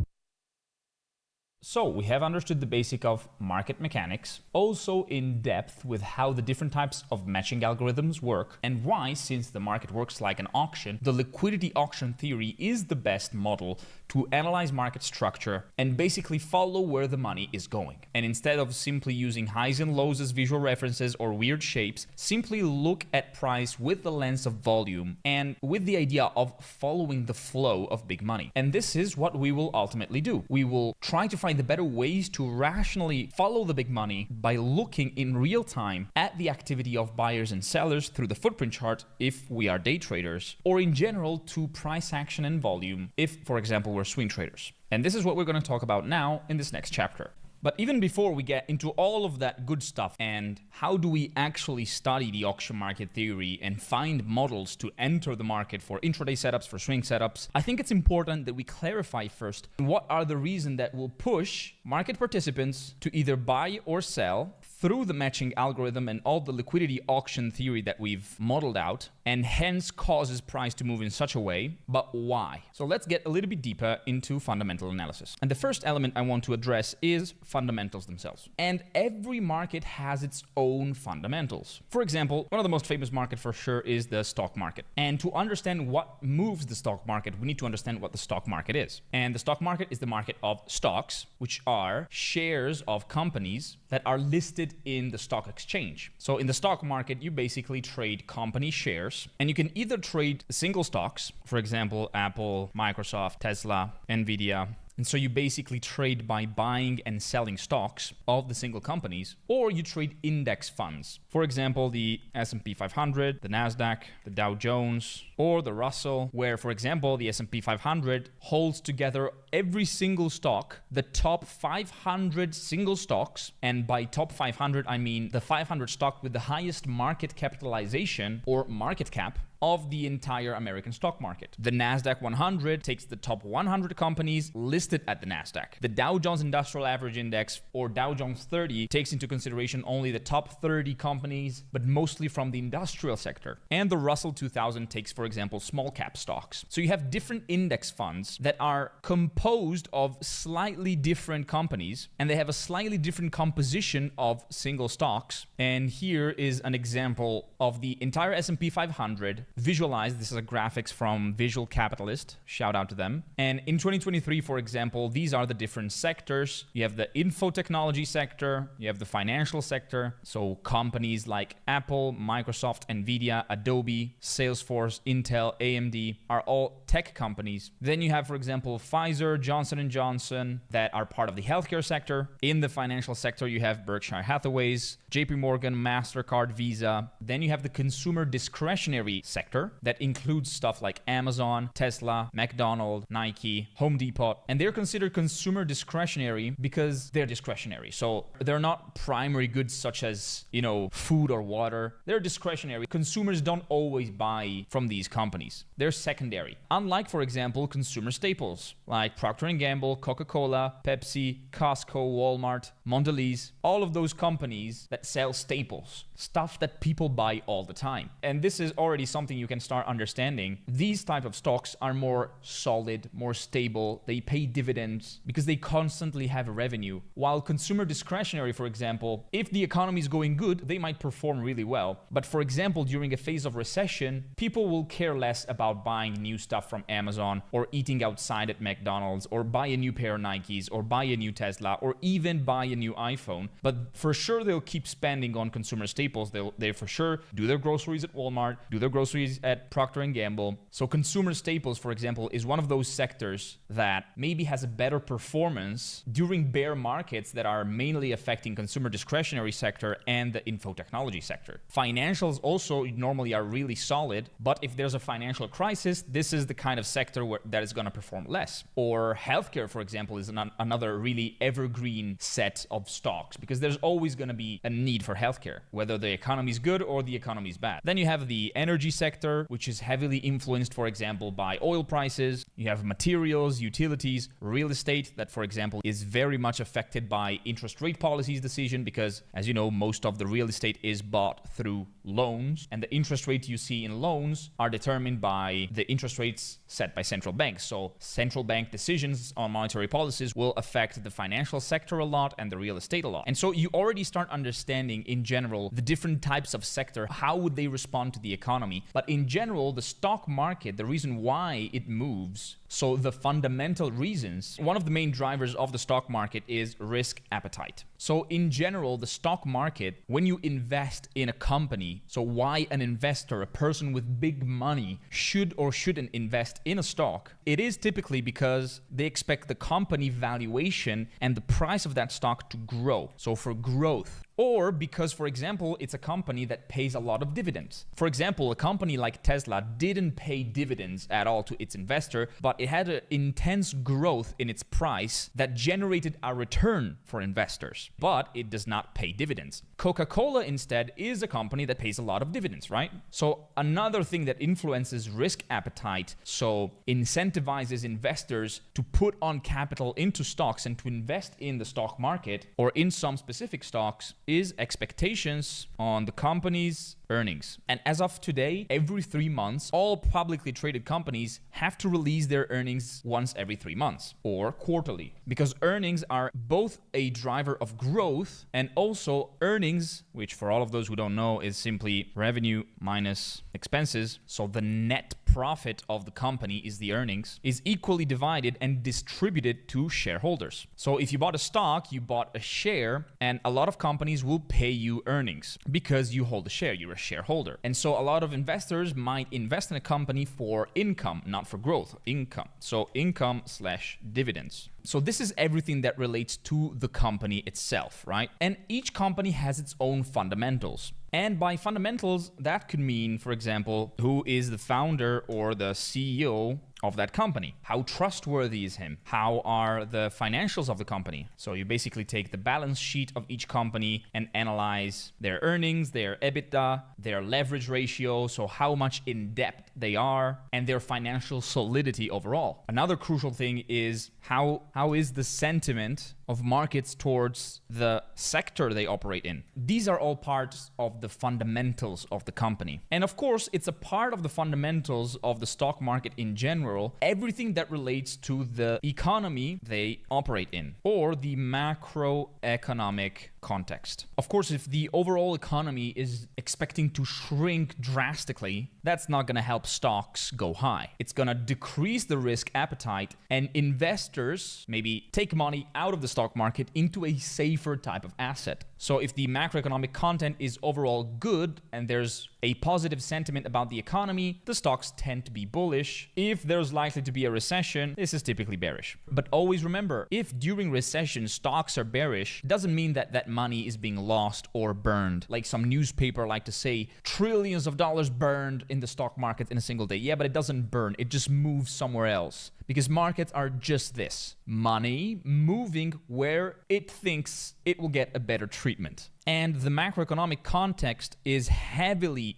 So we have understood the basic of market mechanics, also in depth with how the different types of matching algorithms work, and why, since the market works like an auction, the liquidity auction theory is the best model to analyze market structure and basically follow where the money is going. And instead of simply using highs and lows as visual references or weird shapes, simply look at price with the lens of volume and with the idea of following the flow of big money. And this is what we will ultimately do. We will try to find the better ways to rationally follow the big money by looking in real time at the activity of buyers and sellers through the footprint chart if we are day traders, or in general to price action and volume if, for example, we're swing traders. And this is what we're going to talk about now in this next chapter. But even before we get into all of that good stuff and how do we actually study the auction market theory and find models to enter the market for intraday setups, for swing setups, I think it's important that we clarify first what are the reasons that will push market participants to either buy or sell through the matching algorithm and all the liquidity auction theory that we've modeled out, and hence causes price to move in such a way, but why? So let's get a little bit deeper into fundamental analysis. And the first element I want to address is fundamentals themselves. And every market has its own fundamentals. For example, one of the most famous markets for sure is the stock market. And to understand what moves the stock market, we need to understand what the stock market is. And the stock market is the market of stocks, which are shares of companies that are listed in the stock exchange. So in the stock market, you basically trade company shares, and you can either trade single stocks, for example, Apple, Microsoft, Tesla, Nvidia. And so you basically trade by buying and selling stocks of the single companies, or you trade index funds. For example, the S&P 500, the NASDAQ, the Dow Jones, or the Russell, where, for example, the S&P 500 holds together every single stock, the top 500 single stocks, and by top 500, I mean the 500 stock with the highest market capitalization or market cap of the entire American stock market. The NASDAQ 100 takes the top 100 companies listed at the NASDAQ. The Dow Jones Industrial Average Index, or Dow Jones 30, takes into consideration only the top 30 companies, but mostly from the industrial sector. And the Russell 2000 takes, for example, small cap stocks. So you have different index funds that are composed of slightly different companies, and they have a slightly different composition of single stocks. And here is an example of the entire S&P 500 visualized. This is a graphics from Visual Capitalist. Shout out to them. And in 2023, for example, these are the different sectors. You have the info technology sector, you have the financial sector, so companies like Apple, Microsoft, Nvidia, Adobe, Salesforce, Intel, AMD are all tech companies. Then you have, for example, Pfizer, Johnson & Johnson, that are part of the healthcare sector. In the financial sector, you have Berkshire Hathaway's, JP Morgan, MasterCard, Visa. Then you have the consumer discretionary sector that includes stuff like Amazon, Tesla, McDonald's, Nike, Home Depot. And they're considered consumer discretionary because they're discretionary. So they're not primary goods such as, food or water. They're discretionary. Consumers don't always buy from these companies. They're secondary. Unlike, for example, consumer staples like Procter & Gamble, Coca-Cola, Pepsi, Costco, Walmart, Mondelez, all of those companies that sell staples, stuff that people buy all the time. And this is already something you can start understanding. These type of stocks are more solid, more stable. They pay dividends because they constantly have revenue. While consumer discretionary, for example, if the economy is going good, they might perform really well. But for example, during a phase of recession, people will care less about buying new stuff from Amazon or eating outside at McDonald's or buy a new pair of Nikes or buy a new Tesla or even buy a new iPhone. But for sure, they'll keep spending on consumer staples. They for sure do their groceries at Walmart, do their groceries at Procter & Gamble. So consumer staples, for example, is one of those sectors that maybe has a better performance during bear markets that are mainly affecting consumer discretionary sector and the info technology sector. Financials also normally are really solid, but if there's a financial crisis, this is the kind of sector that is going to perform less. Or healthcare, for example, is another really evergreen set of stocks because there's always going to be a need for healthcare, whether the economy is good or the economy is bad. Then you have the energy sector, which is heavily influenced, for example, by oil prices. You have materials, utilities, real estate that, for example, is very much affected by interest rate policies decision because, as you know, most of the real estate is bought through loans, and the interest rates you see in loans are determined by the interest rates set by central banks. So central bank decisions on monetary policies will affect the financial sector a lot and the real estate a lot. And so you already start understanding in general the different types of sector, how would they respond to the economy. But in general, the stock market, the reason why it moves, so the fundamental reasons, one of the main drivers of the stock market is risk appetite. So in general, the stock market, when you invest in a company, so why an investor, a person with big money, should or shouldn't invest in a stock, it is typically because they expect the company valuation and the price of that stock to grow. So for growth. Or because, for example, it's a company that pays a lot of dividends. For example, a company like Tesla didn't pay dividends at all to its investor, but it had an intense growth in its price that generated a return for investors, but it does not pay dividends. Coca-Cola instead is a company that pays a lot of dividends, right? So another thing that influences risk appetite, so incentivizes investors to put on capital into stocks and to invest in the stock market or in some specific stocks, is expectations on the company's earnings. And as of today, every 3 months, all publicly traded companies have to release their earnings once every 3 months or quarterly, because earnings are both a driver of growth and also earnings, which for all of those who don't know is simply revenue minus expenses. So the net profit of the company is the earnings, is equally divided and distributed to shareholders. So if you bought a stock, you bought a share, and a lot of companies will pay you earnings because you hold a share, you're a shareholder. And so a lot of investors might invest in a company for income, not for growth, income. So income/dividends. So this is everything that relates to the company itself, right? And each company has its own fundamentals. And by fundamentals, that could mean, for example, who is the founder or the CEO of that company. How trustworthy is him? How are the financials of the company? So you basically take the balance sheet of each company and analyze their earnings, their EBITDA, their leverage ratio, so how much in debt they are, and their financial solidity overall. Another crucial thing is how is the sentiment of markets towards the sector they operate in. These are all parts of the fundamentals of the company. And of course, it's a part of the fundamentals of the stock market in general, everything that relates to the economy they operate in, or the macroeconomic context. Of course, if the overall economy is expecting to shrink drastically, that's not going to help stocks go high. It's going to decrease the risk appetite, and investors maybe take money out of the stock market into a safer type of asset. So if the macroeconomic content is overall good and there's a positive sentiment about the economy, the stocks tend to be bullish. If there's likely to be a recession, this is typically bearish. But always remember, if during recession stocks are bearish, doesn't mean that that money is being lost or burned. Like some newspaper like to say, trillions of dollars burned in the stock market in a single day. Yeah, but it doesn't burn. It just moves somewhere else. Because markets are just this. Money moving where it thinks it will get a better treatment. And the macroeconomic context is heavily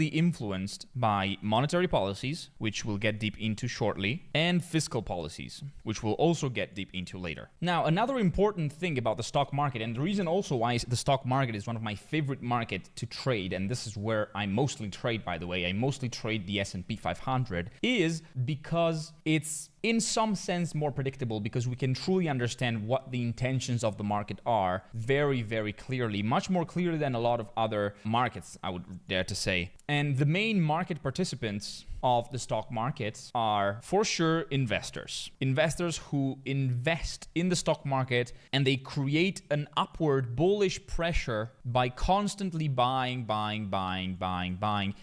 influenced by monetary policies, which we'll get deep into shortly, and fiscal policies, which we'll also get deep into later. Now, another important thing about the stock market, and the reason also why the stock market is one of my favorite markets to trade, and this is where I mostly trade, by the way, I mostly trade the S&P 500, is because it's in some sense more predictable, because we can truly understand what the intentions of the market are very, very clearly, much more clearly than a lot of other markets, I would dare to say. And the main market participants of the stock markets are for sure investors. Investors who invest in the stock market and they create an upward bullish pressure by constantly buying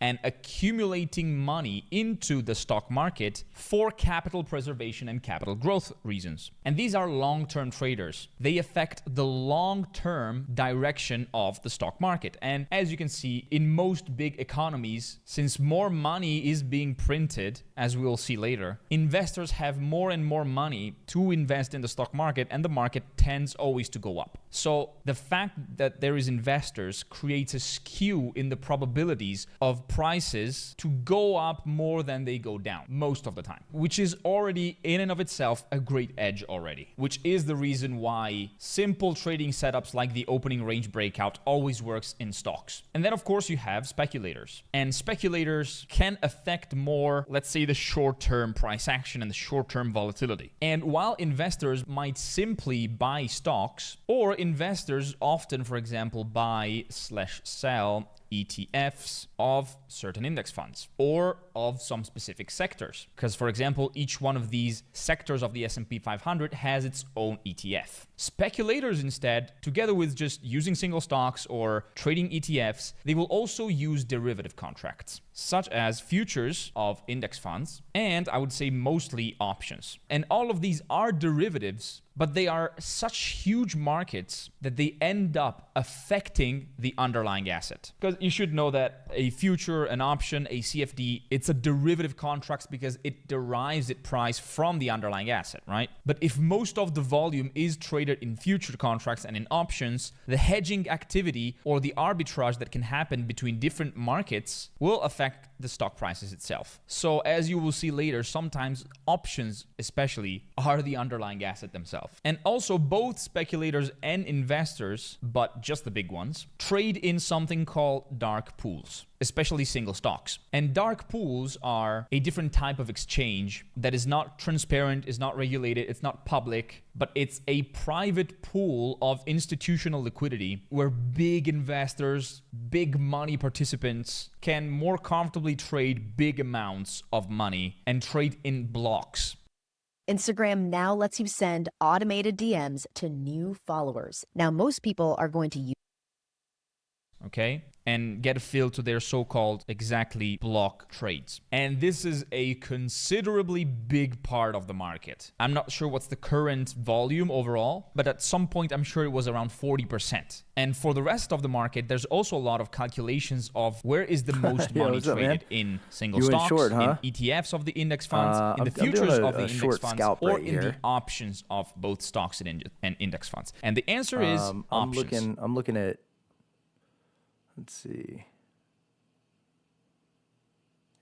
and accumulating money into the stock market for capital preservation and capital growth reasons. And these are long-term traders. They affect the long-term direction of the stock market. And as you can see, in most big economies, since more money is being printed, as we will see later, investors have more and more money to invest in the stock market, and the market tends always to go up. So the fact that there is investors creates a skew in the probabilities of prices to go up more than they go down most of the time, which is already in and of itself a great edge already, which is the reason why simple trading setups like the opening range breakout always works in stocks. And then of course you have speculators, and speculators can affect more, let's say, the short-term price action and the short-term volatility. And while investors might simply buy stocks, or investors often, for example, buy/sell ETFs of certain index funds or of some specific sectors. Because, for example, each one of these sectors of the S&P 500 has its own ETF. Speculators instead, together with just using single stocks or trading ETFs, they will also use derivative contracts, such as futures of index funds, and I would say mostly options. And all of these are derivatives, but they are such huge markets that they end up affecting the underlying asset. Because you should know that a future, an option, a CFD, it's a derivative contract because it derives its price from the underlying asset, right? But if most of the volume is traded in future contracts and in options, the hedging activity or the arbitrage that can happen between different markets will affect the stock prices itself. So as you will see later, sometimes options especially are the underlying asset themselves. And also both speculators and investors, but just the big ones, trade in something called dark pools, especially single stocks. And dark pools are a different type of exchange that is not transparent, is not regulated, it's not public, but it's a private pool of institutional liquidity where big investors, big money participants can more comfortably trade big amounts of money and trade in blocks. Instagram now lets you send automated DMs to new followers. Now, most people are going to use okay, and get a feel to their so-called exactly block trades. And this is a considerably big part of the market. I'm not sure what's the current volume overall, but at some point I'm sure it was around 40%. And for the rest of the market, there's also a lot of calculations of where is the most Yo, money what's up, traded man? in single You went stocks, short, huh? in ETFs of the index funds, in the I'm doing futures of the a index short funds, scalp or right in the here. options of both stocks and index funds. And the answer is options. I'm looking at, let's see.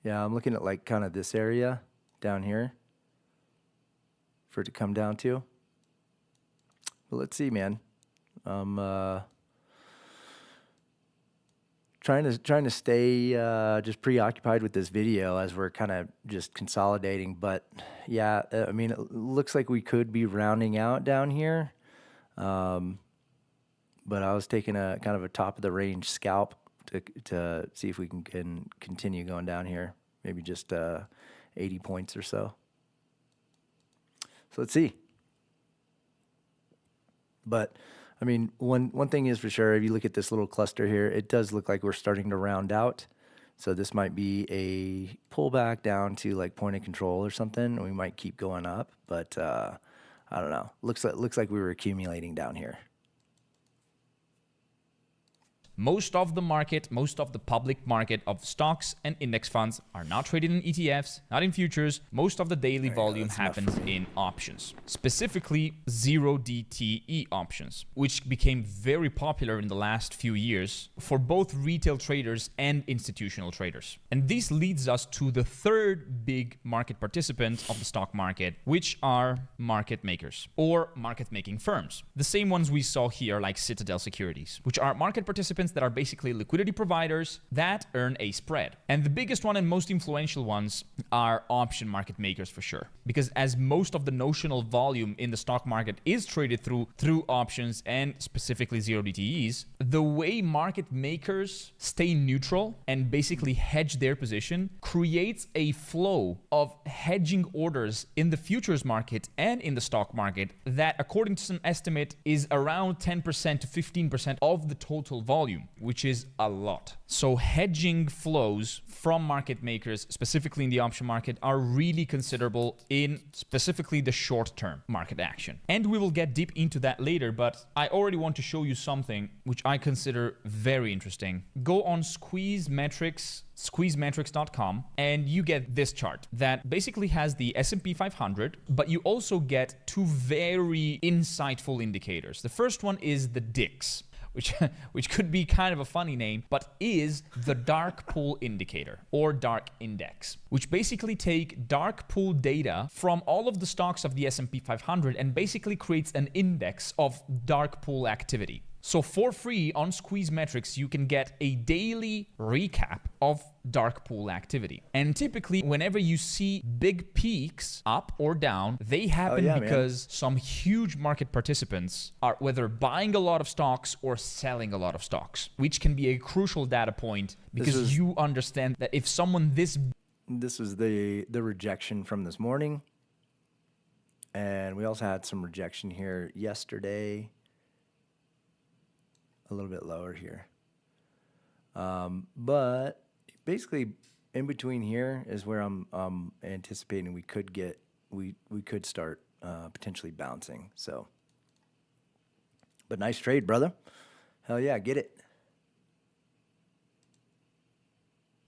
Yeah, I'm looking at like kind of this area down here for it to come down to. But let's see, man. I'm trying to stay just preoccupied with this video as we're kind of just consolidating. But yeah, I mean, it looks like we could be rounding out down here. But I was taking a kind of a top of the range scalp to see if we can continue going down here. Maybe just 80 points or so. So let's see. But I mean, one thing is for sure, if you look at this little cluster here, it does look like we're starting to round out. So this might be a pullback down to like point of control or something, and we might keep going up. But I don't know. Looks like we were accumulating down here. Most of the market, most of the public market of stocks and index funds are not traded in ETFs, not in futures. Most of the daily volume happens in options, specifically 0DTE options, which became very popular in the last few years for both retail traders and institutional traders. And this leads us to the third big market participant of the stock market, which are market makers or market making firms. The same ones we saw here, like Citadel Securities, which are market participants that are basically liquidity providers that earn a spread. And the biggest one and most influential ones are option market makers for sure. Because as most of the notional volume in the stock market is traded through options and specifically 0DTEs, the way market makers stay neutral and basically hedge their position creates a flow of hedging orders in the futures market and in the stock market that, according to some estimate, is around 10% to 15% of the total volume, which is a lot. So hedging flows from market makers, specifically in the option market, are really considerable in specifically the short-term market action. And we will get deep into that later, but I already want to show you something which I consider very interesting. Go on squeezemetrics.com and you get this chart that basically has the S&P 500, but you also get two very insightful indicators. The first one is the DIX, which could be kind of a funny name, but is the dark pool indicator or dark index, which basically take dark pool data from all of the stocks of the S&P 500 and basically creates an index of dark pool activity. So for free on Squeeze Metrics, you can get a daily recap of dark pool activity. And typically, whenever you see big peaks up or down, they happen because some huge market participants are whether buying a lot of stocks or selling a lot of stocks, which can be a crucial data point because you understand that if someone this was the rejection from this morning. And we also had some rejection here yesterday. A little bit lower here. But basically in between here is where I'm anticipating we could start potentially bouncing. So, but nice trade, brother. Hell yeah, get it.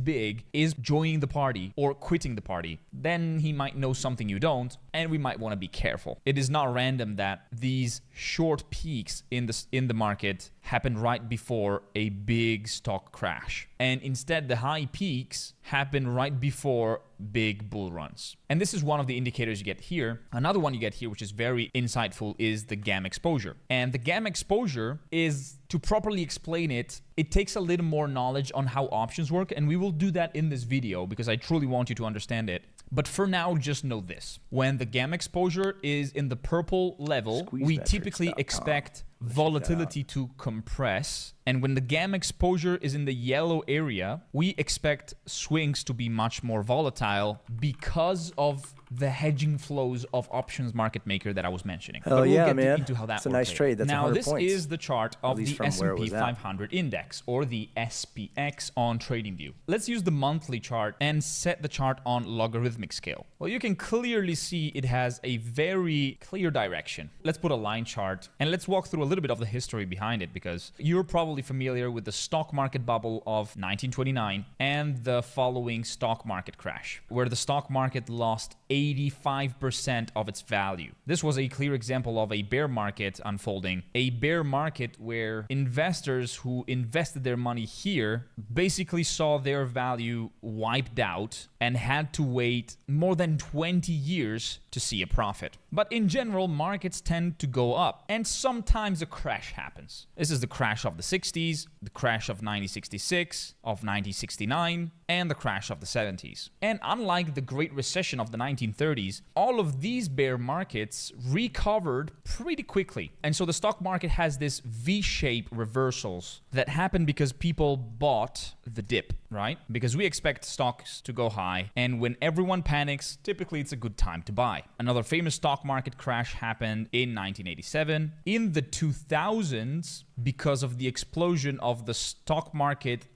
Big is joining the party or quitting the party. Then he might know something you don't, and we might want to be careful. It is not random that these short peaks in the market happen right before a big stock crash. And instead, the high peaks happen right before big bull runs. And this is one of the indicators you get here. Another one you get here, which is very insightful, is the GAM exposure. And the GAM exposure is, to properly explain it, it takes a little more knowledge on how options work. And we will do that in this video because I truly want you to understand it. But for now, just know this. When the GAM exposure is in the purple level, we typically expect volatility to compress. And when the GAM exposure is in the yellow area, we expect swings to be much more volatile because of the hedging flows of options market maker that I was mentioning. Hell But we'll yeah, get man. into how that It's a works nice later. trade. That's now 100 this points. is the chart of least the from where it S&P was at. 500 index, or the SPX on TradingView. Let's use the monthly chart and set the chart on logarithmic scale. Well, you can clearly see it has a very clear direction. Let's put a line chart and let's walk through a little bit of the history behind it, because you're probably familiar with the stock market bubble of 1929 and the following stock market crash, where the stock market lost 85% of its value. This was a clear example of a bear market unfolding, a bear market where investors who invested their money here basically saw their value wiped out and had to wait more than 20 years to see a profit. But in general, markets tend to go up, and sometimes a crash happens. This is the crash of the 60s, the crash of 1966, of 1969, and the crash of the 70s. And unlike the Great Recession of the 1930s, all of these bear markets recovered pretty quickly. And so the stock market has this V-shaped reversals that happen because people bought the dip, right? Because we expect stocks to go high, and when everyone panics, typically it's a good time to buy. Another famous stock market crash happened in 1987. In the 2000s, because of the explosion of the stock market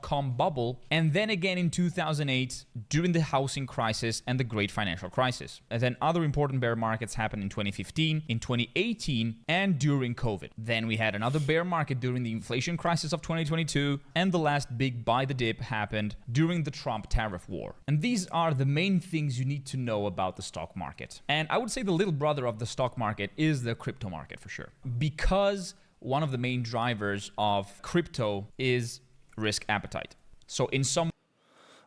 .com bubble, and then again in 2008 during the housing crisis and the great financial crisis. And then other important bear markets happened in 2015, in 2018, and during COVID. Then we had another bear market during the inflation crisis of 2022, and the last big buy the dip happened during the Trump tariff war. And these are the main things you need to know about the stock market. And I would say the little brother of the stock market is the crypto market for sure, because one of the main drivers of crypto is risk appetite. So in some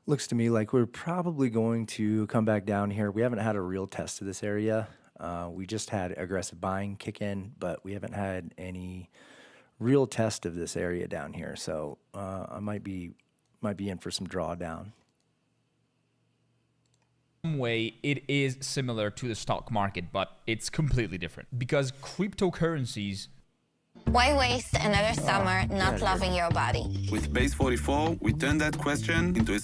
Looks to me like we're probably going to come back down here. We haven't had a real test of this area. We just had aggressive buying kick in, but we haven't had any real test of this area down here. So I might be in for some drawdown. way it is similar to the stock market, but it's completely different because cryptocurrencies. Why waste another summer not loving your body? With Base 44, we turn that question into a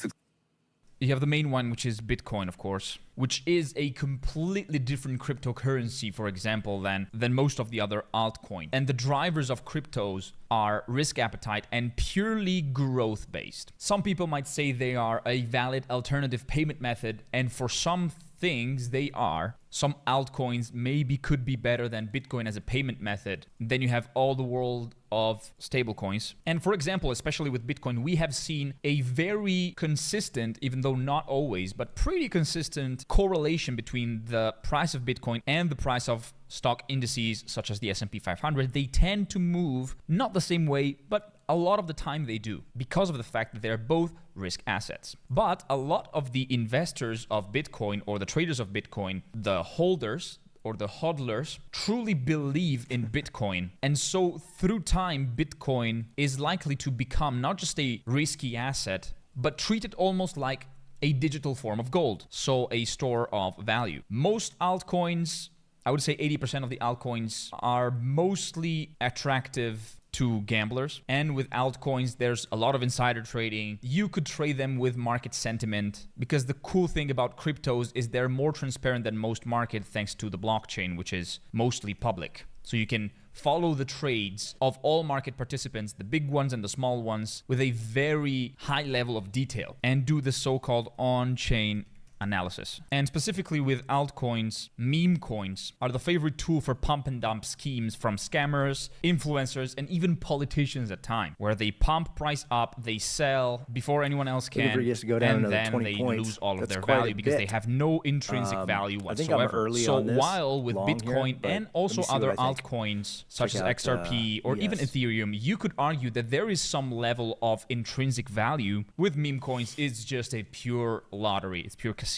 You have the main one, which is Bitcoin, of course, which is a completely different cryptocurrency, for example, than most of the other altcoins. And the drivers of cryptos are risk appetite and purely growth-based. Some people might say they are a valid alternative payment method, and for some things they are. Some altcoins maybe could be better than Bitcoin as a payment method. Then you have all the world of stablecoins. And for example, especially with Bitcoin, we have seen a very consistent, even though not always, but pretty consistent correlation between the price of Bitcoin and the price of stock indices such as the S&P 500. They tend to move not the same way, but a lot of the time they do, because of the fact that they're both risk assets. But a lot of the investors of Bitcoin or the traders of Bitcoin, the holders or the hodlers, truly believe in Bitcoin. And so through time, Bitcoin is likely to become not just a risky asset, but treated almost like a digital form of gold, so a store of value. Most altcoins, I would say 80% of the altcoins, are mostly attractive to gamblers. And with altcoins, there's a lot of insider trading. You could trade them with market sentiment, because the cool thing about cryptos is they're more transparent than most markets thanks to the blockchain, which is mostly public. So you can follow the trades of all market participants, the big ones and the small ones, with a very high level of detail, and do the so-called on-chain analysis. And specifically with altcoins, meme coins are the favorite tool for pump and dump schemes from scammers, influencers, and even politicians at times, where they pump price up, they sell before anyone else can, to go down and then 20 they points. lose all of That's their quite a value because they bit. have no intrinsic value I think I'm whatsoever. early So on this, while with long Bitcoin here, but and let also me see other what I think. altcoins such Check as out, XRP or even ES. Ethereum, you could argue that there is some level of intrinsic value. With meme coins, it's just a pure lottery. It's pure casino.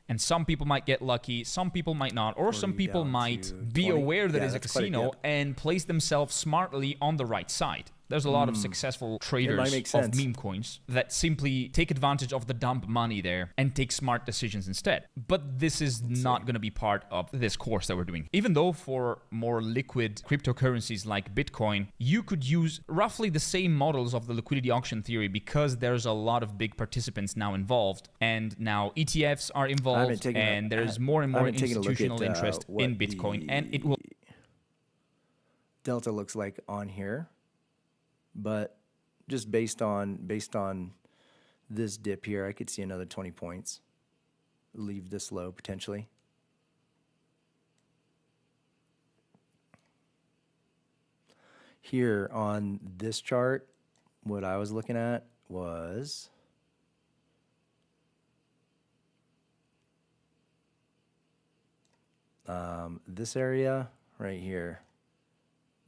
And some people might get lucky, some people might not, or some 40 people down might to be 20. aware that Yeah, it's a that's quite a casino dip. and place themselves smartly on the right side. There's a lot of successful traders make of sense. meme coins that simply take advantage of the dump money there and take smart decisions instead. But this is not going to be part of this course that we're doing. Even though for more liquid cryptocurrencies like Bitcoin, you could use roughly the same models of the liquidity auction theory because there's a lot of big participants now involved. And now ETFs are involved and there's more and more institutional interest in Bitcoin. And it will... Delta looks like on here. But just based on this dip here, I could see another 20 points. Leave this low potentially. Here on this chart, what I was looking at was this area right here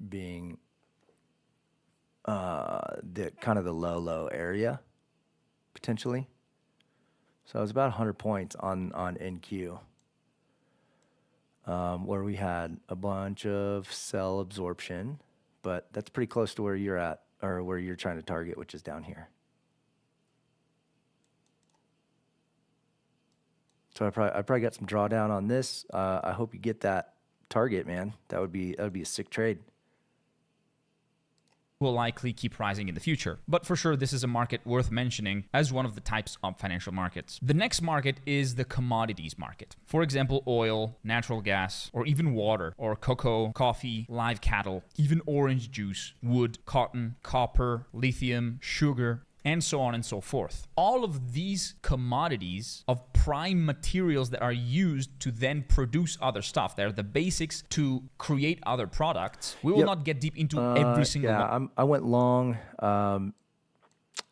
being the kind of the low area potentially. So it was about 100 points on NQ, where we had a bunch of cell absorption, but that's pretty close to where you're at or where you're trying to target, which is down here. So I probably got some drawdown on this. I hope you get that target, man. That would be a sick trade. Will likely keep rising in the future. But for sure, this is a market worth mentioning as one of the types of financial markets. The next market is the commodities market. For example, oil, natural gas, or even water, or cocoa, coffee, live cattle, even orange juice, wood, cotton, copper, lithium, sugar, and so on and so forth. All of these commodities of prime materials that are used to then produce other stuff. They're the basics to create other products. We will not get deep into every single one. I went long.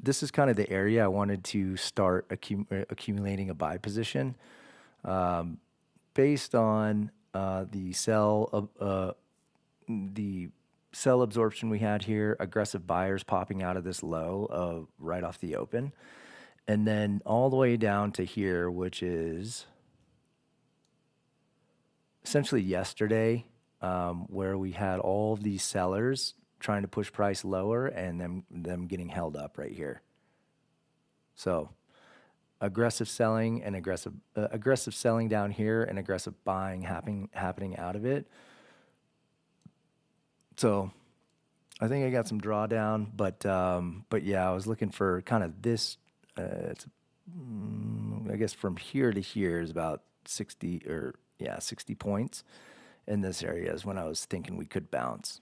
This is kind of the area I wanted to start accumulating a buy position based on the cell absorption we had here, aggressive buyers popping out of this low right off the open, and then all the way down to here, which is essentially yesterday, where we had all of these sellers trying to push price lower and them getting held up right here. So aggressive selling and aggressive selling down here and aggressive buying happening out of it. So I think I got some drawdown, but yeah, I was looking for kind of this. I guess from here to here is about 60 points. In this area is when I was thinking we could bounce.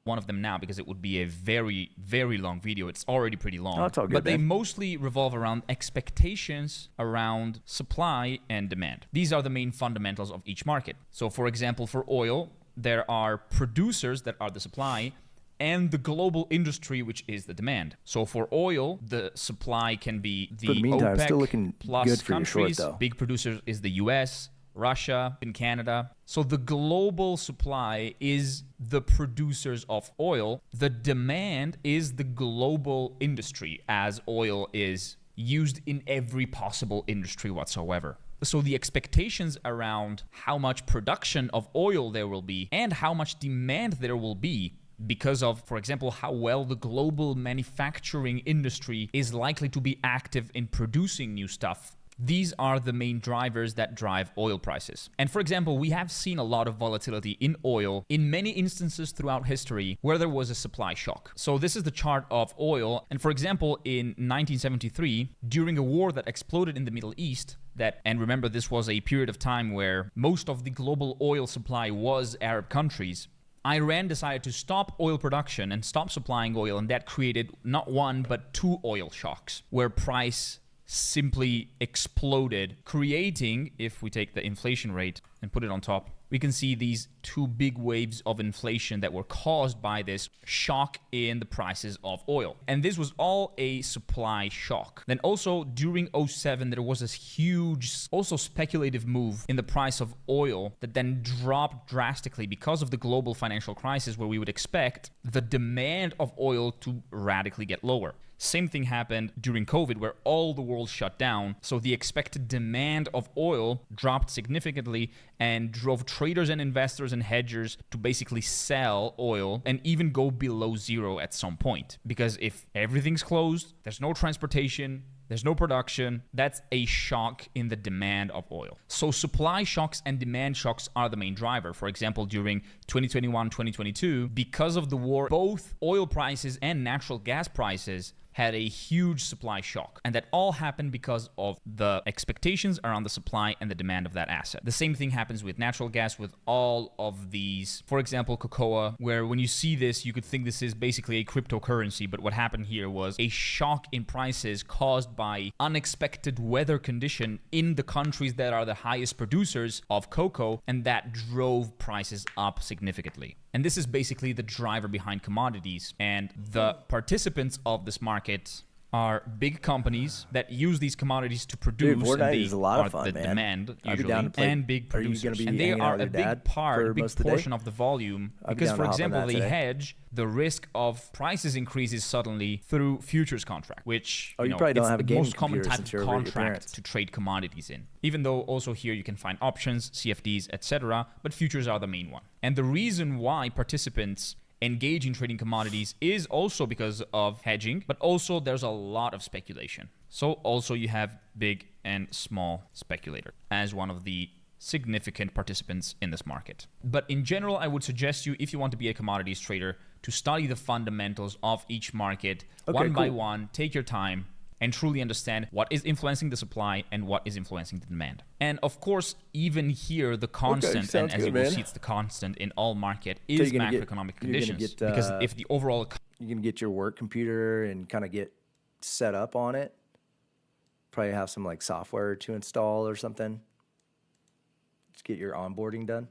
One of them now because it would be a very, very long video. It's already pretty long. Oh, it's all good, but they man. mostly revolve around expectations around supply and demand. These are the main fundamentals of each market. So for example, for oil, there are producers that are the supply and the global industry, which is the demand. So for oil, the supply can be the For the meantime, OPEC still looking plus good for your short, countries. though. Big producers is the US, Russia, and Canada. So the global supply is the producers of oil. The demand is the global industry, as oil is used in every possible industry whatsoever. So the expectations around how much production of oil there will be and how much demand there will be because of, for example, how well the global manufacturing industry is likely to be active in producing new stuff. These are the main drivers that drive oil prices. And for example, we have seen a lot of volatility in oil in many instances throughout history where there was a supply shock. So this is the chart of oil. And for example, in 1973, during a war that exploded in the Middle East, and remember, this was a period of time where most of the global oil supply was Arab countries, Iran decided to stop oil production and stop supplying oil, and that created not one, but two oil shocks, where price simply exploded, creating, if we take the inflation rate and put it on top, we can see these two big waves of inflation that were caused by this shock in the prices of oil. And this was all a supply shock. Then also during 2007, there was this huge, also speculative move in the price of oil that then dropped drastically because of the global financial crisis, where we would expect the demand of oil to radically get lower. Same thing happened during COVID, where all the world shut down. So the expected demand of oil dropped significantly and drove traders and investors and hedgers to basically sell oil and even go below zero at some point. Because if everything's closed, there's no transportation, there's no production, that's a shock in the demand of oil. So supply shocks and demand shocks are the main driver. For example, during 2021, 2022, because of the war, both oil prices and natural gas prices had a huge supply shock. And that all happened because of the expectations around the supply and the demand of that asset. The same thing happens with natural gas, with all of these. For example, cocoa, where when you see this, you could think this is basically a cryptocurrency. But what happened here was a shock in prices caused by unexpected weather condition in the countries that are the highest producers of cocoa. And that drove prices up significantly. And this is basically the driver behind commodities. And the participants of this market are big companies that use these commodities to produce. Dude, Fortnite and they is a lot of are fun, the man. demand I'd be usually, down to play. and big Are you gonna producers. be And they hanging out are with a your big dad part, for a big most of the day? portion of the volume. I'd be Because, down for to hop on example, that they today. hedge the risk of prices increases suddenly through futures contract, which Oh, you probably don't it's have a the gaming most common computer type since of you're over at your contract parents'. to trade commodities in. Even though also here you can find options, CFDs, etc., but futures are the main one. And the reason why participants engage in trading commodities is also because of hedging, but also there's a lot of speculation. So also you have big and small speculator as one of the significant participants in this market. But in general, I would suggest you, if you want to be a commodities trader, to study the fundamentals of each market one by one, take your time, and truly understand what is influencing the supply and what is influencing the demand. And of course, even here, the constant, sounds and as good, you will man. see, it's the constant in all market, So is you're gonna macroeconomic you're gonna conditions. get, Because if the overall you're gonna get your work computer and kind of get set up on it. Probably have some like software to install or something. Just get your onboarding done.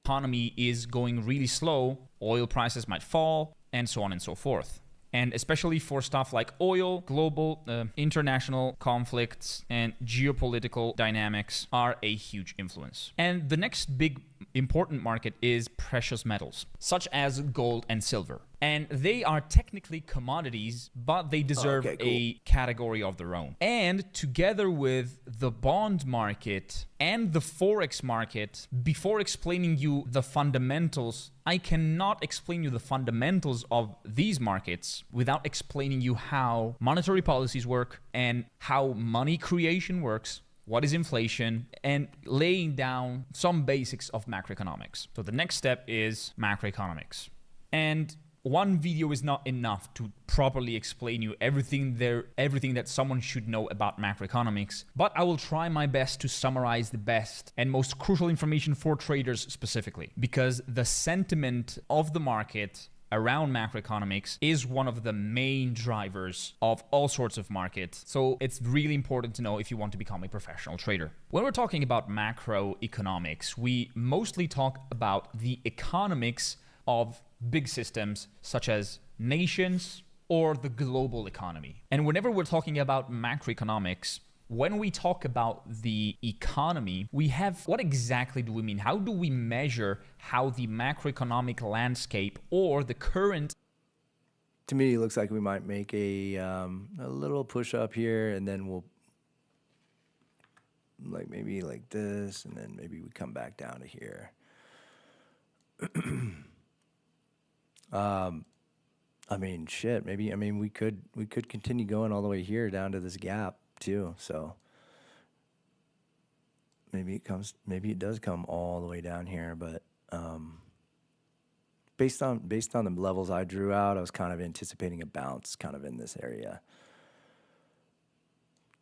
economy is going really slow, oil prices might fall, and so on and so forth. And especially for stuff like oil, global, international conflicts, and geopolitical dynamics are a huge influence. And the next big important market is precious metals, such as gold and silver. And they are technically commodities, but they deserve a category of their own. And together with the bond market and the Forex market, before explaining you the fundamentals, I cannot explain you the fundamentals of these markets without explaining you how monetary policies work and how money creation works, what is inflation, and laying down some basics of macroeconomics. So the next step is macroeconomics. And one video is not enough to properly explain you everything that someone should know about macroeconomics, but I will try my best to summarize the best and most crucial information for traders specifically, because the sentiment of the market around macroeconomics is one of the main drivers of all sorts of markets. So it's really important to know if you want to become a professional trader. When we're talking about macroeconomics, we mostly talk about the economics of big systems such as nations or the global economy. And whenever we're talking about macroeconomics, when we talk about the economy, we have, what exactly do we mean? How do we measure how the macroeconomic landscape or the current... To me, it looks like we might make a little push up here, and then we'll like maybe like this, and then maybe we come back down to here. I mean, shit. Maybe we could continue going all the way here down to this gap too. So maybe it does come all the way down here. But based on the levels I drew out, I was kind of anticipating a bounce kind of in this area.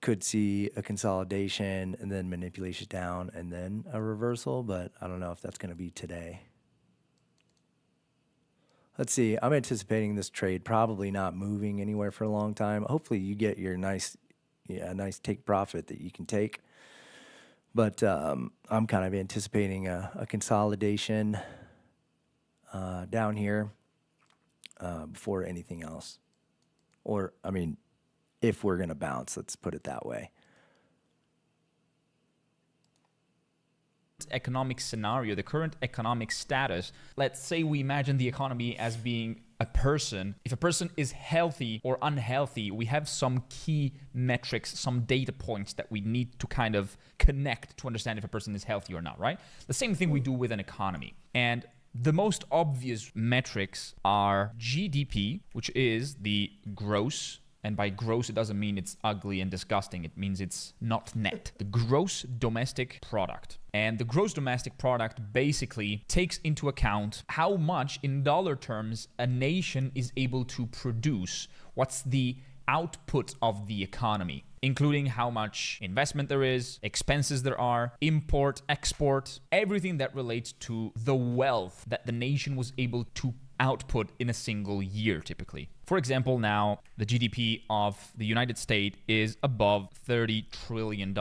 Could see a consolidation and then manipulation down and then a reversal, but I don't know if that's going to be today. Let's see. I'm anticipating this trade probably not moving anywhere for a long time. Hopefully you get your nice take profit that you can take. But I'm kind of anticipating a consolidation down here before anything else. Or, I mean, if we're going to bounce, let's put it that way. Economic scenario, the current economic status. Let's say we imagine the economy as being a person, if a person is healthy or unhealthy, we have some key metrics, some data points that we need to kind of connect to understand if a person is healthy or not, right? The same thing we do with an economy. And the most obvious metrics are GDP, which is the gross. And by gross, it doesn't mean it's ugly and disgusting. It means it's not net. The gross domestic product. And the gross domestic product basically takes into account how much in dollar terms a nation is able to produce. What's the output of the economy, including how much investment there is, expenses there are, import, export, everything that relates to the wealth that the nation was able to output in a single year, typically. For example, now the GDP of the United States is above $30 trillion.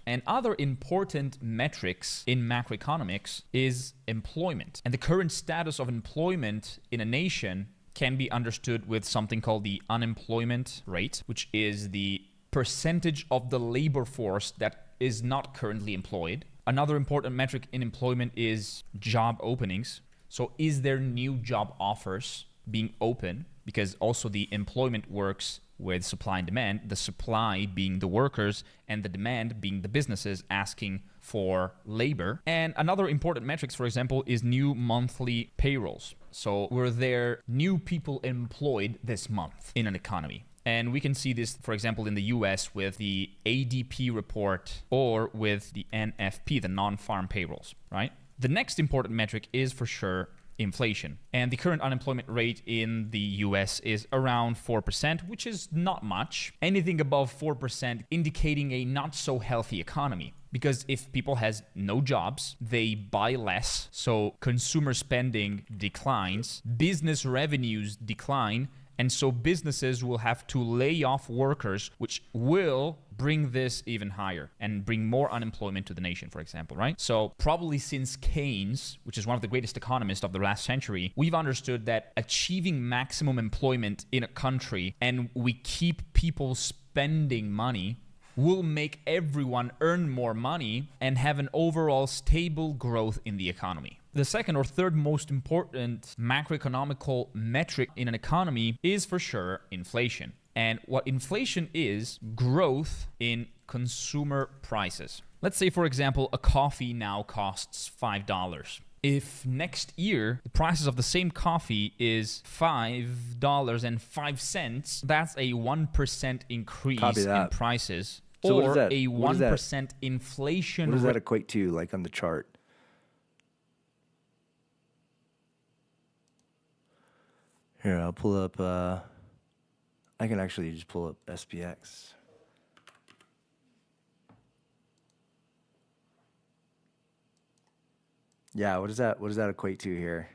And other important metrics in macroeconomics is employment. And the current status of employment in a nation can be understood with something called the unemployment rate, which is the percentage of the labor force that is not currently employed. Another important metric in employment is job openings. So is there new job offers being open? Because also the employment works with supply and demand, the supply being the workers and the demand being the businesses asking for labor. And another important metrics, for example, is new monthly payrolls. So were there new people employed this month in an economy? And we can see this, for example, in the US with the ADP report or with the NFP, the non-farm payrolls, right? The next important metric is for sure inflation. And the current unemployment rate in the US is around 4%, which is not much. Anything above 4% indicating a not so healthy economy. Because if people has no jobs, they buy less, so consumer spending declines, business revenues decline, and so businesses will have to lay off workers, which will bring this even higher and bring more unemployment to the nation, for example, right? So probably since Keynes, which is one of the greatest economists of the last century, we've understood that achieving maximum employment in a country and we keep people spending money will make everyone earn more money and have an overall stable growth in the economy. The second or third most important macroeconomical metric in an economy is for sure inflation. And what inflation is, growth in consumer prices. Let's say, for example, a coffee now costs $5. If next year the prices of the same coffee is $5.05, that's a 1% increase in prices. So or a 1% inflation. What does that equate to, like on the chart? Here, I'll pull up. I can actually just pull up SPX. Yeah, what does that equate to here?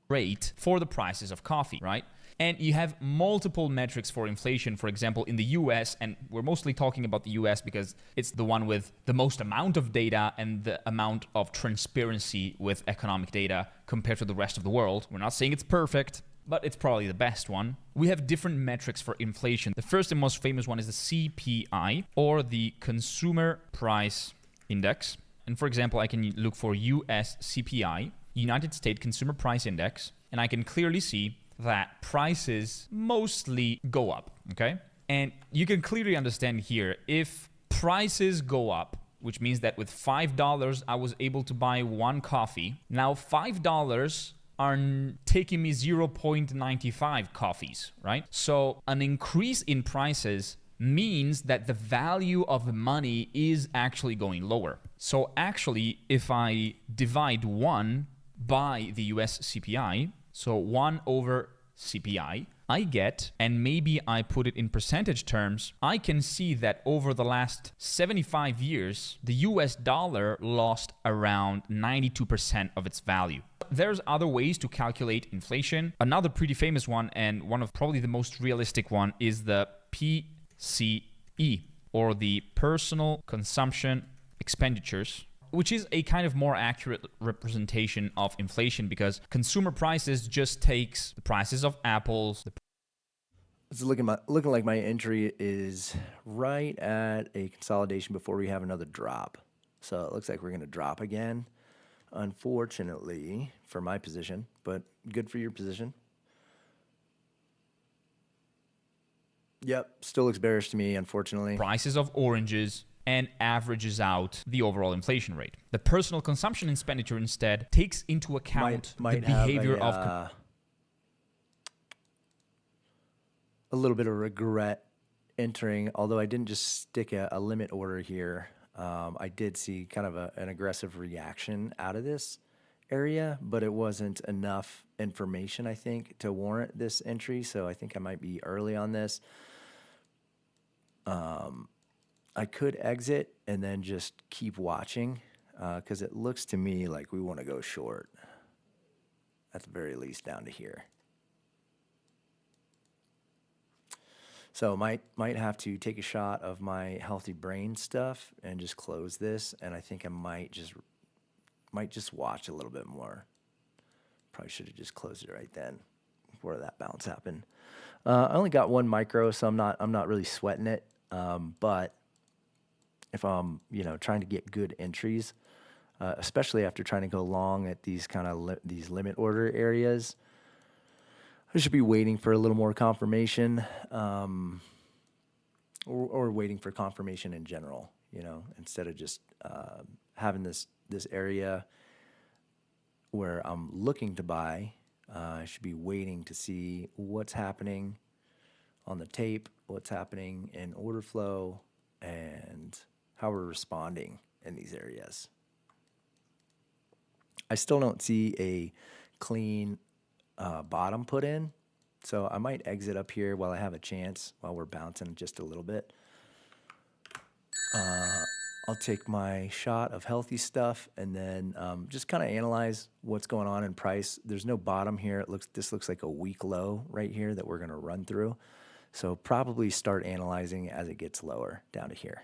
Rate for the prices of coffee, right? And you have multiple metrics for inflation, for example, in the US, and we're mostly talking about the US because it's the one with the most amount of data and the amount of transparency with economic data compared to the rest of the world. We're not saying it's perfect, but it's probably the best one. We have different metrics for inflation. The first and most famous one is the CPI, or the Consumer Price Index. And for example, I can look for US CPI, United States Consumer Price Index, and I can clearly see that prices mostly go up, okay? And you can clearly understand here, if prices go up, which means that with $5, I was able to buy one coffee. Now $5 are taking me 0.95 coffees, right? So an increase in prices means that the value of money is actually going lower. So actually, if I divide 1 by the US CPI, so 1 over CPI, I get, and maybe I put it in percentage terms, I can see that over the last 75 years, the US dollar lost around 92% of its value. There's other ways to calculate inflation. Another pretty famous one, and one of probably the most realistic one, is the PCE, or the Personal Consumption Expenditures, which is a kind of more accurate representation of inflation, because consumer prices just takes the prices of apples. It's looking like my entry is right at a consolidation before we have another drop. So it looks like we're going to drop again, unfortunately, for my position, but good for your position. Yep, still looks bearish to me, unfortunately. Prices of oranges, and averages out the overall inflation rate. The personal consumption expenditure instead takes into account the behavior of... a little bit of regret entering, although I didn't just stick a limit order here. I did see kind of an aggressive reaction out of this area, but it wasn't enough information, I think, to warrant this entry. So I think I might be early on this. I could exit and then just keep watching, because it looks to me like we want to go short, at the very least down to here. So might have to take a shot of my healthy brain stuff and just close this. And I think I might just watch a little bit more. Probably should have just closed it right then before that bounce happened. I only got 1 micro, so I'm not really sweating it. But if I'm trying to get good entries, especially after trying to go long at these kind of these limit order areas, I should be waiting for a little more confirmation, or waiting for confirmation in general, instead of just having this area where I'm looking to buy. I should be waiting to see what's happening on the tape, what's happening in order flow, and how we're responding in these areas. I still don't see a clean bottom put in, so I might exit up here while I have a chance, while we're bouncing just a little bit. I'll take my shot of healthy stuff and then just kind of analyze what's going on in price. There's no bottom here. This looks like a weak low right here that we're going to run through. So probably start analyzing as it gets lower down to here.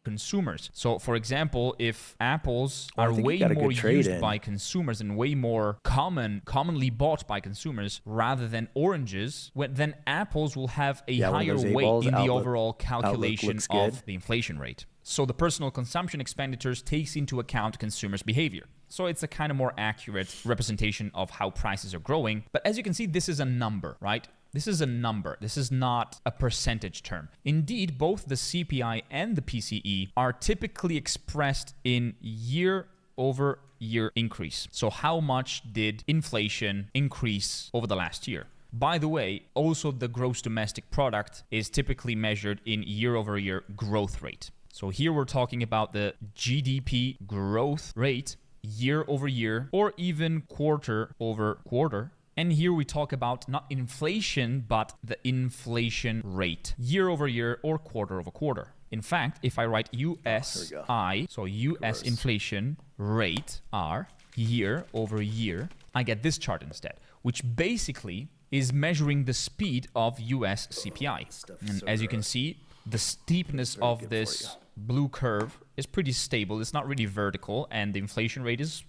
Consumers. So, for example, if apples are way more used by consumers and way more commonly bought by consumers rather than oranges, then apples will have a higher weight in the overall calculation of the inflation rate. So the personal consumption expenditures takes into account consumers' behavior. So it's a kind of more accurate representation of how prices are growing. But as you can see, this is a number, right? This is a number. This is not a percentage term. Indeed, both the CPI and the PCE are typically expressed in year-over-year increase. So how much did inflation increase over the last year? By the way, also the gross domestic product is typically measured in year-over-year growth rate. So here we're talking about the GDP growth rate year-over-year, or even quarter-over-quarter. And here we talk about not inflation, but the inflation rate, year-over-year or quarter-over-quarter. In fact, if I write USI, so US inflation rate R, year-over-year, I get this chart instead, which basically is measuring the speed of US CPI. And as you can see, the steepness of this blue curve is pretty stable. It's not really vertical, and the inflation rate is...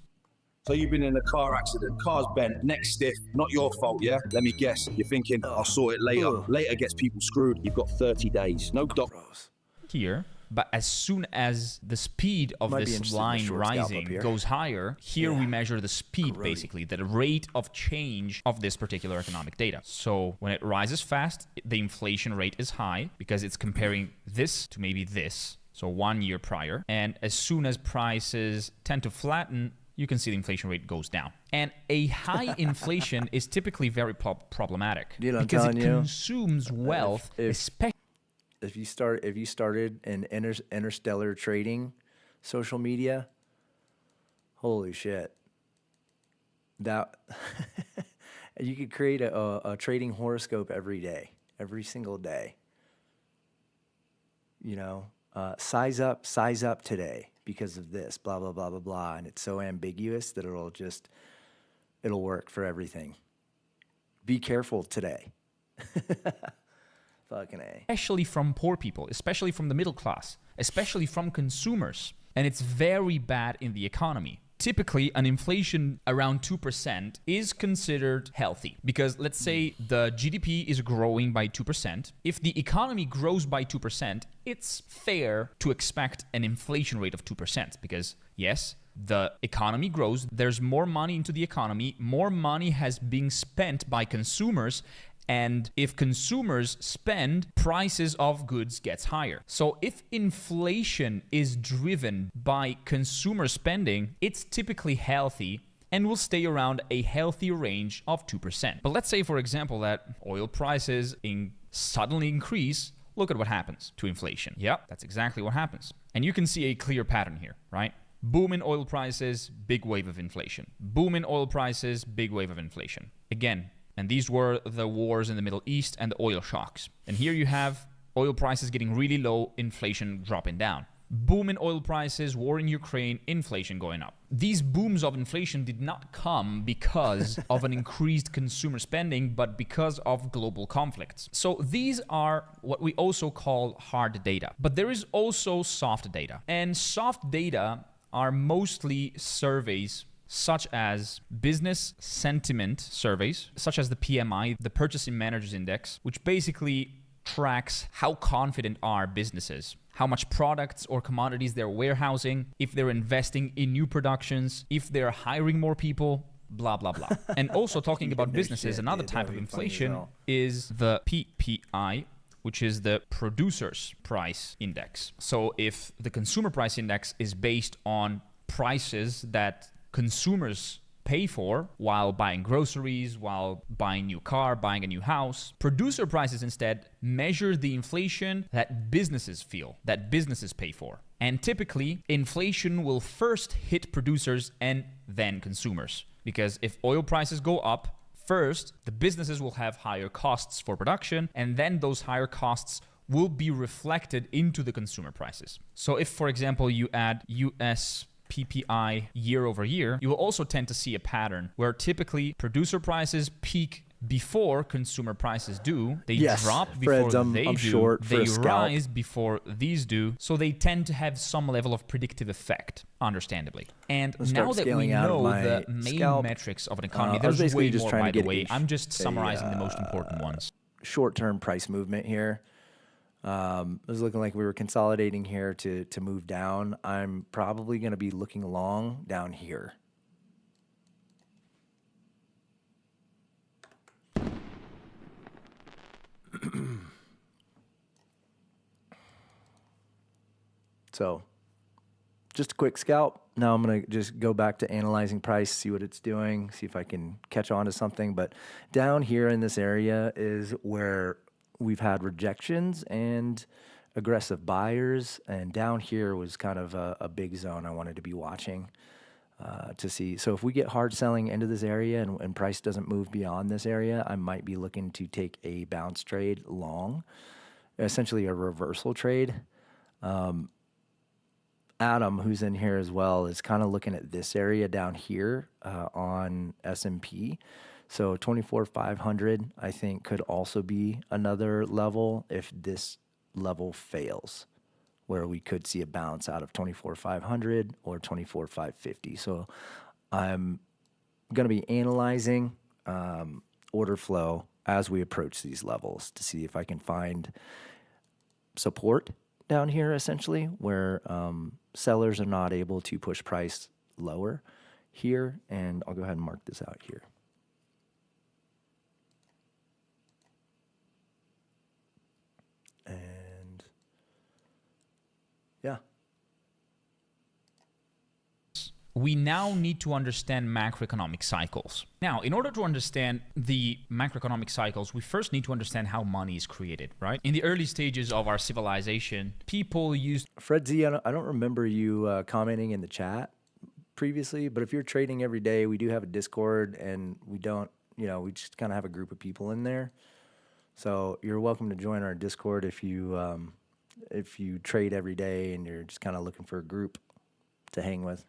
So you've been in a car accident, car's bent, neck stiff, not your fault, yeah? Let me guess, you're thinking, I'll sort it later. Later gets people screwed. You've got 30 days. No doctors. Here, but as soon as the speed of this line rising goes higher, here we measure the speed, basically, the rate of change of this particular economic data. So when it rises fast, the inflation rate is high because it's comparing this to maybe this, so 1 year prior. And as soon as prices tend to flatten, you can see the inflation rate goes down. And a high inflation is typically very problematic because it consumes wealth, especially... If you started in interstellar trading social media, holy shit. That you could create a trading horoscope every day, every single day. Size up today. because of this, blah, blah, blah, blah, blah. And it's so ambiguous that it'll work for everything. Be careful today. Fucking A. Especially from poor people, especially from the middle class, especially from consumers. And it's very bad in the economy. Typically, an inflation around 2% is considered healthy because let's say the GDP is growing by 2%. If the economy grows by 2%, it's fair to expect an inflation rate of 2% because, yes, the economy grows, there's more money into the economy, more money has been spent by consumers, and if consumers spend, prices of goods gets higher. So if inflation is driven by consumer spending, it's typically healthy and will stay around a healthy range of 2%. But let's say, for example, that oil prices suddenly increase. Look at what happens to inflation. Yep, that's exactly what happens. And you can see a clear pattern here, right? Boom in oil prices, big wave of inflation. Boom in oil prices, big wave of inflation. Again, and these were the wars in the Middle East and the oil shocks. And here you have oil prices getting really low, inflation dropping down. Boom in oil prices, war in Ukraine, inflation going up. These booms of inflation did not come because of an increased consumer spending, but because of global conflicts. So these are what we also call hard data. But there is also soft data. And soft data are mostly surveys such as business sentiment surveys, such as the PMI, the Purchasing Managers Index, which basically tracks how confident are businesses, how much products or commodities they're warehousing, if they're investing in new productions, if they're hiring more people, blah, blah, blah. And also talking about businesses, another type of inflation is the PPI, which is the Producer's Price Index. So if the Consumer Price Index is based on prices that consumers pay for while buying groceries, while buying a new car, buying a new house. Producer prices instead measure the inflation that businesses feel, that businesses pay for. And typically, inflation will first hit producers and then consumers. Because if oil prices go up, first, the businesses will have higher costs for production, and then those higher costs will be reflected into the consumer prices. So if, for example, you add US PPI year over year, you will also tend to see a pattern where typically producer prices peak before consumer prices do. They drop before they do. Short they rise before these do. So they tend to have some level of predictive effect, understandably. And now that we know the main metrics of an economy, there's way more, by the way. I'm just summarizing the most important ones. Short-term price movement here. It was looking like we were consolidating here to move down. I'm probably going to be looking long down here. So just a quick scalp. Now I'm going to just go back to analyzing price, see what it's doing, see if I can catch on to something. But down here in this area is where we've had rejections and aggressive buyers, and down here was kind of a big zone I wanted to be watching to see. So if we get hard selling into this area and price doesn't move beyond this area, I might be looking to take a bounce trade long, essentially a reversal trade. Adam, who's in here as well, is kind of looking at this area down here on S&P. So 24,500, I think, could also be another level if this level fails, where we could see a bounce out of 24,500 or 24,550. So I'm going to be analyzing order flow as we approach these levels to see if I can find support down here, essentially, where sellers are not able to push price lower here. And I'll go ahead and mark this out here. And yeah. We now need to understand macroeconomic cycles. Now, in order to understand the macroeconomic cycles, we first need to understand how money is created, right? In the early stages of our civilization, people used... Fred Z, I don't remember you commenting in the chat previously, but if you're trading every day, we do have a Discord, and we don't, we just kind of have a group of people in there. So you're welcome to join our Discord if you trade every day and you're just kind of looking for a group to hang with.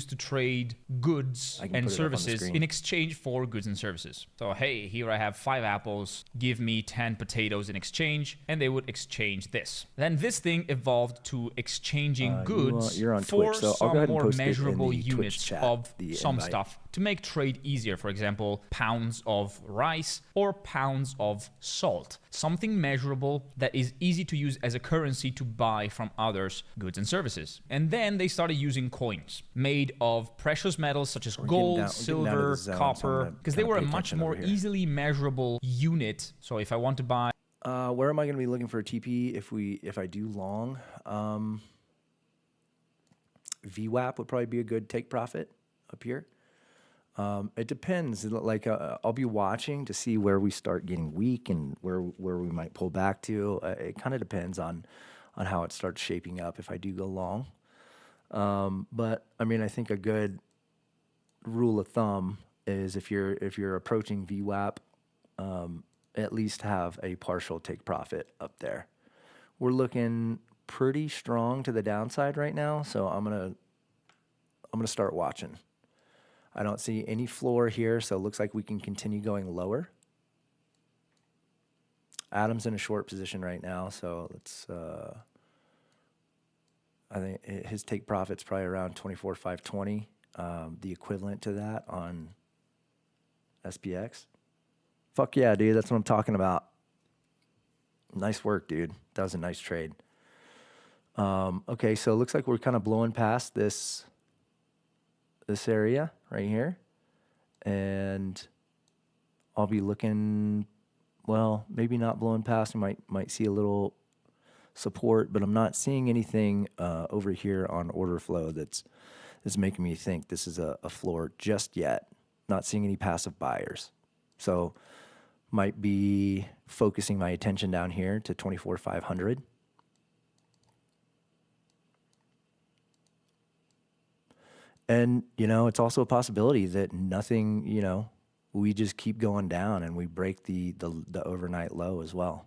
To trade goods I can and put it up on the services screen. in exchange for goods and services. So, hey, here I have 5 apples, give me 10 potatoes in exchange, and they would exchange this. Then this thing evolved to exchanging goods you're on for Twitch, so I'll some go ahead and more post it in measurable the Twitch units chat, of the some invite. stuff to make trade easier. For example, pounds of rice or pounds of salt. Something measurable that is easy to use as a currency to buy from others' goods and services. And then they started using coins made of precious metals such as gold, getting down to silver, the zone, so I'm copper, gonna because they kinda were a pay much attention more over here. easily measurable unit. So if I want to buy Where am I going to be looking for a TP if I do long? VWAP would probably be a good take profit up here. It depends. Like I'll be watching to see where we start getting weak and where we might pull back to. It kind of depends on how it starts shaping up if I do go long. But I mean, I think a good rule of thumb is if you're approaching VWAP, at least have a partial take profit up there. We're looking pretty strong to the downside right now, so I'm gonna start watching. I don't see any floor here, so it looks like we can continue going lower. Adam's in a short position right now, so let's. I think his take profit's probably around 24,520, the equivalent to that on SPX. Fuck yeah, dude. That's what I'm talking about. Nice work, dude. That was a nice trade. Okay, so it looks like we're kind of blowing past this area right here. And I'll be looking, well, maybe not blowing past. We might see a little support, but I'm not seeing anything over here on order flow that's making me think this is a floor just yet. Not seeing any passive buyers. So might be focusing my attention down here to 24,500. And, it's also a possibility that nothing, we just keep going down and we break the overnight low as well.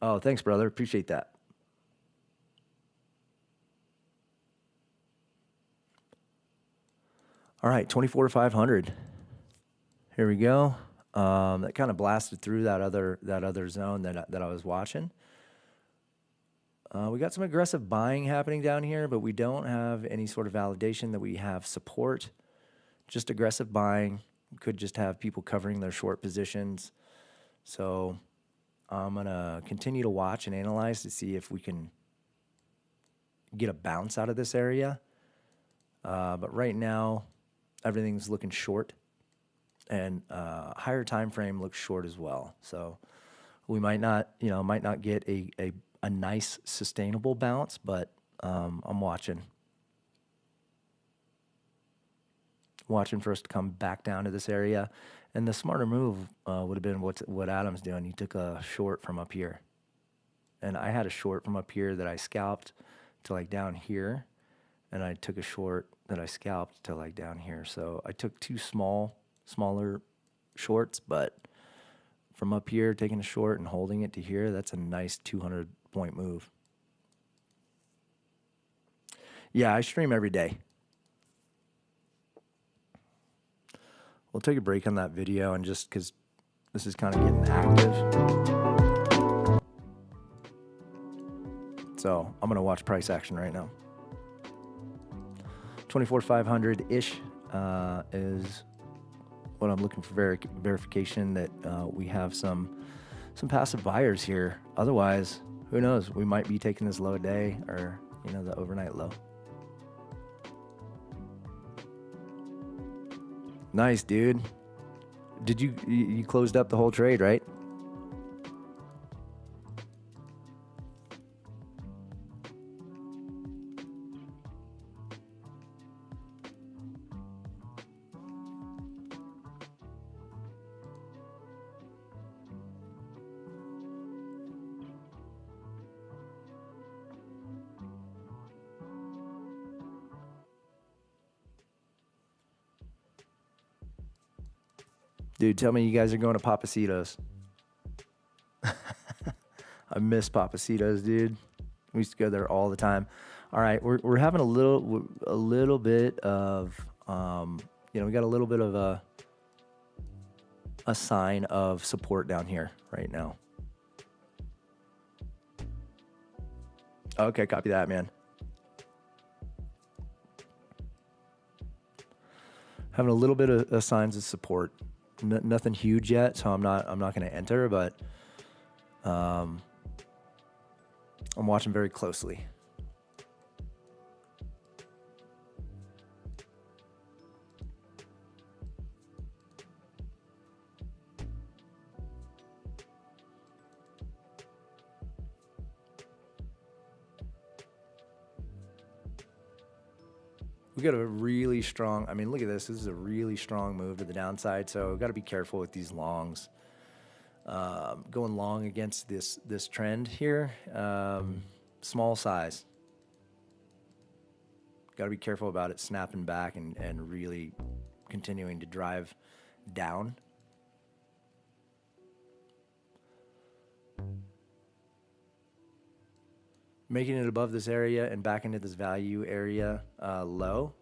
Oh, thanks, brother. Appreciate that. All right, 24,500. Here we go. That kind of blasted through that other zone that I was watching. We got some aggressive buying happening down here, but we don't have any sort of validation that we have support. Just aggressive buying. Could just have people covering their short positions. So I'm going to continue to watch and analyze to see if we can get a bounce out of this area. But right now, everything's looking short. And higher time frame looks short as well. So we might not get a nice sustainable bounce, but I'm watching for us to come back down to this area. And the smarter move would have been what Adam's doing. He took a short from up here, and I had a short from up here that I scalped to like down here, and I took a short that I scalped to like down here. So I took two smaller shorts, but from up here, taking a short and holding it to here, that's a nice 200-point move. Yeah, I stream every day. We'll take a break on that video, and just because this is kind of getting active. So I'm going to watch price action right now. 24,500-ish is what I'm looking for verification that we have some passive buyers here. Otherwise, who knows? We might be taking this low day or, the overnight low. Nice, dude. Did you closed up the whole trade, right? Dude, tell me you guys are going to Papacitos. I miss Papacitos, dude. We used to go there all the time. All right, we're having a little bit of we got a little bit of a sign of support down here right now. Okay, copy that, man. Having a little bit of signs of support. Nothing huge yet, so I'm not going to enter, but I'm watching very closely. We got a really strong, I mean, look at this. This is a really strong move to the downside. So got to be careful with these longs. Going long against this trend here. Small size. Got to be careful about it snapping back and really continuing to drive down. Making it above this area and back into this value area low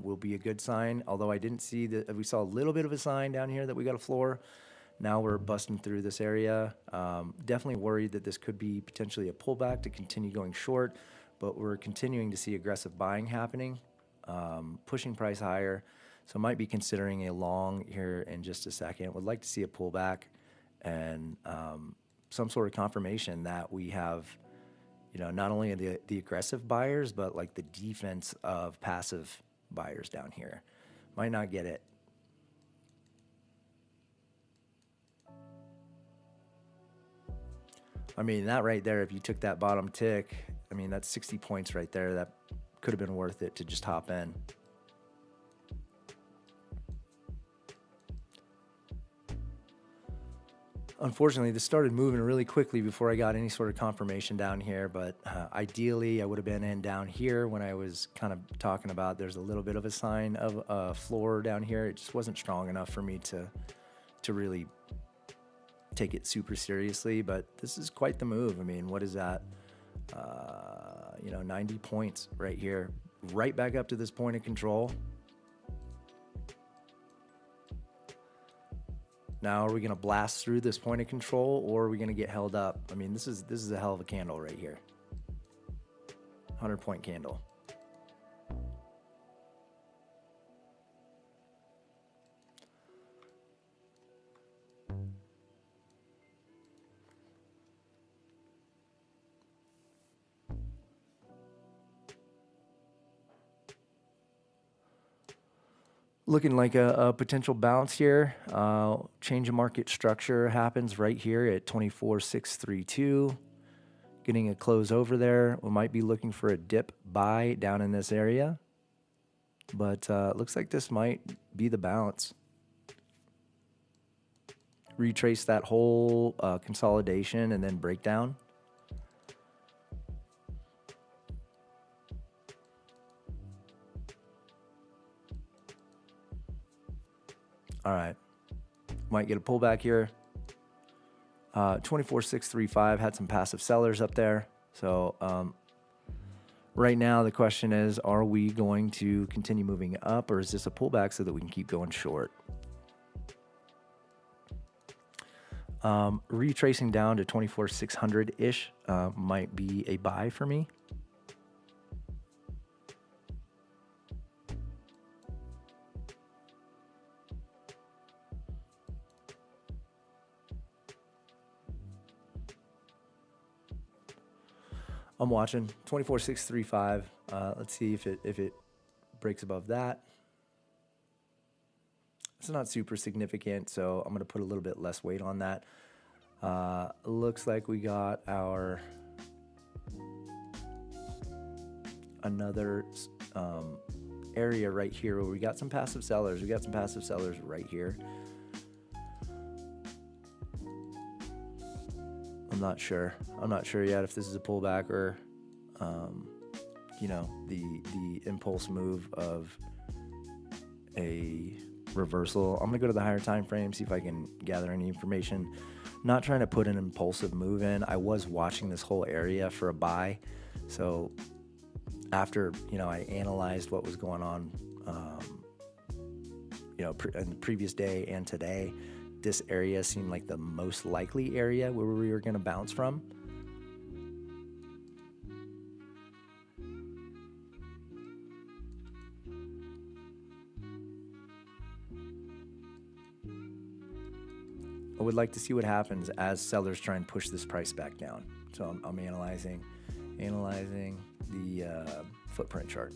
will be a good sign. Although I didn't see that, we saw a little bit of a sign down here that we got a floor. Now we're busting through this area. Definitely worried that this could be potentially a pullback to continue going short, but we're continuing to see aggressive buying happening, pushing price higher. So might be considering a long here in just a second. Would like to see a pullback and some sort of confirmation that we have, not only the aggressive buyers, but like the defense of passive buyers down here. Might not get it. I mean, that right there, if you took that bottom tick, I mean, that's 60 points right there. That could have been worth it to just hop in. Unfortunately, this started moving really quickly before I got any sort of confirmation down here, but ideally I would have been in down here when I was kind of talking about there's a little bit of a sign of a floor down here. It just wasn't strong enough for me to really take it super seriously, but this is quite the move. I mean, what is that? 90 points right here, right back up to this point of control. Now, are we going to blast through this point of control, or are we going to get held up? I mean, this is a hell of a candle right here. 100-point candle. Looking like a potential bounce here. Change of market structure happens right here at 24,632. Getting a close over there. We might be looking for a dip buy down in this area. But looks like this might be the bounce. Retrace that whole consolidation and then breakdown. All right, might get a pullback here. 24,635 had some passive sellers up there. So right now the question is, are we going to continue moving up, or is this a pullback so that we can keep going short? Retracing down to 24,600-ish might be a buy for me. I'm watching 24,635. Let's see if it breaks above that. It's not super significant, so I'm going to put a little bit less weight on that. Looks like we got our another area right here where we got some passive sellers. We got some passive sellers right here. I'm not sure yet if this is a pullback or, the impulse move of a reversal. I'm gonna go to the higher time frame, see if I can gather any information. not trying to put an impulsive move in. I was watching this whole area for a buy. So after, I analyzed what was going on, in the previous day and today, this area seemed like the most likely area where we were going to bounce from. I would like to see what happens as sellers try and push this price back down. So I'm analyzing the footprint chart.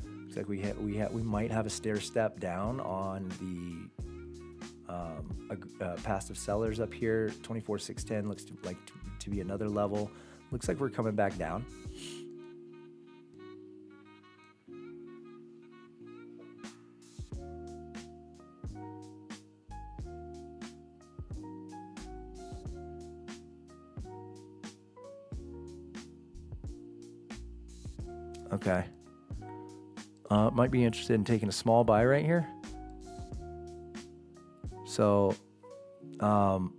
Looks like we might have a stair step down on the passive sellers up here. 24,610 looks to be another level. Looks like we're coming back down. Okay. Might be interested in taking a small buy right here. So, I'm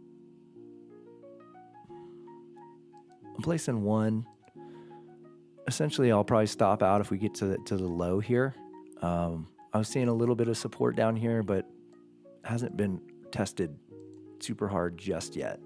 placing one. Essentially, I'll probably stop out if we get to the low here. I was seeing a little bit of support down here, but hasn't been tested super hard just yet.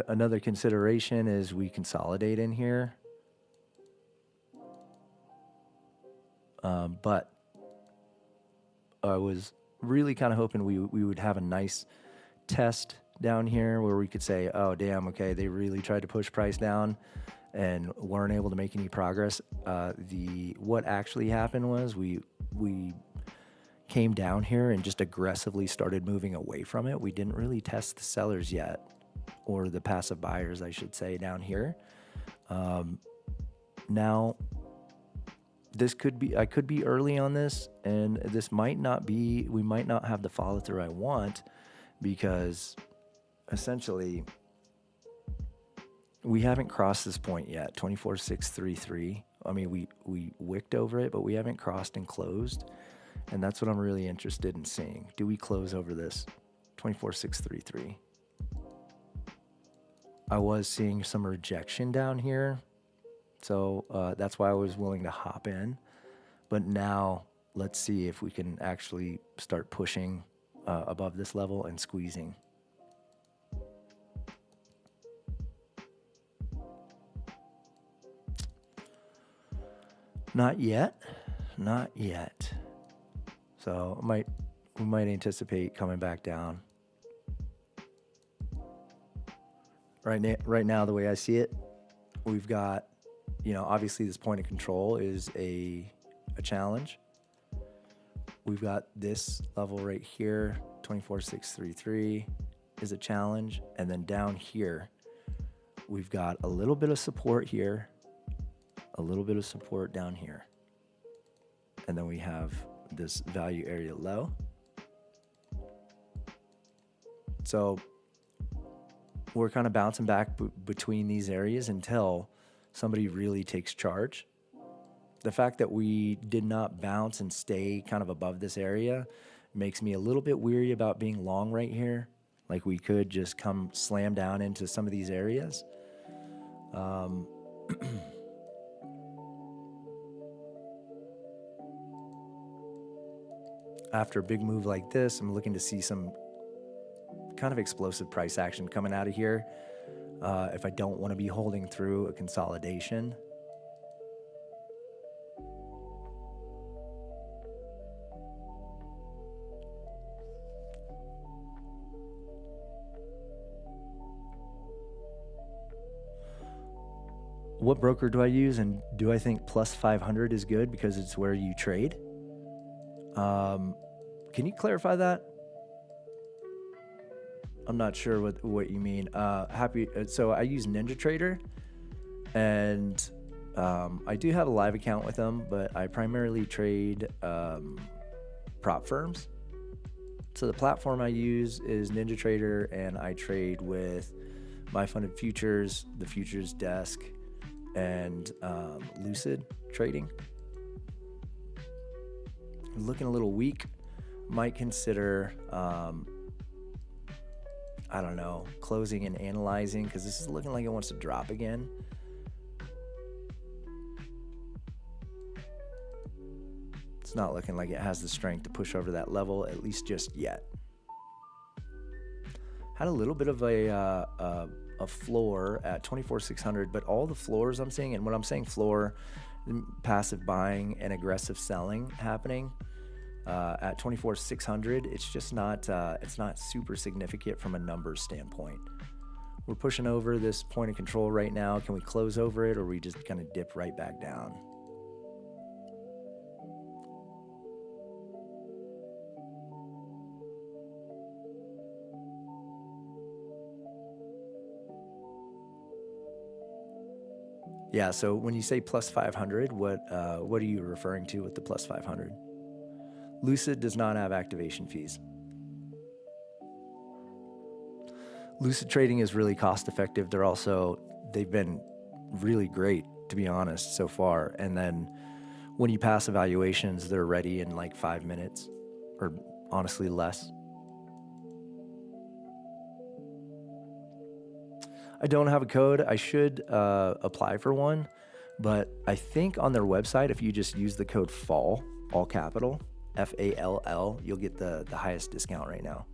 Another consideration is we consolidate in here. But I was really kind of hoping we would have a nice test down here where we could say, oh, damn, okay, they really tried to push price down and weren't able to make any progress. What actually happened was we came down here and just aggressively started moving away from it. We didn't really test the sellers yet, or the passive buyers, I should say, down here. Now, I could be early on this, and this might not be, we might not have the follow through I want, because essentially we haven't crossed this point yet, 24,633. I mean, we wicked over it, but we haven't crossed and closed. And that's what I'm really interested in seeing. Do we close over this 24,633? I was seeing some rejection down here. So that's why I was willing to hop in. But now let's see if we can actually start pushing above this level and squeezing. Not yet. Not yet. So we might anticipate coming back down. Right now, the way I see it, we've got, obviously this point of control is a challenge. We've got this level right here, 24,633 is a challenge. And then down here, we've got a little bit of support here, a little bit of support down here. And then we have this value area low. So we're kind of bouncing back between these areas until somebody really takes charge. The fact that we did not bounce and stay kind of above this area makes me a little bit weary about being long right here. Like we could just come slam down into some of these areas. After a big move like this, I'm looking to see some kind of explosive price action coming out of here. If I don't want to be holding through a consolidation. What broker do I use, and do I think plus 500 is good because it's where you trade? Can you clarify that? I'm not sure what you mean. So I use NinjaTrader, and I do have a live account with them, but I primarily trade prop firms. So the platform I use is NinjaTrader, and I trade with My Funded Futures, the Futures Desk, and Lucid Trading. Looking a little weak. Might consider, I don't know, closing and analyzing, because this is looking like it wants to drop again. It's not looking like it has the strength to push over that level, at least just yet. Had a little bit of a floor at 24,600, but all the floors I'm seeing, and when I'm saying floor, passive buying and aggressive selling happening at 24,600. It's just not it's not super significant from a numbers standpoint. We're pushing over this point of control right now. Can we close over it, or are we just gonna dip right back down? Yeah, so when you say plus 500, what are you referring to with the plus 500? Lucid does not have activation fees. Lucid Trading is really cost effective. They've been really great, to be honest, so far. And then when you pass evaluations, they're ready in like 5 minutes, or honestly less. I don't have a code. I should apply for one, but I think on their website, if you just use the code FALL, all capital, FALL, you'll get the highest discount right now.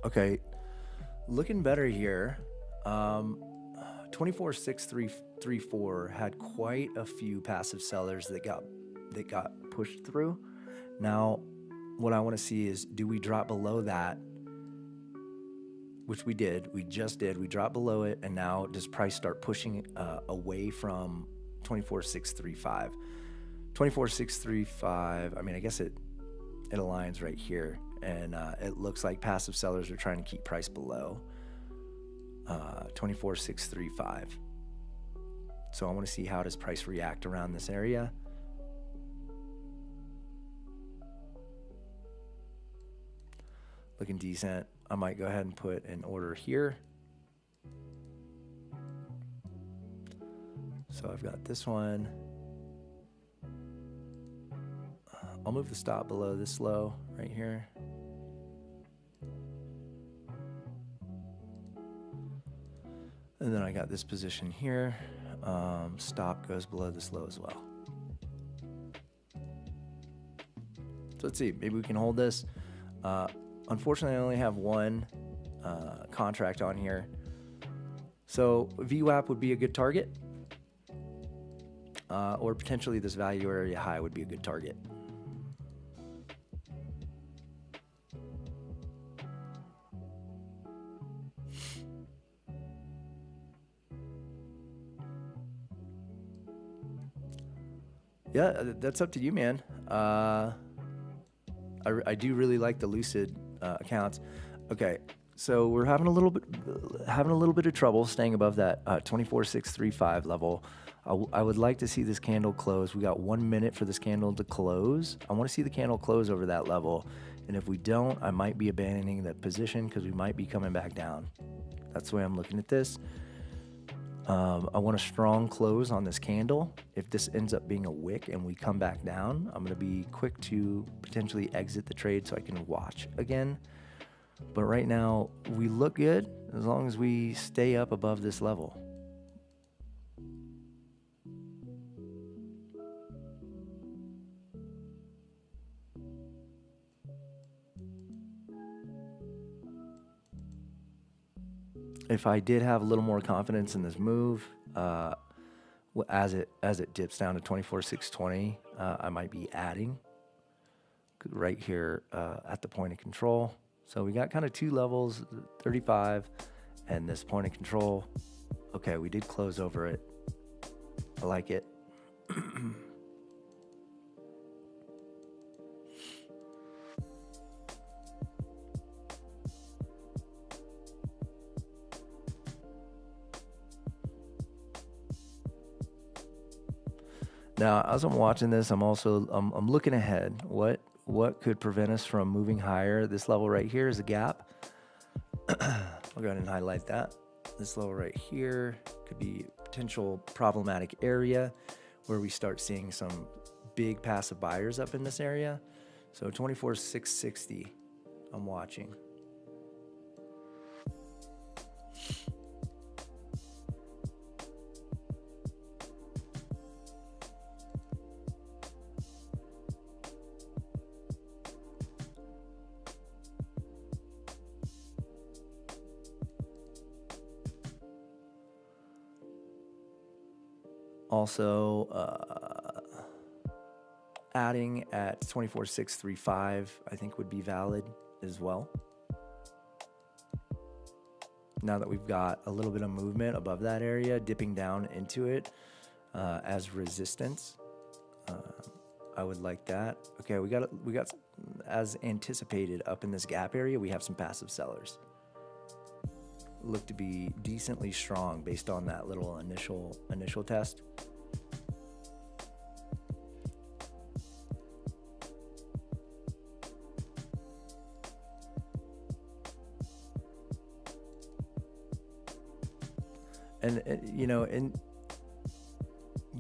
Okay, looking better here. 24,634 had quite a few passive sellers that got pushed through. Now, what I want to see is, do we drop below that? Which we did. We just did. We dropped below it, and now does price start pushing away from 24,635? 24,635. I mean, I guess it aligns right here. And it looks like passive sellers are trying to keep price below 24,635. So I want to see, how does price react around this area. Looking decent. I might go ahead and put an order here. So I've got this one. I'll move the stop below this low right here. And then I got this position here. Stop goes below this low as well. So let's see, maybe we can hold this. Unfortunately, I only have one contract on here. So VWAP would be a good target. Or potentially this value area high would be a good target. Yeah, that's up to you, man. I do really like the Lucid accounts. Okay, so we're having a little bit of trouble staying above that 24,635 level. I would like to see this candle close. We got 1 minute for this candle to close. I want to see the candle close over that level, and if we don't, I might be abandoning that position because we might be coming back down. That's the way I'm looking at this. I want a strong close on this candle. If this ends up being a wick and we come back down, I'm going to be quick to potentially exit the trade so I can watch again. But right now, we look good as long as we stay up above this level. If I did have a little more confidence in this move, as it dips down to 24,620, I might be adding right here at the point of control. So we got kind of two levels, 35 and this point of control. Okay, we did close over it. I like it. Now, as I'm watching this, I'm looking ahead. What could prevent us from moving higher? This level right here is a gap. I'll go ahead and highlight that. This level right here could be a potential problematic area where we start seeing some big passive buyers up in this area. So 24,660, I'm watching. Also, adding at 24,635, I think would be valid as well. Now that we've got a little bit of movement above that area, dipping down into it as resistance, I would like that. Okay, we got as anticipated up in this gap area. We have some passive sellers. Look to be decently strong based on that little initial test. And you know,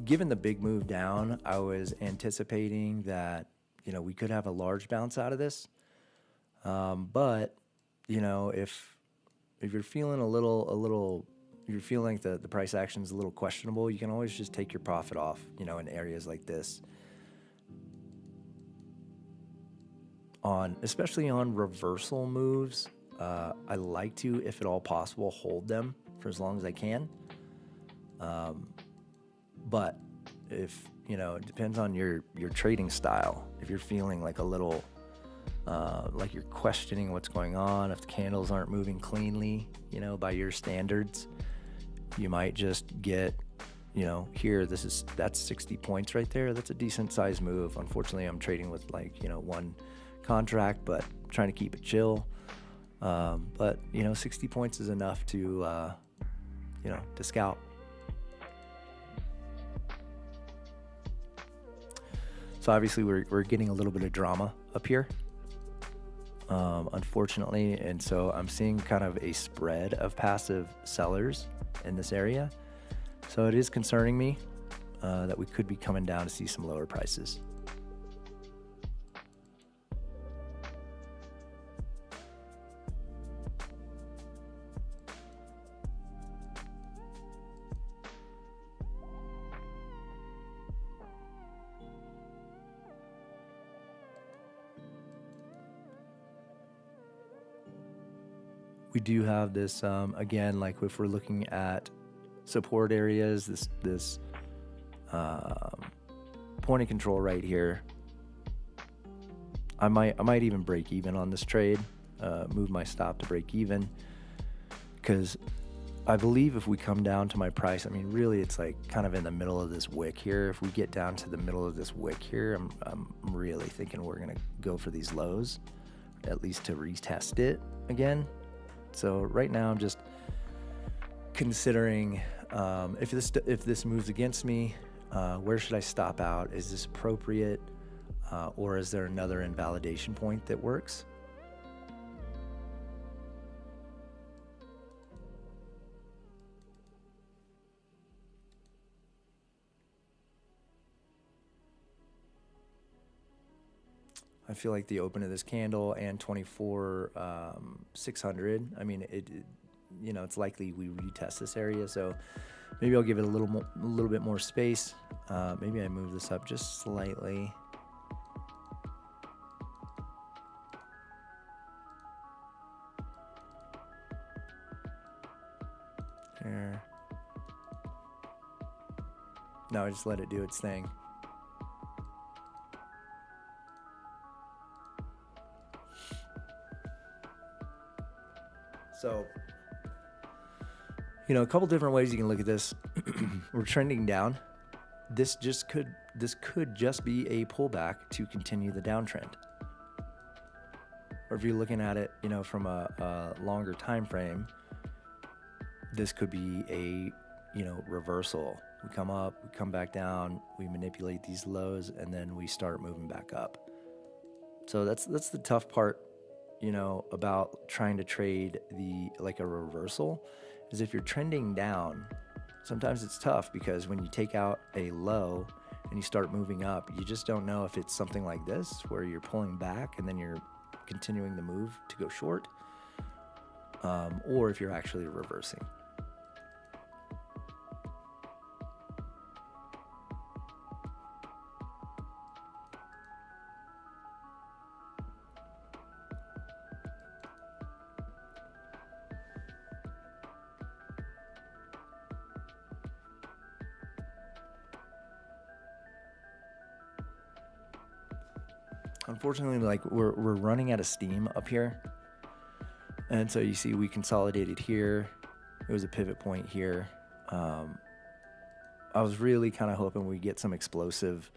given the big move down, I was anticipating that, you know, we could have a large bounce out of this. But you know, if you're feeling you're feeling like the price action is a little questionable, you can always just take your profit off, you know, in areas like this. Especially on reversal moves, I like to, if at all possible, hold them for as long as I can. But if, you know, it depends on your trading style. If you're feeling like a little like you're questioning what's going on, if the candles aren't moving cleanly, you know, by your standards, you might just get, you know, that's 60 points right there. That's a decent size move. Unfortunately, I'm trading with, like, you know, one contract, but trying to keep it chill. But you know, 60 points is enough to, you know, to scalp. So obviously we're getting a little bit of drama up here, unfortunately, and so I'm seeing kind of a spread of passive sellers in this area. So it is concerning me that we could be coming down to see some lower prices. We do have this, again, like if we're looking at support areas, this point of control right here, I might even break even on this trade, move my stop to break even, because I believe if we come down to my price, I mean, really it's like kind of in the middle of this wick here. If we get down to the middle of this wick here, I'm really thinking we're gonna go for these lows, at least to retest it again. So right now I'm just considering if this moves against me, where should I stop out? Is this appropriate, or is there another invalidation point that works? I feel like the open of this candle and 24,600. I mean, it you know, it's likely we retest this area, so maybe I'll give it a little bit more space. Maybe I move this up just slightly. There. No, I just let it do its thing. So, a couple different ways you can look at this. We're trending down. This could just be a pullback to continue the downtrend. Or if you're looking at it, from a longer time frame, this could be a, reversal. We come up, we come back down, we manipulate these lows, and then we start moving back up. So that's the tough part, about trying to trade a reversal, is if you're trending down, sometimes it's tough because when you take out a low and you start moving up, you just don't know if it's something like this where you're pulling back and then you're continuing the move to go short, or if you're actually reversing. Unfortunately, we're running out of steam up here. And so you see we consolidated here. It was a pivot point here. I was really kind of hoping we'd get some explosive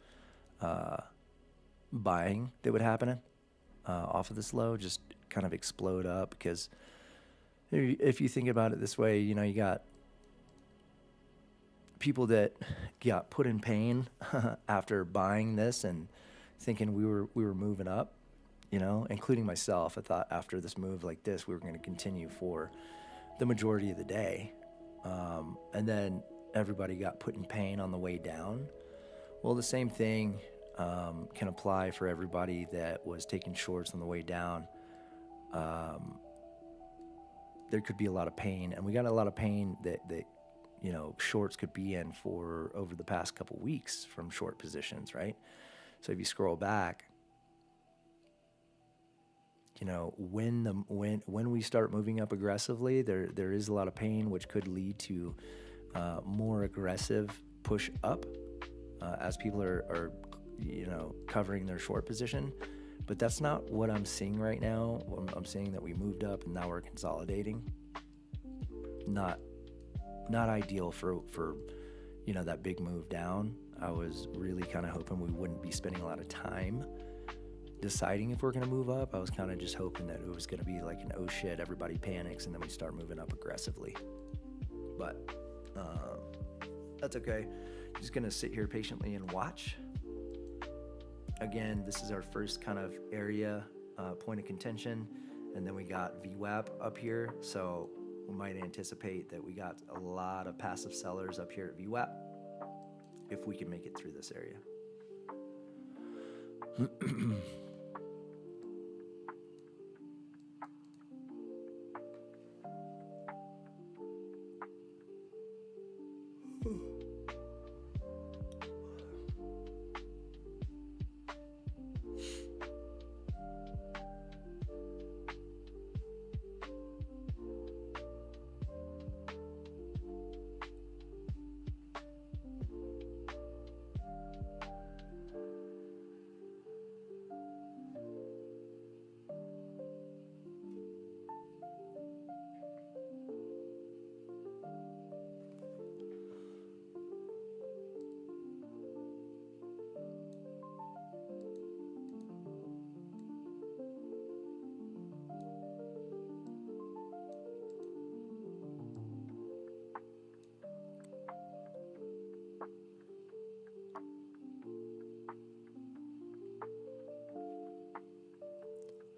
buying that would happen off of this low, just kind of explode up, because if you think about it this way, you got people that got put in pain after buying this and thinking we were moving up, including myself. I thought after this move like this, we were going to continue for the majority of the day. And then everybody got put in pain on the way down. Well, the same thing can apply for everybody that was taking shorts on the way down. There could be a lot of pain, and we got a lot of pain that shorts could be in for over the past couple weeks from short positions, right? So if you scroll back, when we start moving up aggressively, there is a lot of pain, which could lead to more aggressive push up as people are covering their short position. But that's not what I'm seeing right now. I'm seeing that we moved up and now we're consolidating. Not ideal for that big move down. I was really kind of hoping we wouldn't be spending a lot of time deciding if we're going to move up. I was kind of just hoping that it was going to be like an oh shit, everybody panics, and then we start moving up aggressively. But that's okay. Just going to sit here patiently and watch. Again, this is our first kind of area, point of contention, and then we got VWAP up here. So we might anticipate that we got a lot of passive sellers up here at VWAP if we can make it through this area.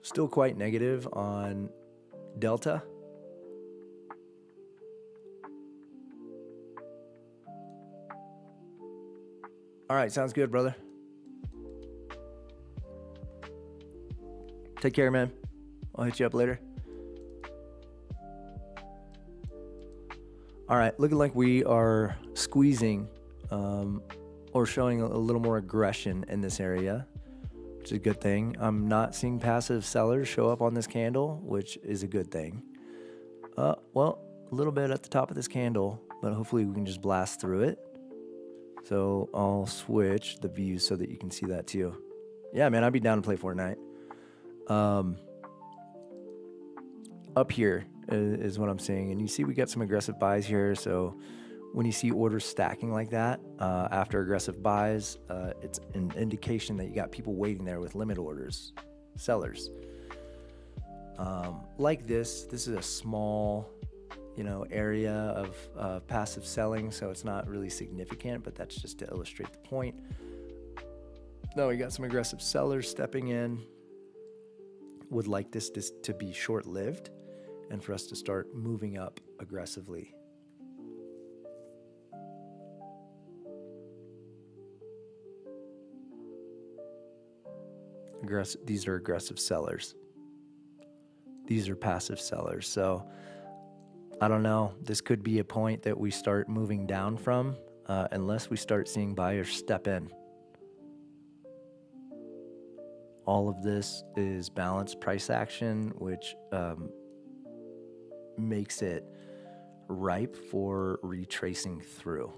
Still quite negative on Delta. All right, sounds good, brother. Take care, man. I'll hit you up later. All right, looking like we are squeezing or showing a little more aggression in this area, which is a good thing. I'm not seeing passive sellers show up on this candle, which is a good thing. Well, a little bit at the top of this candle, but hopefully we can just blast through it. So I'll switch the views so that you can see that too. Yeah, man, I'd be down to play Fortnite. Up here, is what I'm saying. And you see we got some aggressive buys here. So when you see orders stacking like that after aggressive buys, it's an indication that you got people waiting there with limit orders, sellers. Like this is a small, area of passive selling, so it's not really significant, but that's just to illustrate the point. Now we got some aggressive sellers stepping in. Would like this to be short-lived and for us to start moving up aggressively. These are aggressive sellers. These are passive sellers. So I don't know. This could be a point that we start moving down from unless we start seeing buyers step in. All of this is balanced price action, which makes it ripe for retracing through.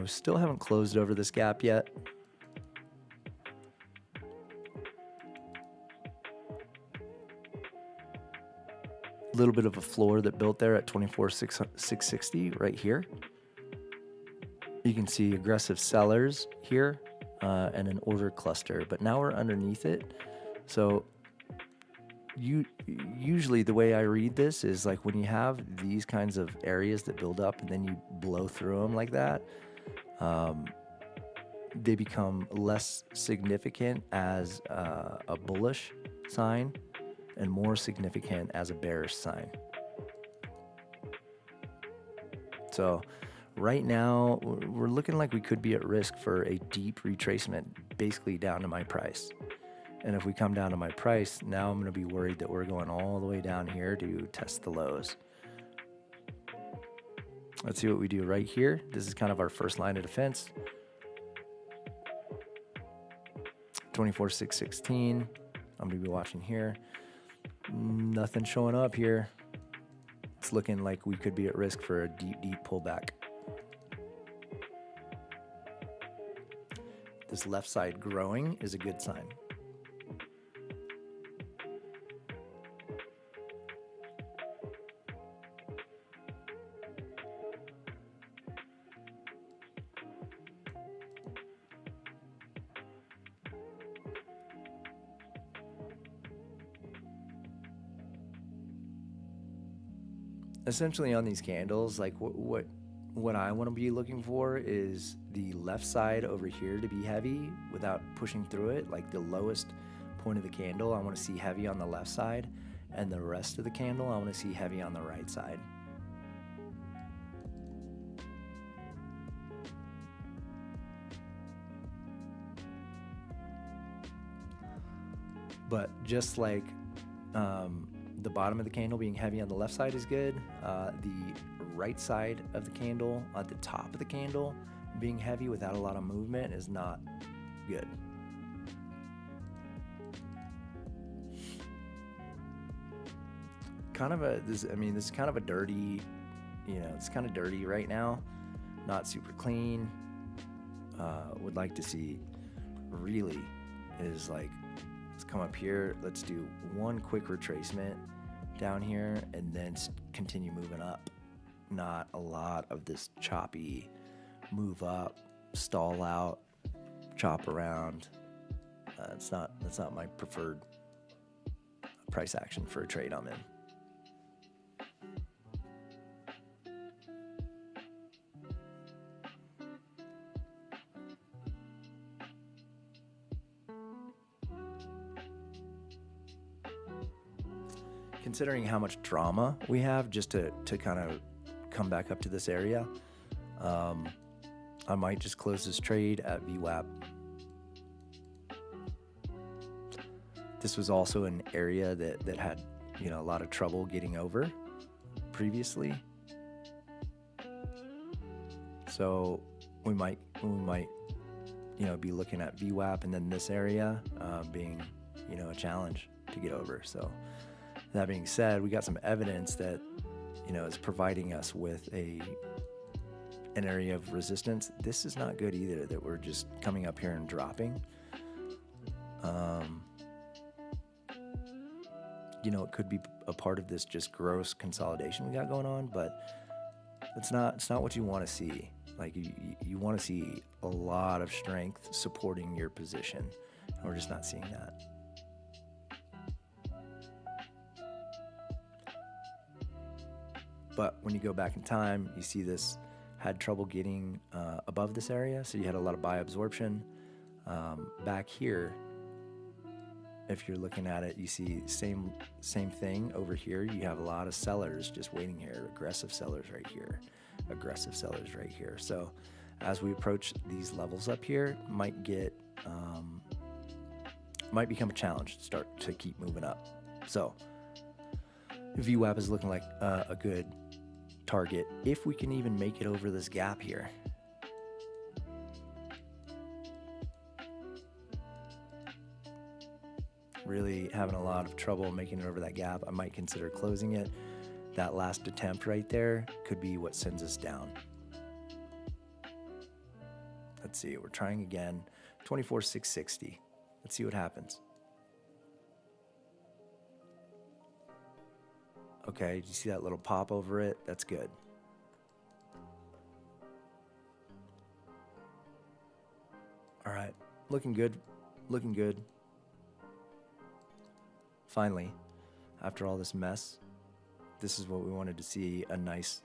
We still haven't closed over this gap yet. A little bit of a floor that built there at 24,660 right here. You can see aggressive sellers here and an order cluster, but now we're underneath it. So usually the way I read this is like when you have these kinds of areas that build up and then you blow through them like that, they become less significant as a bullish sign and more significant as a bearish sign. So right now we're looking like we could be at risk for a deep retracement, basically down to my price. And if we come down to my price, now I'm going to be worried that we're going all the way down here to test the lows. Let's see what we do right here. This is kind of our first line of defense. 24,616. I'm going to be watching here. Nothing showing up here. It's looking like we could be at risk for a deep, deep pullback. This left side growing is a good sign. Essentially on these candles, like what I want to be looking for is the left side over here to be heavy without pushing through it. Like the lowest point of the candle, I want to see heavy on the left side, and the rest of the candle, I want to see heavy on the right side. But just like the bottom of the candle being heavy on the left side is good, the right side of the candle at the top of the candle being heavy without a lot of movement is not good. This is kind of a dirty, it's kind of dirty right now, not super clean. Would like to see really is like, let's come up here, let's do one quick retracement down here and then continue moving up. Not a lot of this choppy move up, stall out, chop around. That's not my preferred price action for a trade I'm in. Considering how much drama we have just to kind of come back up to this area, I might just close this trade at VWAP. This was also an area that had a lot of trouble getting over previously, so we might be looking at VWAP and then this area being a challenge. to get over. So that being said, we got some evidence that, you know, is providing us with an area of resistance. This is not good either, that we're just coming up here and dropping. You know, it could be a part of this just gross consolidation we got going on, but it's not what you want to see. Like, you want to see a lot of strength supporting your position, and we're just not seeing that. But when you go back in time, you see this had trouble getting above this area, so you had a lot of buy absorption. Back here, if you're looking at it, you see same thing over here. You have a lot of sellers just waiting here, aggressive sellers right here, aggressive sellers right here. So as we approach these levels up here, might become a challenge to start to keep moving up. So VWAP is looking like a good target if we can even make it over this gap here. Really having a lot of trouble making it over that gap. I might consider closing it. That last attempt right there could be what sends us down. Let's see, we're trying again. 24,660. Let's see what happens. Okay, did you see that little pop over it? That's good. All right, looking good, looking good. Finally, after all this mess, this is what we wanted to see, a nice,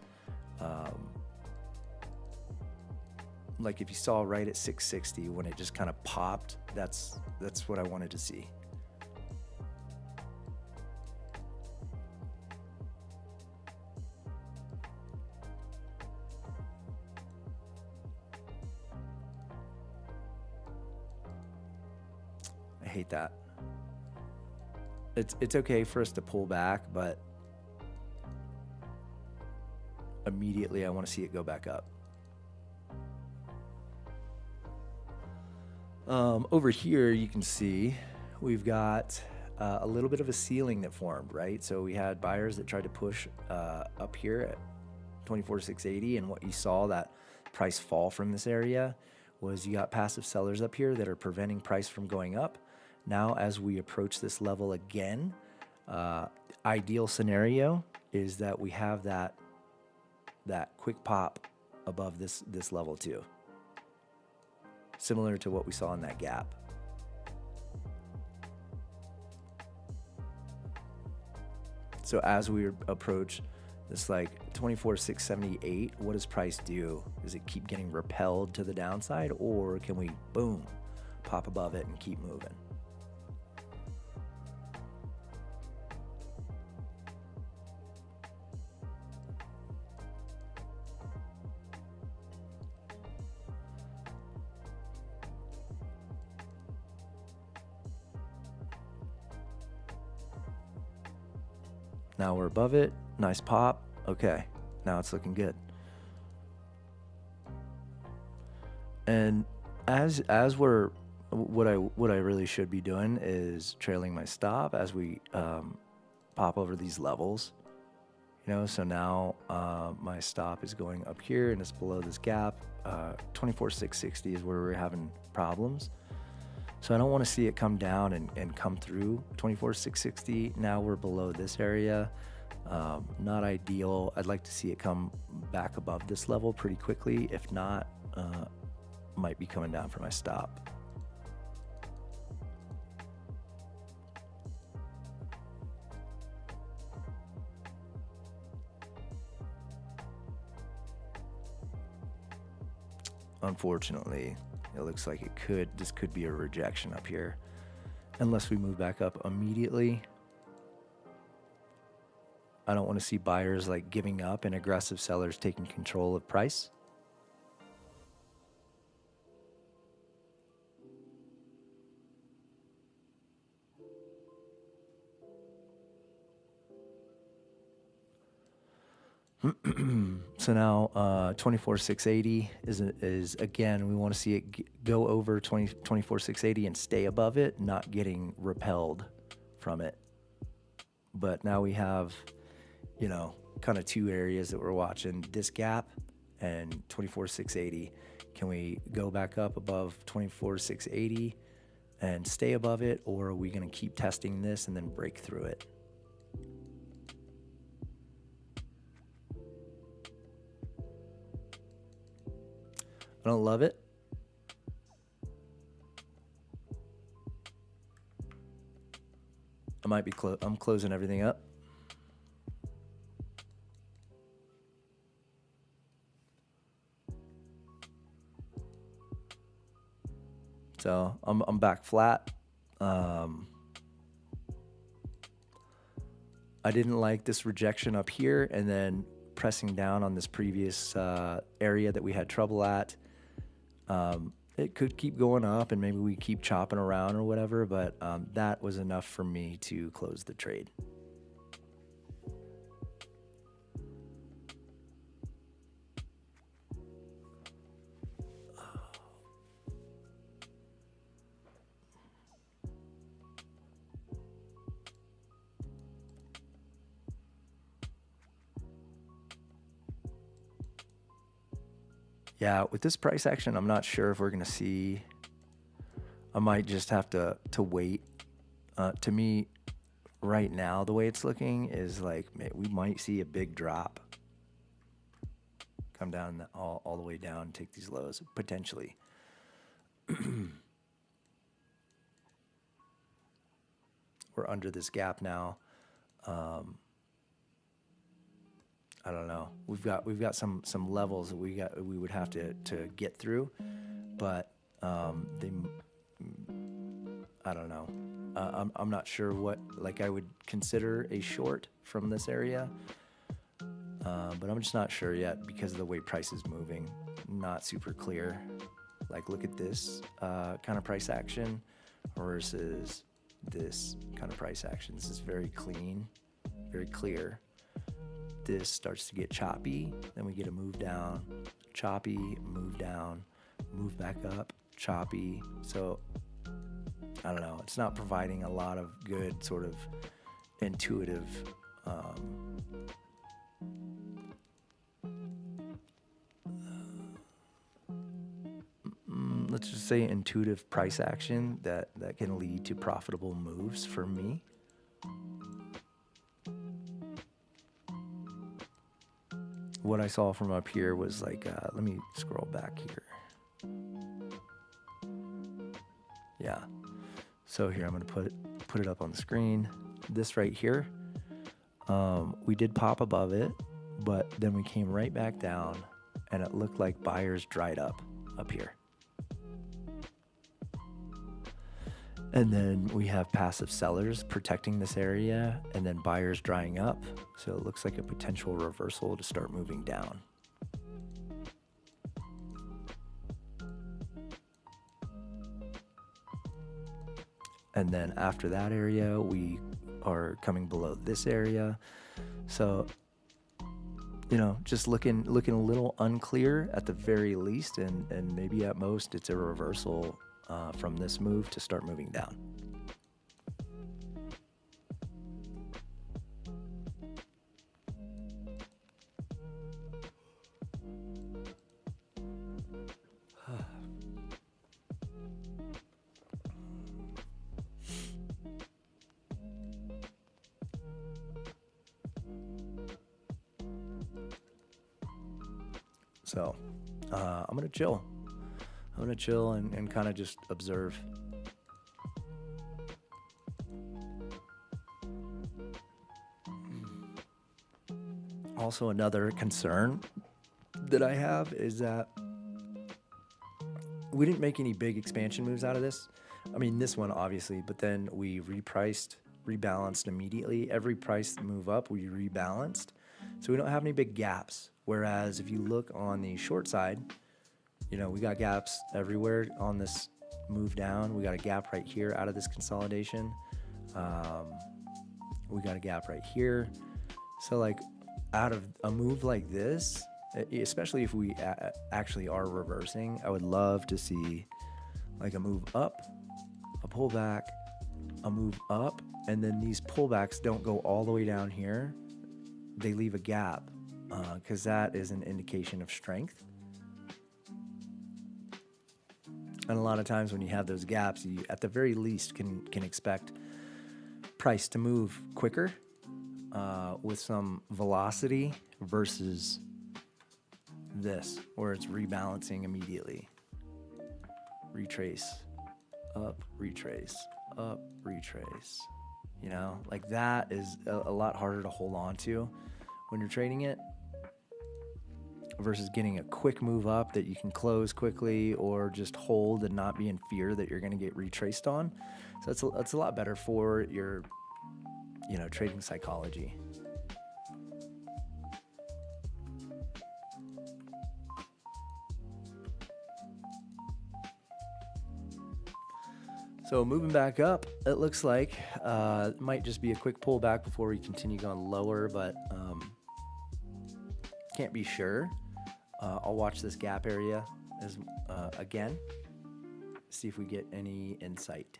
like if you saw right at 660 when it just kind of popped, that's what I wanted to see. I hate that. It's okay for us to pull back, but immediately I want to see it go back up. Over here, you can see we've got a little bit of a ceiling that formed, right? So we had buyers that tried to push up here at 24,680, and what you saw, that price fall from this area, was you got passive sellers up here that are preventing price from going up. Now, as we approach this level again, ideal scenario is that we have that quick pop above this level too, similar to what we saw in that gap. So as we approach this like 24,678, what does price do? Does it keep getting repelled to the downside, or can we, boom, pop above it and keep moving? Now we're above it. Nice pop. Okay, now it's looking good. And as we're, what I really should be doing is trailing my stop as we pop over these levels. You know, so now my stop is going up here and it's below this gap. 24,660 is where we're having problems. So I don't want to see it come down and come through 24,660. Now we're below this area. Not ideal. I'd like to see it come back above this level pretty quickly. If not, might be coming down for my stop. Unfortunately, it looks like this could be a rejection up here unless we move back up immediately. I don't want to see buyers like giving up and aggressive sellers taking control of price. So now 24,680 is again, we want to see it go over 24,680 and stay above it, not getting repelled from it. But now we have, you know, kind of two areas that we're watching, this gap and 24,680. Can we go back up above 24,680 and stay above it, or are we going to keep testing this and then break through it? I don't love it. I might be I'm closing everything up. So I'm back flat. I didn't like this rejection up here, and then pressing down on this previous area that we had trouble at. It could keep going up, and maybe we keep chopping around or whatever, but that was enough for me to close the trade. Yeah, with this price action, I'm not sure if we're gonna see. I might just have to wait. To me, right now, the way it's looking is like we might see a big drop. Come down all the way down, take these lows potentially. We're under this gap now. I don't know. We've got some levels that we would have to get through, but I don't know. I'm not sure what I would consider a short from this area, but I'm just not sure yet because of the way price is moving. Not super clear. Like, look at this kind of price action versus this kind of price action. This is very clean, very clear. This starts to get choppy, then we get a move down, choppy, move down, move back up, choppy. So I don't know, it's not providing a lot of good sort of intuitive let's just say intuitive price action that can lead to profitable moves for me. What I saw from up here was like, let me scroll back here. Yeah. So here, I'm gonna put it up on the screen. This right here, we did pop above it, but then we came right back down and it looked like buyers dried up here. And then we have passive sellers protecting this area and then buyers drying up. So it looks like a potential reversal to start moving down. And then after that area, we are coming below this area. So, you know, just looking a little unclear at the very least, and maybe at most it's a reversal from this move to start moving down. So I'm gonna chill. I'm gonna chill and kind of just observe. Also, another concern that I have is that we didn't make any big expansion moves out of this. I mean, this one obviously, but then we rebalanced immediately. Every price move up, we rebalanced. So we don't have any big gaps. Whereas if you look on the short side, you know, we got gaps everywhere on this move down. We got a gap right here out of this consolidation. We got a gap right here. So like out of a move like this, especially if we actually are reversing, I would love to see like a move up, a pullback, a move up, and then these pullbacks don't go all the way down here. They leave a gap because that is an indication of strength. And a lot of times when you have those gaps, you at the very least can expect price to move quicker with some velocity versus this, where it's rebalancing immediately. Retrace, up, retrace, up, retrace. You know, like that is a lot harder to hold on to when you're trading it versus getting a quick move up that you can close quickly or just hold and not be in fear that you're going to get retraced on. So that's a lot better for your, you know, trading psychology. So moving back up, it looks like it might just be a quick pullback before we continue going lower, but can't be sure. I'll watch this gap area again, see if we get any insight.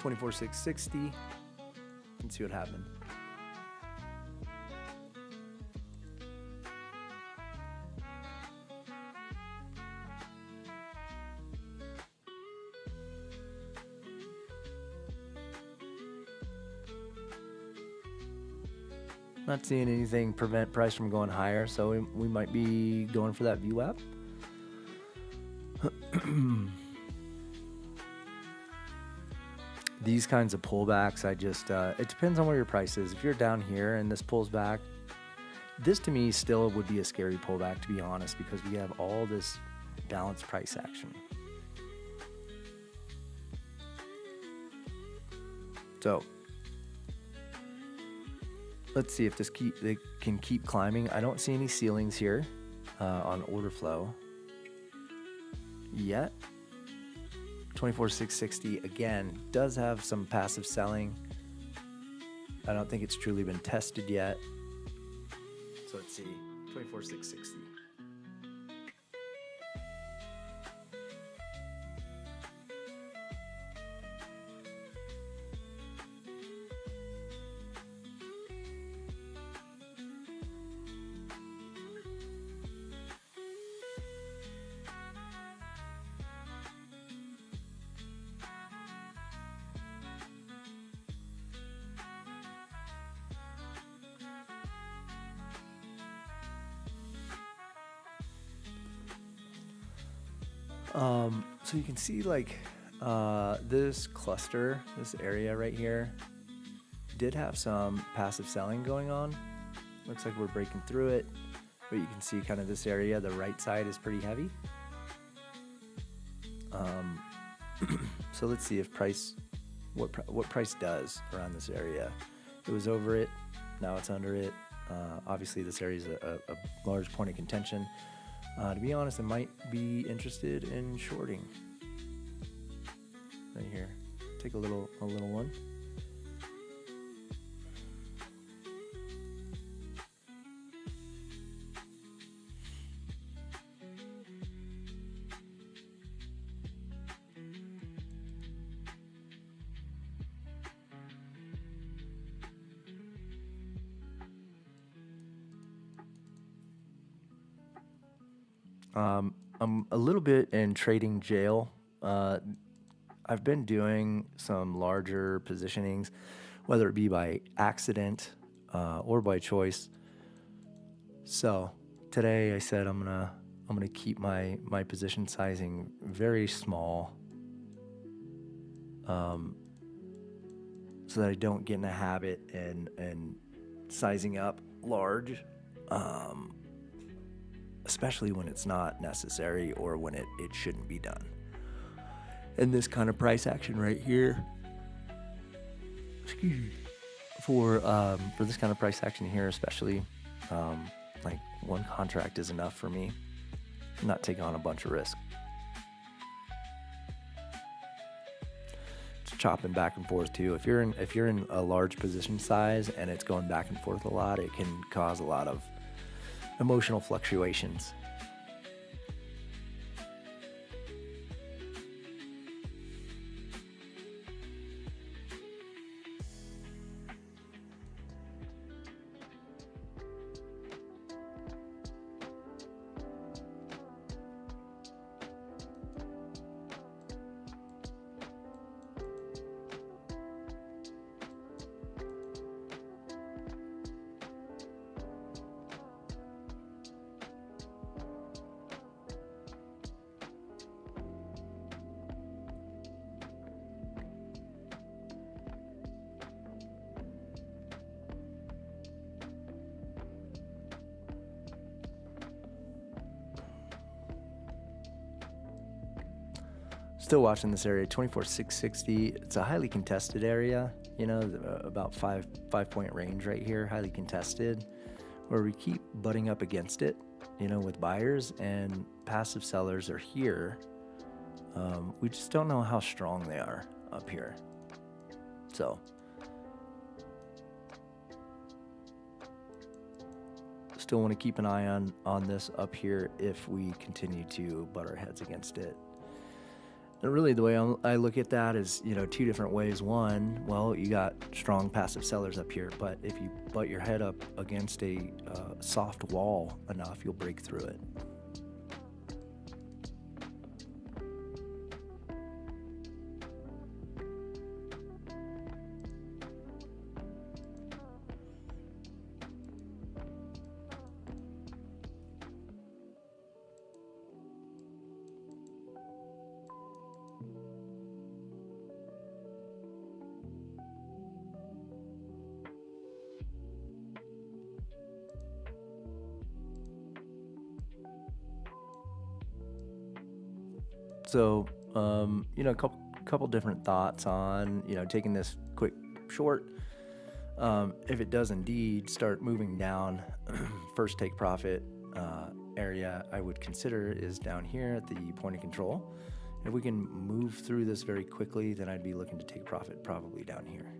$24,660. Let's see what happened. Not seeing anything prevent price from going higher, so we might be going for that VWAP. These kinds of pullbacks, it depends on where your price is. If you're down here and this pulls back, this to me still would be a scary pullback, to be honest, because we have all this balanced price action. So let's see if they can keep climbing. I don't see any ceilings here on order flow yet. 24,660 again does have some passive selling. I don't think it's truly been tested yet. So let's see, 24,660. So you can see like this cluster, this area right here, did have some passive selling going on. Looks like we're breaking through it, but you can see kind of this area, the right side is pretty heavy. So let's see if price, what price does around this area. It was over it, now it's under it. Obviously this area is a large point of contention. To be honest, I might be interested in shorting right here. Take a little one. I'm a little bit in trading jail. I've been doing some larger positionings, whether it be by accident or by choice. So today I said I'm gonna keep my position sizing very small, so that I don't get in a habit and sizing up large. Especially when it's not necessary or when it shouldn't be done. And this kind of price action right here, for this kind of price action here, especially, like one contract is enough for me. I'm not taking on a bunch of risk. It's chopping back and forth too. If you're in a large position size and it's going back and forth a lot, it can cause a lot of emotional fluctuations. Still watching this area, 24,660. It's a highly contested area, you know, about 5 point range right here, highly contested, where we keep butting up against it, you know, with buyers and passive sellers are here. We just don't know how strong they are up here. So still want to keep an eye on this up here if we continue to butt our heads against it. And really the way I look at that is, you know, two different ways. One, well, you got strong passive sellers up here, but if you butt your head up against a soft wall enough, you'll break through it. So, you know, a couple different thoughts on, you know, taking this quick short. If it does indeed start moving down, first take profit area I would consider is down here at the point of control. If we can move through this very quickly, then I'd be looking to take profit probably down here.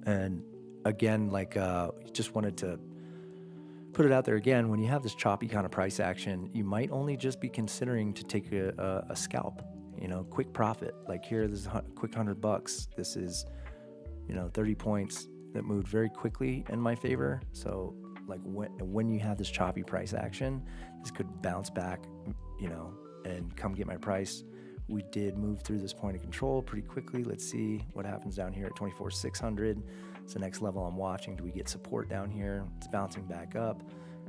And again, like, just wanted to put it out there again. When you have this choppy kind of price action, you might only just be considering to take a scalp, you know, quick profit. Like here, this is a quick $100. This is, you know, 30 points that moved very quickly in my favor. So like when you have this choppy price action, this could bounce back, you know, and come get my price. We did move through this point of control pretty quickly. Let's see what happens down here at 24,600. It's the next level I'm watching. Do we get support down here? It's bouncing back up.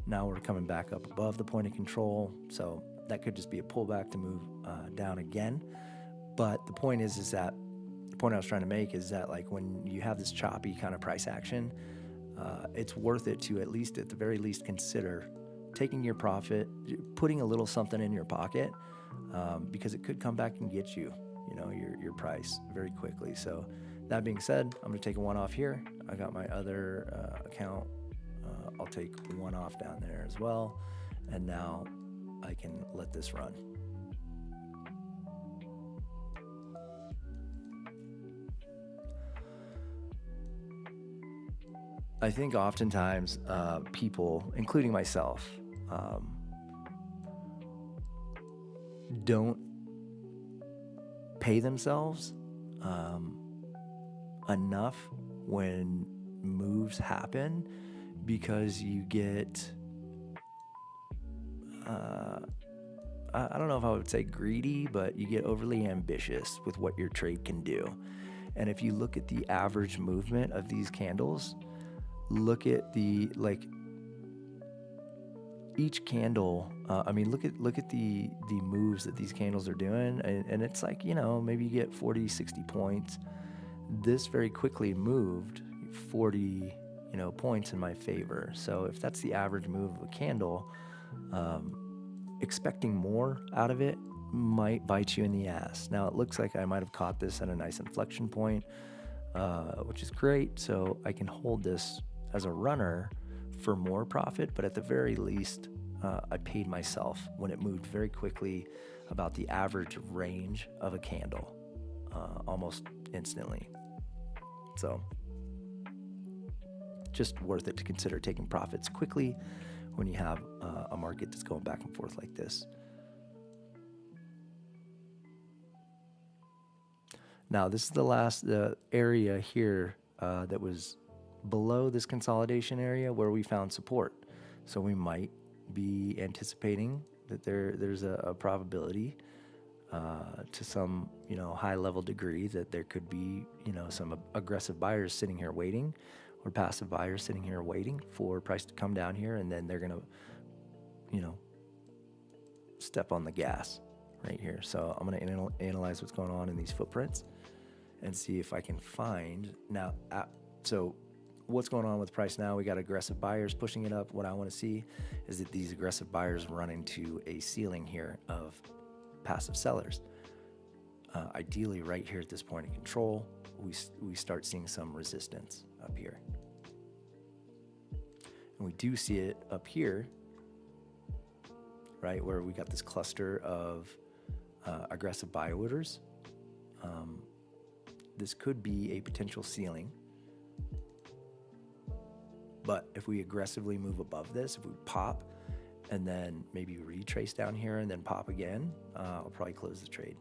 Now we're coming back up above the point of control. So that could just be a pullback to move down again. But the point is that the point I was trying to make is that, like, when you have this choppy kind of price action, it's worth it to at the very least consider taking your profit, putting a little something in your pocket, because it could come back and get you, you know, your price very quickly. So that being said, I'm gonna take a one off here. I got my other account. I'll take one off down there as well. And now I can let this run. I think oftentimes people, including myself, don't pay themselves enough when moves happen, because you get, I don't know if I would say greedy, but you get overly ambitious with what your trade can do. And if you look at the average movement of these candles, look at the, like, each candle, I mean, look at the moves that these candles are doing, and it's like, you know, maybe you get 40, 60 points. This very quickly moved 40, you know, points in my favor. So if that's the average move of a candle, expecting more out of it might bite you in the ass. Now it looks like I might have caught this at a nice inflection point, which is great. So I can hold this as a runner for more profit, but at the very least, I paid myself when it moved very quickly about the average range of a candle. almost instantly. So just worth it to consider taking profits quickly when you have a market that's going back and forth like this. Now, this is the last area here that was below this consolidation area where we found support. So we might be anticipating that there's a probability to some, high level degree that there could be, some aggressive buyers sitting here waiting, or passive buyers sitting here waiting for price to come down here, and then they're going to, step on the gas right here. So I'm going to analyze what's going on in these footprints and see if I can find now. So what's going on with price now? We got aggressive buyers pushing it up. What I want to see is that these aggressive buyers run into a ceiling here of passive sellers. Ideally, right here at this point of control, we start seeing some resistance up here. And we do see it up here, right, where we got this cluster of aggressive buy orders. This could be a potential ceiling. But if we aggressively move above this, if we pop and then maybe retrace down here and then pop again, I'll probably close the trade.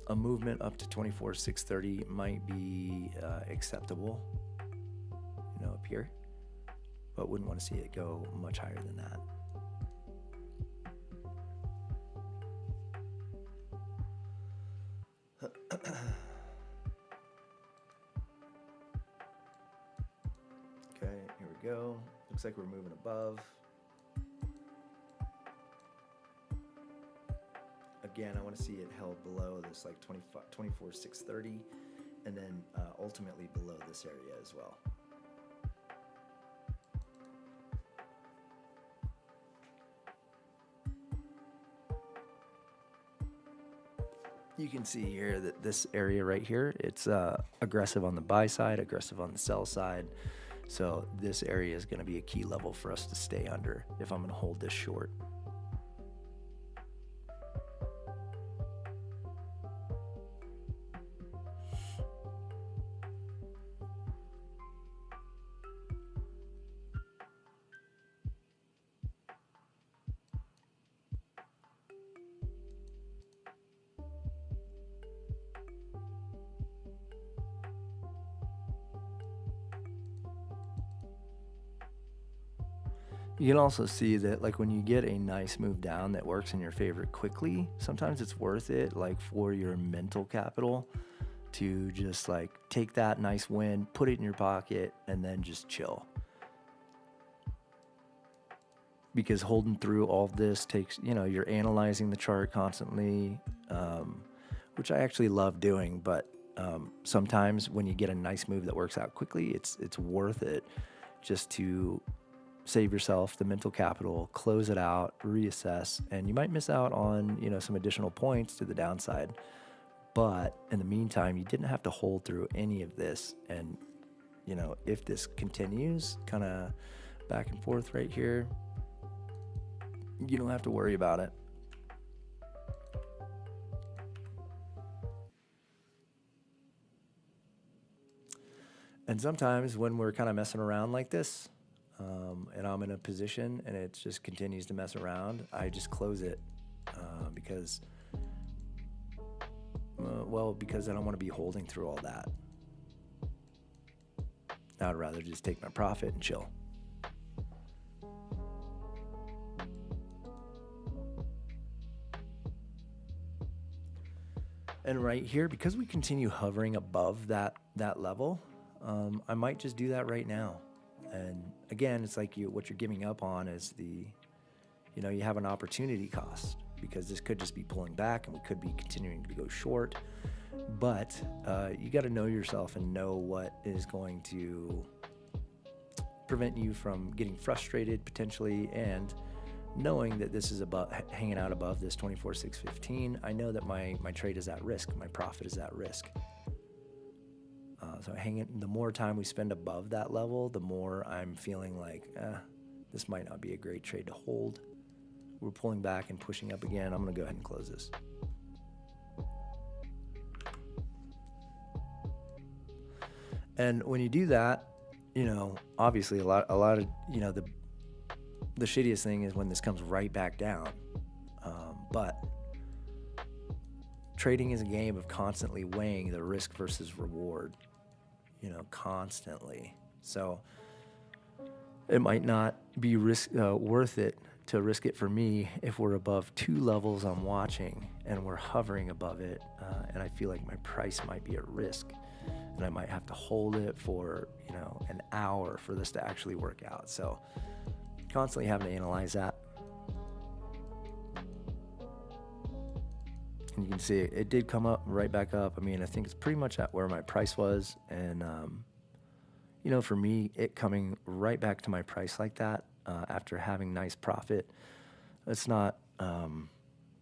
A movement up to 24,630 might be acceptable, up here, but wouldn't want to see it go much higher than that. Okay, here we go. Looks like we're moving above. Again, I want to see it held below this, like 24,630, and then ultimately below this area as well. You can see here that this area right here, it's aggressive on the buy side, aggressive on the sell side. So this area is going to be a key level for us to stay under if I'm going to hold this short. You can also see that, like, when you get a nice move down that works in your favor quickly, sometimes it's worth it, like, for your mental capital to just, like, take that nice win, put it in your pocket, and then just chill. Because holding through all of this takes, you're analyzing the chart constantly, which I actually love doing, but sometimes when you get a nice move that works out quickly, it's worth it just to save yourself the mental capital, close it out, reassess, and you might miss out on, some additional points to the downside. But in the meantime, you didn't have to hold through any of this. And, if this continues kind of back and forth right here, you don't have to worry about it. And sometimes when we're kind of messing around like this, and I'm in a position and it just continues to mess around, I just close it because I don't want to be holding through all that. I'd rather just take my profit and chill. And right here, because we continue hovering above that level, I might just do that right now. And again, it's like what you're giving up on is you have an opportunity cost, because this could just be pulling back and we could be continuing to go short. But you got to know yourself and know what is going to prevent you from getting frustrated potentially, and knowing that this is above, hanging out above this 24,615, I know that my trade is at risk. My profit is at risk. So the more time we spend above that level, the more I'm feeling like, this might not be a great trade to hold. We're pulling back and pushing up again. I'm going to go ahead and close this. And when you do that, you know, obviously a lot of, you know, the shittiest thing is when this comes right back down. But trading is a game of constantly weighing the risk versus reward, you know, constantly. So it might not be worth it to risk it for me if we're above 2 levels I'm watching and we're hovering above it, and I feel like my price might be at risk. And I might have to hold it for, you know, an hour for this to actually work out. So constantly having to analyze that. And you can see it did come up right back up. I mean, I think it's pretty much at where my price was. And, you know, for me, it coming right back to my price like that after having nice profit, it's not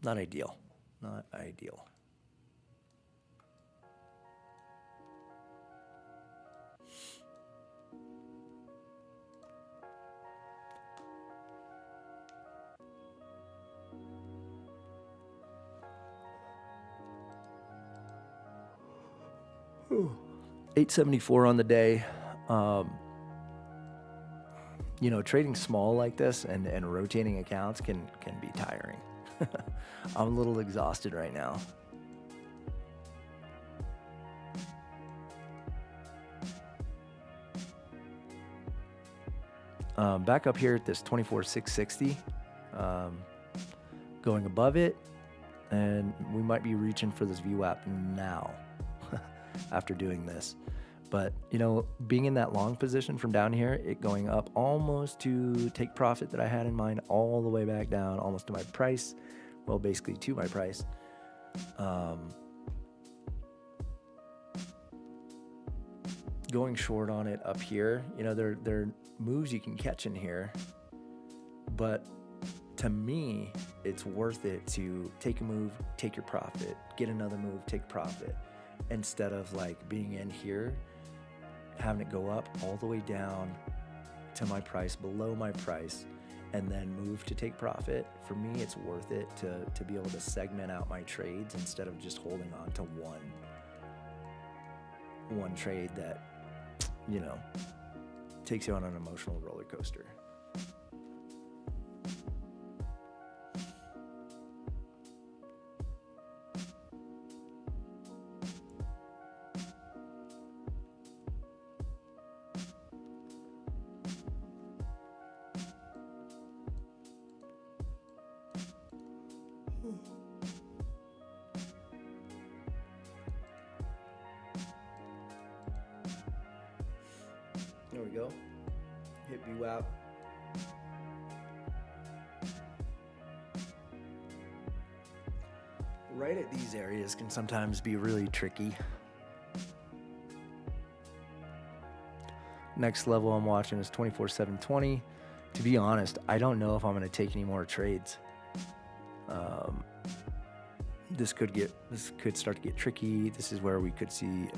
ideal. Not ideal. $8.74 on the day. You know, trading small like this and rotating accounts can be tiring. I'm a little exhausted right now. Back up here at this 24,660, going above it, and we might be reaching for this VWAP now after doing this. But, you know, being in that long position from down here, it going up almost to take profit that I had in mind all the way back down, almost to my price. Well, basically to my price. Going short on it up here, you know, there are moves you can catch in here. But to me, it's worth it to take a move, take your profit, get another move, take profit. Instead of like being in here, having it go up all the way down to my price, below my price, and then move to take profit. For me, it's worth it to be able to segment out my trades instead of just holding on to one trade that, you know, takes you on an emotional roller coaster. There we go. Hit VWAP. Right at these areas can sometimes be really tricky. Next level I'm watching is 24,720. To be honest, I don't know if I'm going to take any more trades. This could start to get tricky. This is where we could see,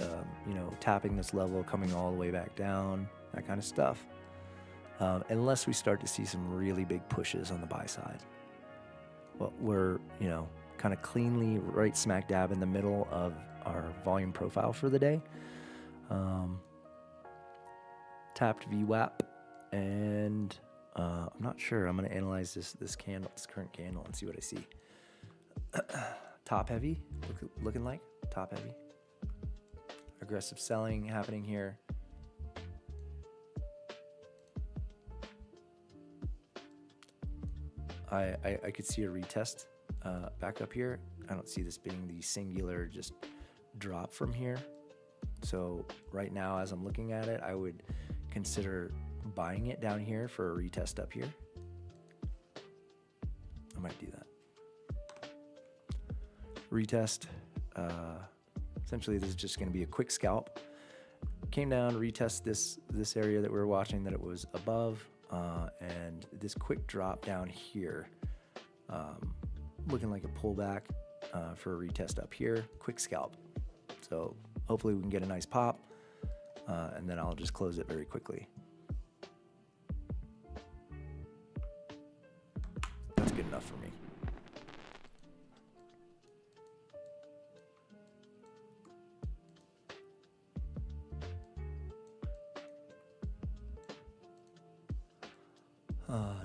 you know, tapping this level, coming all the way back down, that kind of stuff. Unless we start to see some really big pushes on the buy side. Well, we're, you know, kind of cleanly right smack dab in the middle of our volume profile for the day. Tapped VWAP, and I'm not sure. I'm going to analyze this current candle, and see what I see. Top heavy, looking like top heavy. Aggressive selling happening here. I could see a retest back up here. I don't see this being the singular just drop from here. So right now, as I'm looking at it, I would consider buying it down here for a retest up here. I might do that. Retest. Essentially, this is just going to be a quick scalp. Came down, retest this area that we were watching that it was above. and this quick drop down here, looking like a pullback for a retest up here, quick scalp. So hopefully we can get a nice pop, and then I'll just close it very quickly. That's good enough for me.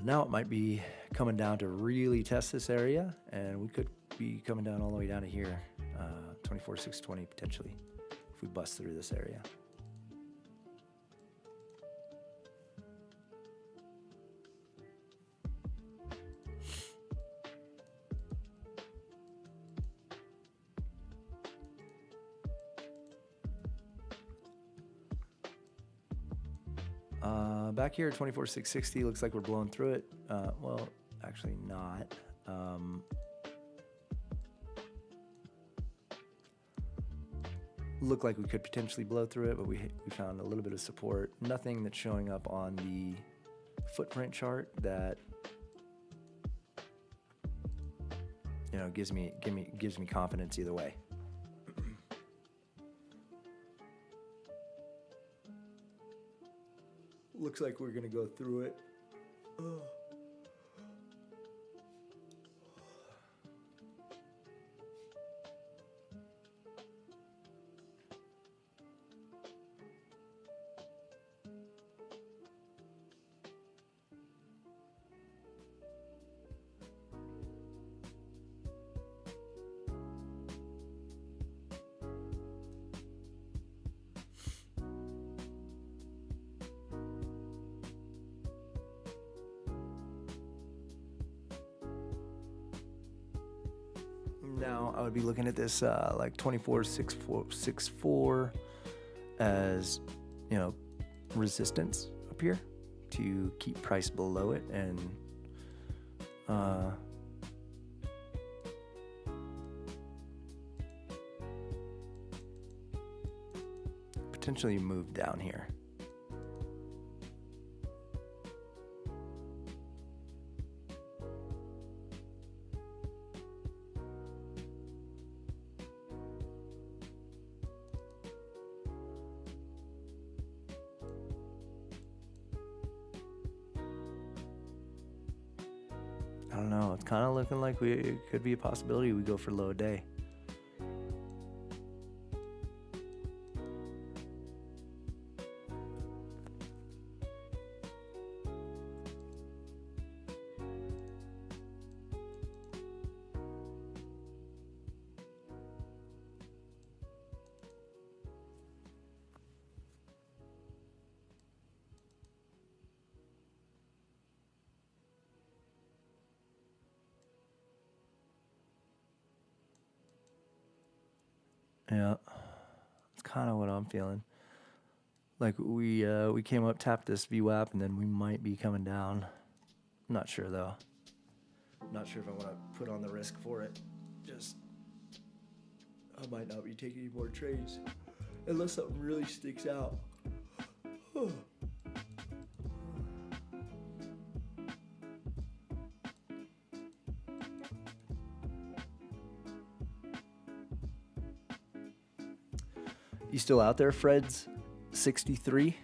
Now it might be coming down to really test this area, and we could be coming down all the way down to here, 24,620 potentially, if we bust through this area. Back here at 24,660, looks like we're blowing through it. Well, actually not. Look like we could potentially blow through it, but we found a little bit of support. Nothing that's showing up on the footprint chart that gives me confidence either way. Looks like we're gonna go through it. Oh. Now I would be looking at this like 24,664 as resistance up here to keep price below it and potentially move down here. I don't know. It's kind of looking like it could be a possibility we go for low day. Yeah, it's kind of what I'm feeling. Like we came up, tapped this VWAP, and then we might be coming down. I'm not sure though. Not sure if I want to put on the risk for it. Just I might not be taking any more trades unless something really sticks out. You still out there, Fred's 63?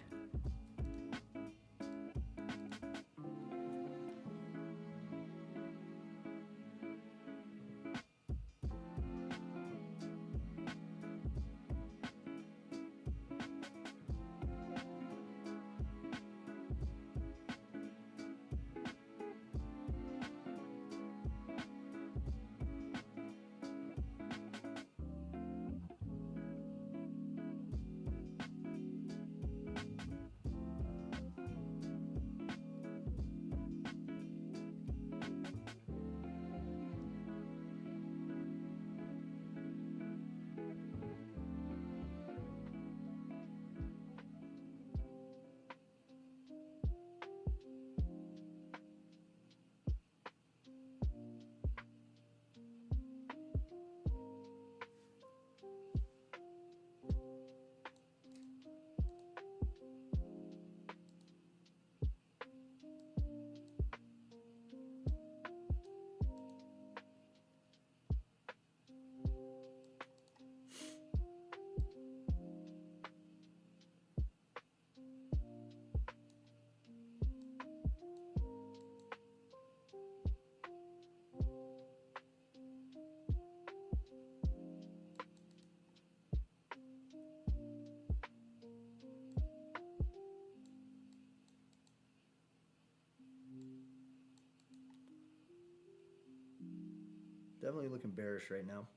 Definitely looking bearish right now.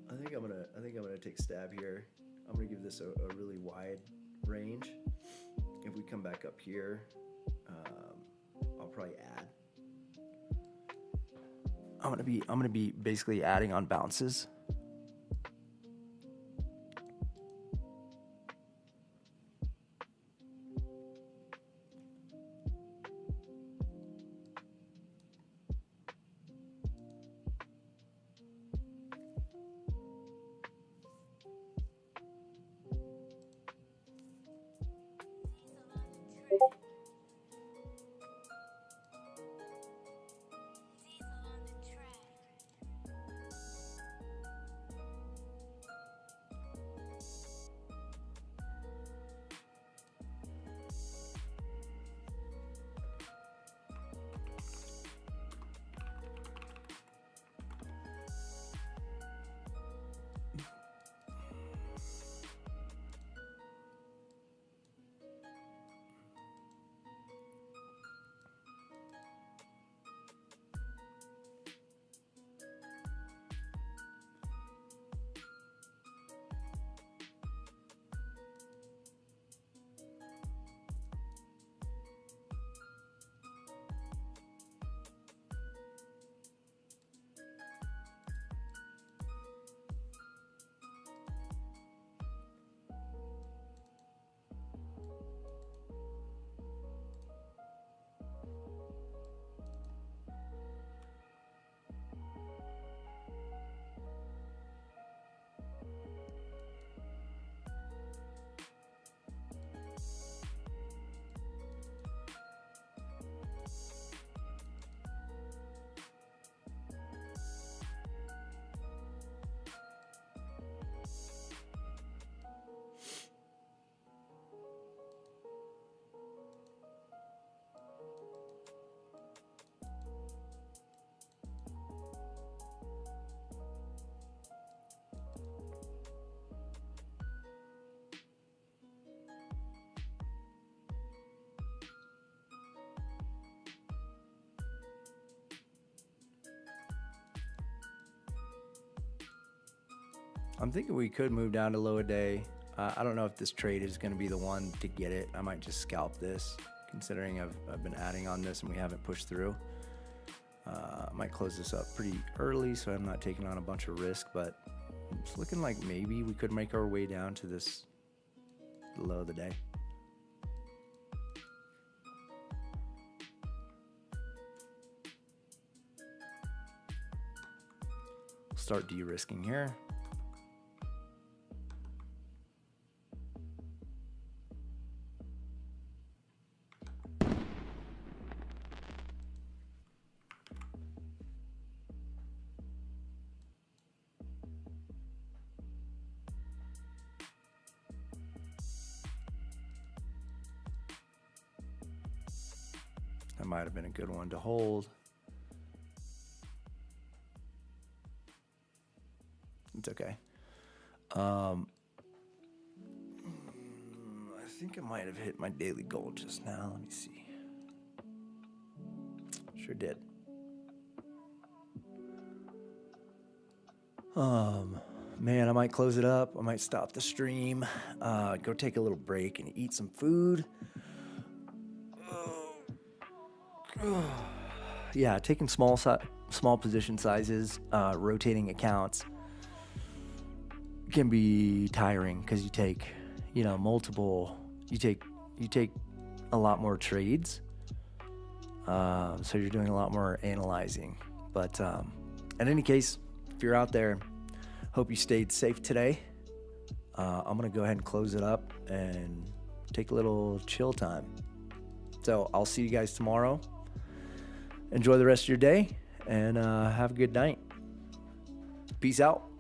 I think I'm gonna take a stab here. I'm gonna give this a really wide range. If we come back up here, I'll probably add. I'm gonna be basically adding on bounces. I'm thinking we could move down to low a day. I don't know if this trade is going to be the one to get it. I might just scalp this, considering I've been adding on this and we haven't pushed through. I might close this up pretty early so I'm not taking on a bunch of risk, but it's looking like maybe we could make our way down to this low of the day. Start de-risking here. That might have been a good one to hold. It's okay. I think I might have hit my daily goal just now. Let me see. Sure did. Man, I might close it up. I might stop the stream, go take a little break and eat some food. Yeah, taking small position sizes, rotating accounts can be tiring because you take, you take a lot more trades. So you're doing a lot more analyzing. But in any case, if you're out there, hope you stayed safe today. I'm gonna go ahead and close it up and take a little chill time. So I'll see you guys tomorrow. Enjoy the rest of your day and have a good night. Peace out.